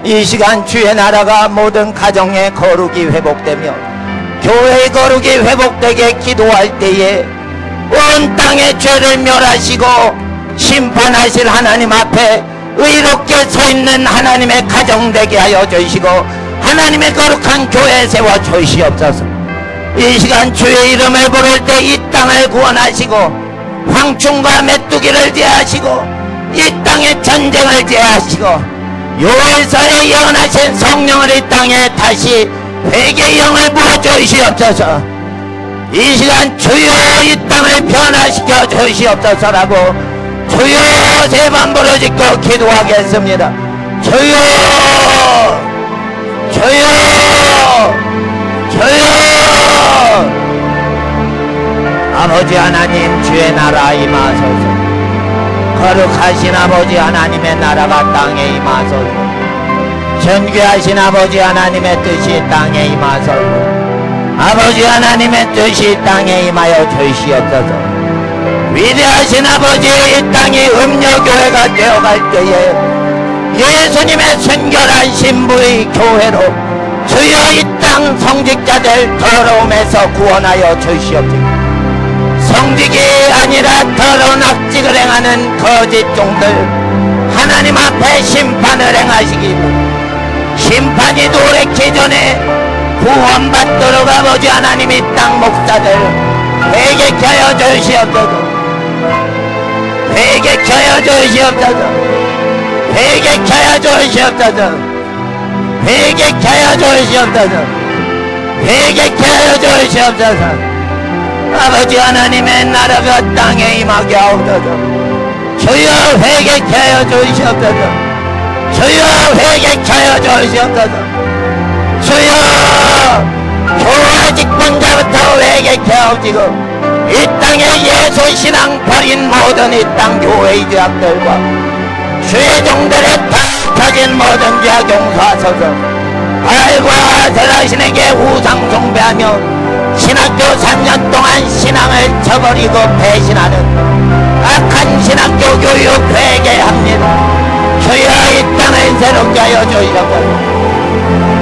이 시간 주의 나라가 모든 가정의 거룩이 회복되며 교회의 거룩이 회복되게 기도할 때에 온 땅의 죄를 멸하시고 심판하실 하나님 앞에 의롭게 서 있는 하나님의 가정 되게 하여 주시고 하나님의 거룩한 교회 세워 주시옵소서. 이 시간 주의 이름을 부를 때 이 땅을 구원하시고 황충과 메뚜기를 제하시고 이 땅에 전쟁을 제하시고 요엘서에 예언하신 성령을 이 땅에 다시 회개의 영을 부어주시옵소서. 이 시간 주여 이 땅을 변화시켜 주시옵소서라고 주여 세 번 부르짖고 기도하겠습니다. 주여 주여 주여. 아버지 하나님 주의 나라 임하소서. 거룩하신 아버지 하나님의 나라가 땅에 임하소서. 존귀하신 아버지 하나님의 뜻이 땅에 임하소서. 아버지 하나님의 뜻이 땅에 임하여 주시옵소서. 위대하신 아버지 이 땅이 음녀교회가 되어갈 때에 예수님의 순결한 신부의 교회로 주여 이 땅 성직자들 더러움에서 구원하여 주시옵소서. 성직이 아니라 더러운 악직을 행하는 거짓 종들 하나님 앞에 심판을 행하시기를 심판이 노랗기 전에 구원받도록 아버지 하나님 이 땅 목사들 회개케 하여 주시옵소서. 회개케 하여 주시옵소서. 회개케 하여 주시옵소서. 회개케 하여 주시옵소서. 회개케 하여 주시옵소서. 아버지 하나님의 나라가 땅에 임하게 하옵소서. 주여 회개케 하여 주시옵소서. 주여 회개케 하여 주시옵소서. 주여 교회 직분자부터 회개케 하옵시고 이 땅에 예수신앙 버린 모든 이 땅 교회의 죄악들과 주의 종들의 다 터진 모든 죄악 용서하소서. 알고 아들하신에게 우상 숭배하며 신학교 3년 동안 신앙을 저버리고 배신하는 악한 신학교 교육 회개합니다. 주여 이 땅을 새롭게 하여 주시옵소서.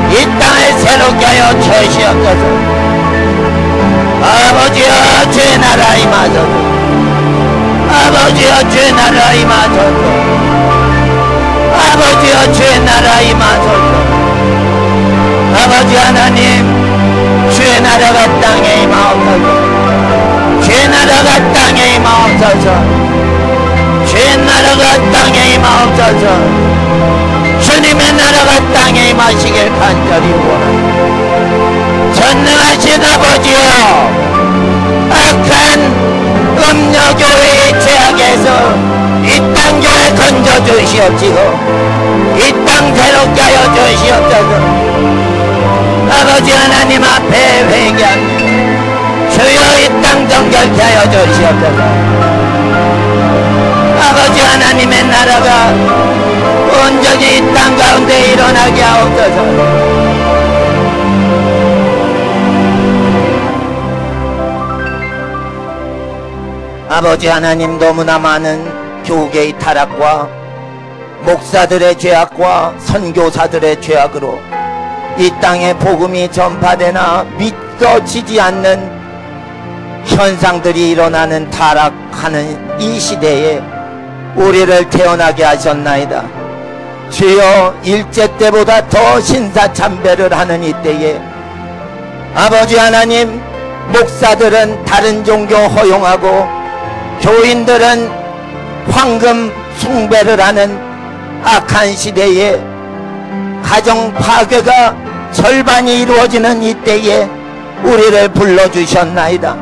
이 땅을 새롭게 하여 주시옵소서. 아버지여 주의 나라 임하소서. 아버지여 주의 나라 임하소서. 아버지여 주의 나라 임하소서. 아버지 하나님 주의 나라가 땅에 임하옵소서. 주의 나라가 땅에 임하옵소서. 주의 나라가 땅에 임하옵소서. 주님의 나라가 땅에 임하시길 간절히 원합니다. 전능하신 아버지여 악한 음녀교회의 죄악에서 이 땅 교회 건져주시옵시고 이 땅 새롭게 하여 주시옵소서. 아버지 하나님 앞에 회개합니다. 주여 이 땅 정결케 하여 주시옵소서. 아버지 하나님의 나라가 온전히 이 땅 가운데 일어나게 하옵소서. 아버지 하나님 너무나 많은 교계의 타락과 목사들의 죄악과 선교사들의 죄악으로 이 땅에 복음이 전파되나 믿어지지 않는 현상들이 일어나는 타락하는 이 시대에 우리를 태어나게 하셨나이다. 주여 일제 때보다 더 신사참배를 하는 이때에 아버지 하나님 목사들은 다른 종교 허용하고 교인들은 황금 숭배를 하는 악한 시대에 가정 파괴가 절반이 이루어지는 이때에 우리를 불러주셨나이다.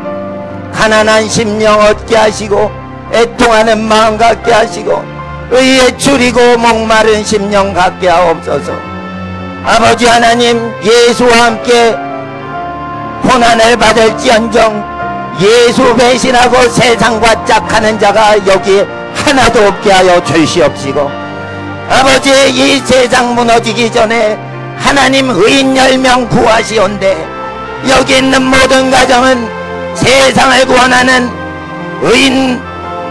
가난한 심령 얻게 하시고 애통하는 마음 갖게 하시고 의에 줄이고 목마른 심령 갖게 하옵소서. 아버지 하나님 예수와 함께 고난을 받을지언정 예수 배신하고 세상과 짝하는 자가 여기 하나도 없게 하여 주시옵시고 아버지 이 세상 무너지기 전에 하나님 의인 10명 구하시온데 여기 있는 모든 가정은 세상을 구원하는 의인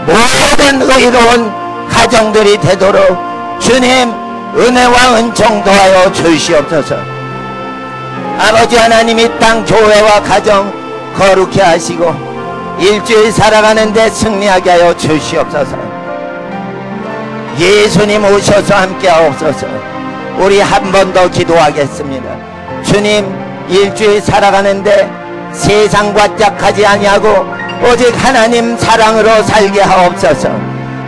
모든 의로운 가정들이 되도록 주님 은혜와 은총 더하여 주시옵소서. 아버지 하나님 이 땅 교회와 가정 거룩히 하시고 일주일 살아가는데 승리하게 하여 주시옵소서. 예수님 오셔서 함께 하옵소서. 우리 한 번 더 기도하겠습니다. 주님 일주일 살아가는데 세상과 짝하지 아니하고 오직 하나님 사랑으로 살게 하옵소서.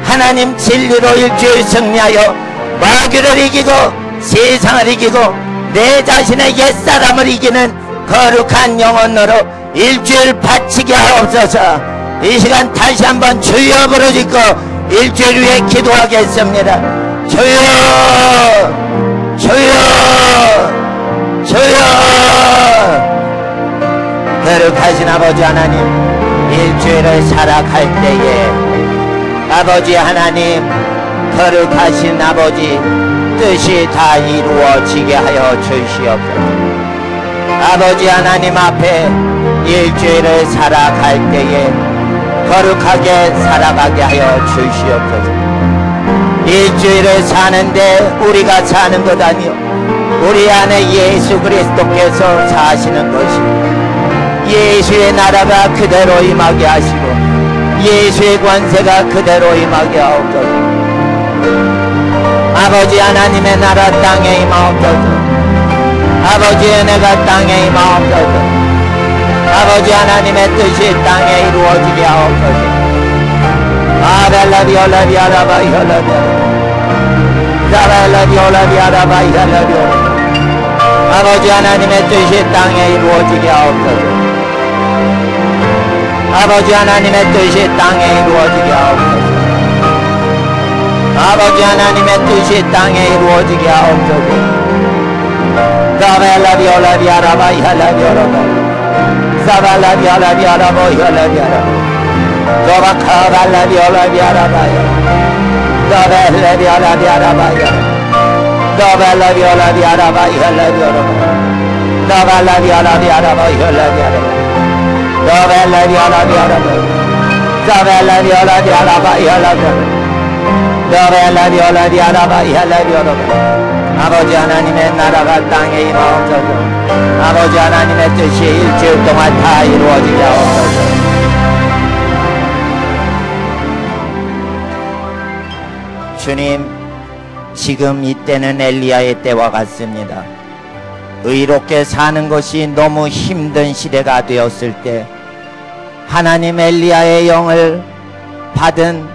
하나님 진리로 일주일 승리하여 마귀를 이기고 세상을 이기고 내 자신의 옛사람을 이기는 거룩한 영혼으로 일주일 바치게 하옵소서. 이 시간 다시 한번 주여 부르짖고 일주일 위해 기도하겠습니다. 주여 주여 주여. 거룩하신 아버지 하나님 일주일을 살아갈 때에 아버지 하나님 거룩하신 아버지 뜻이 다 이루어지게 하여 주시옵소서. 아버지 하나님 앞에 일주일을 살아갈 때에 거룩하게 살아가게 하여 주시옵소서. 일주일을 사는데 우리가 사는 것 아니요 우리 안에 예수 그리스도께서 사시는 것입니다. 예수의 나라가 그대로 임하게 하시고 예수의 권세가 그대로 임하게 하옵소서. 아버지 하나님의 나라 땅에 임하옵소서. 아버지의 은혜가 땅에 임하옵소서. 아버지 하나님의 뜻이 땅에 이루어지게 하옵소서. 아벨라비올라비아라바 혈라비아라 자벨라비올라비아라바 혈라비오라. 아버지 하나님의 뜻이 땅에 이루어지게 하옵소서. 아버지 하나님의 뜻이 땅에 이루어지게 하옵소서. 아버지 하나님의 뜻이 땅에 이루어지게 하옵소서. 자벨라비올라비아라바 혈라비오라바 사발라비올라비아라바 혈라비아라 Dobacabalabiola-biarabaya. Dobelabiola-biarabaya. Dobelabiola-biarabaya-labioraba. Dobelabiola-biarabaya-labioraba. Dobelabiola-biarabaya. Dobelabiola-biarabaya-labioraba. Dobelabiola-biarabaya-labioraba. 아버지 하나님의 나라가 땅에 임하옵소서. 아버지 하나님의 뜻이 일주일 동안 다 이루어지게 하옵소서. 주님, 지금 이때는 엘리야의 때와 같습니다. 의롭게 사는 것이 너무 힘든 시대가 되었을 때 하나님 엘리야의 영을 받은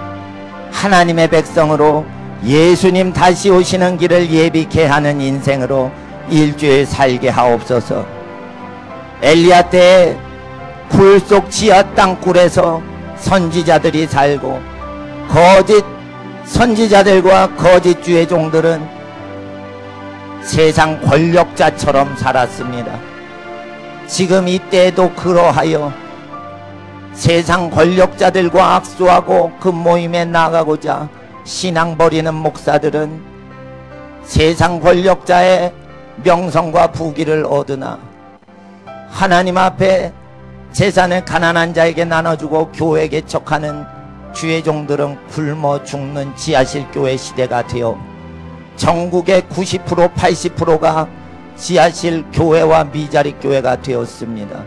하나님의 백성으로 예수님 다시 오시는 길을 예비케 하는 인생으로 일주일 살게 하옵소서. 엘리야 때에 굴 속 지하 땅굴에서 선지자들이 살고 거짓 선지자들과 거짓 주의 종들은 세상 권력자처럼 살았습니다. 지금 이때에도 그러하여 세상 권력자들과 악수하고 그 모임에 나가고자 신앙 버리는 목사들은 세상 권력자의 명성과 부귀를 얻으나 하나님 앞에 재산을 가난한 자에게 나눠주고 교회 개척하는 주의 종들은 굶어 죽는 지하실 교회 시대가 되어 전국의 90% 80%가 지하실 교회와 미자리 교회가 되었습니다.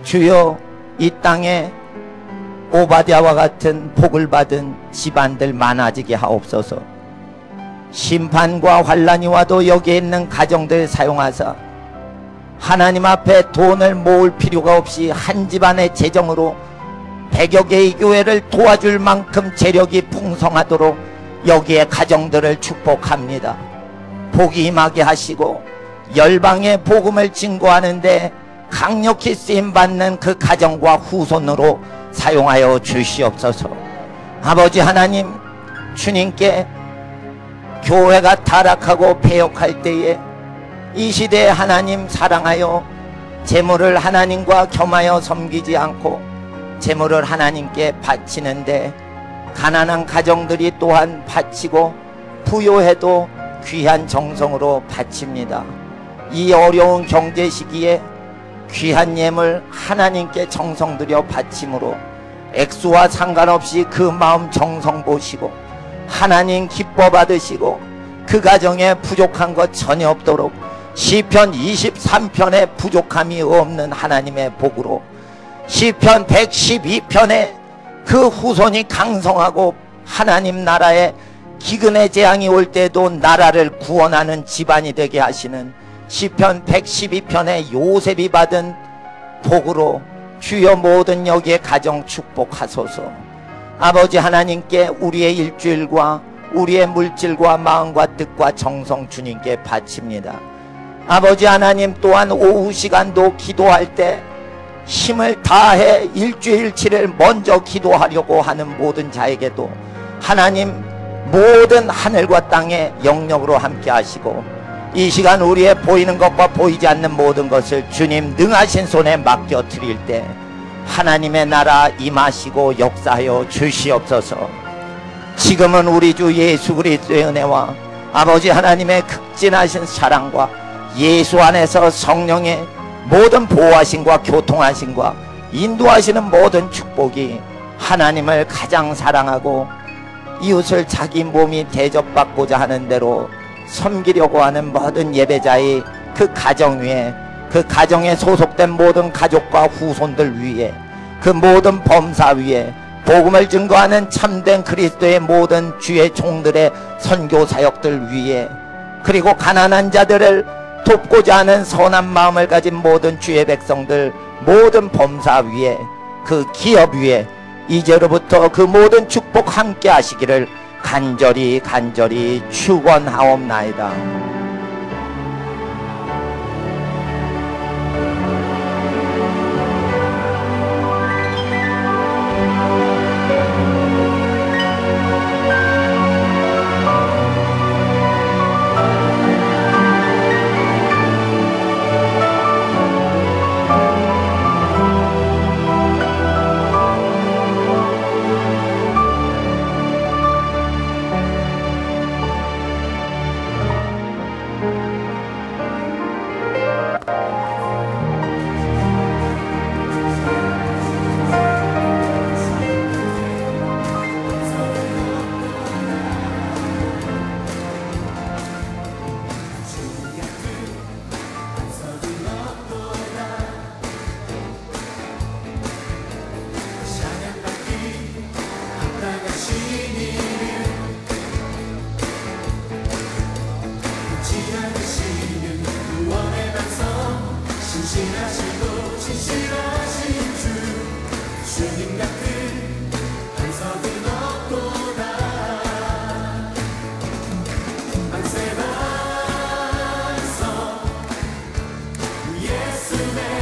주여, 이 땅에 오바댜와 같은 복을 받은 집안들 많아지게 하옵소서. 심판과 환란이 와도 여기에 있는 가정들 사용하사 하나님 앞에 돈을 모을 필요가 없이 한 집안의 재정으로 100여 개의 교회를 도와줄 만큼 재력이 풍성하도록 여기에 가정들을 축복합니다. 복이 임하게 하시고 열방의 복음을 증거하는데 강력히 쓰임받는 그 가정과 후손으로 사용하여 주시옵소서. 아버지 하나님, 주님께 교회가 타락하고 폐역할 때에 이 시대에 하나님 사랑하여 재물을 하나님과 겸하여 섬기지 않고 재물을 하나님께 바치는데 가난한 가정들이 또한 바치고 부요해도 귀한 정성으로 바칩니다. 이 어려운 경제 시기에 귀한 예물 하나님께 정성 들여 바침으로 액수와 상관없이 그 마음 정성 보시고 하나님 기뻐 받으시고 그 가정에 부족한 것 전혀 없도록 시편 23편에 부족함이 없는 하나님의 복으로 시편 112편에 그 후손이 강성하고 하나님 나라에 기근의 재앙이 올 때도 나라를 구원하는 집안이 되게 하시는 시편 112편에 요셉이 받은 복으로 주여 모든 여기에 가정 축복하소서. 아버지 하나님께 우리의 일주일과 우리의 물질과 마음과 뜻과 정성 주님께 바칩니다. 아버지 하나님 또한 오후 시간도 기도할 때 힘을 다해 일주일치를 먼저 기도하려고 하는 모든 자에게도 하나님 모든 하늘과 땅의 영역으로 함께 하시고 이 시간 우리의 보이는 것과 보이지 않는 모든 것을 주님 능하신 손에 맡겨 드릴 때 하나님의 나라 임하시고 역사하여 주시옵소서. 지금은 우리 주 예수 그리스도의 은혜와 아버지 하나님의 극진하신 사랑과 예수 안에서 성령의 모든 보호하심과 교통하심과 인도하시는 모든 축복이 하나님을 가장 사랑하고 이웃을 자기 몸이 대접받고자 하는 대로 섬기려고 하는 모든 예배자의 그 가정 위에, 그 가정에 소속된 모든 가족과 후손들 위에, 그 모든 범사 위에, 복음을 증거하는 참된 그리스도의 모든 주의 종들의 선교 사역들 위에, 그리고 가난한 자들을 돕고자 하는 선한 마음을 가진 모든 주의 백성들, 모든 범사 위에, 그 기업 위에 이제로부터 그 모든 축복 함께 하시기를 간절히 축원하옵나이다. 예수의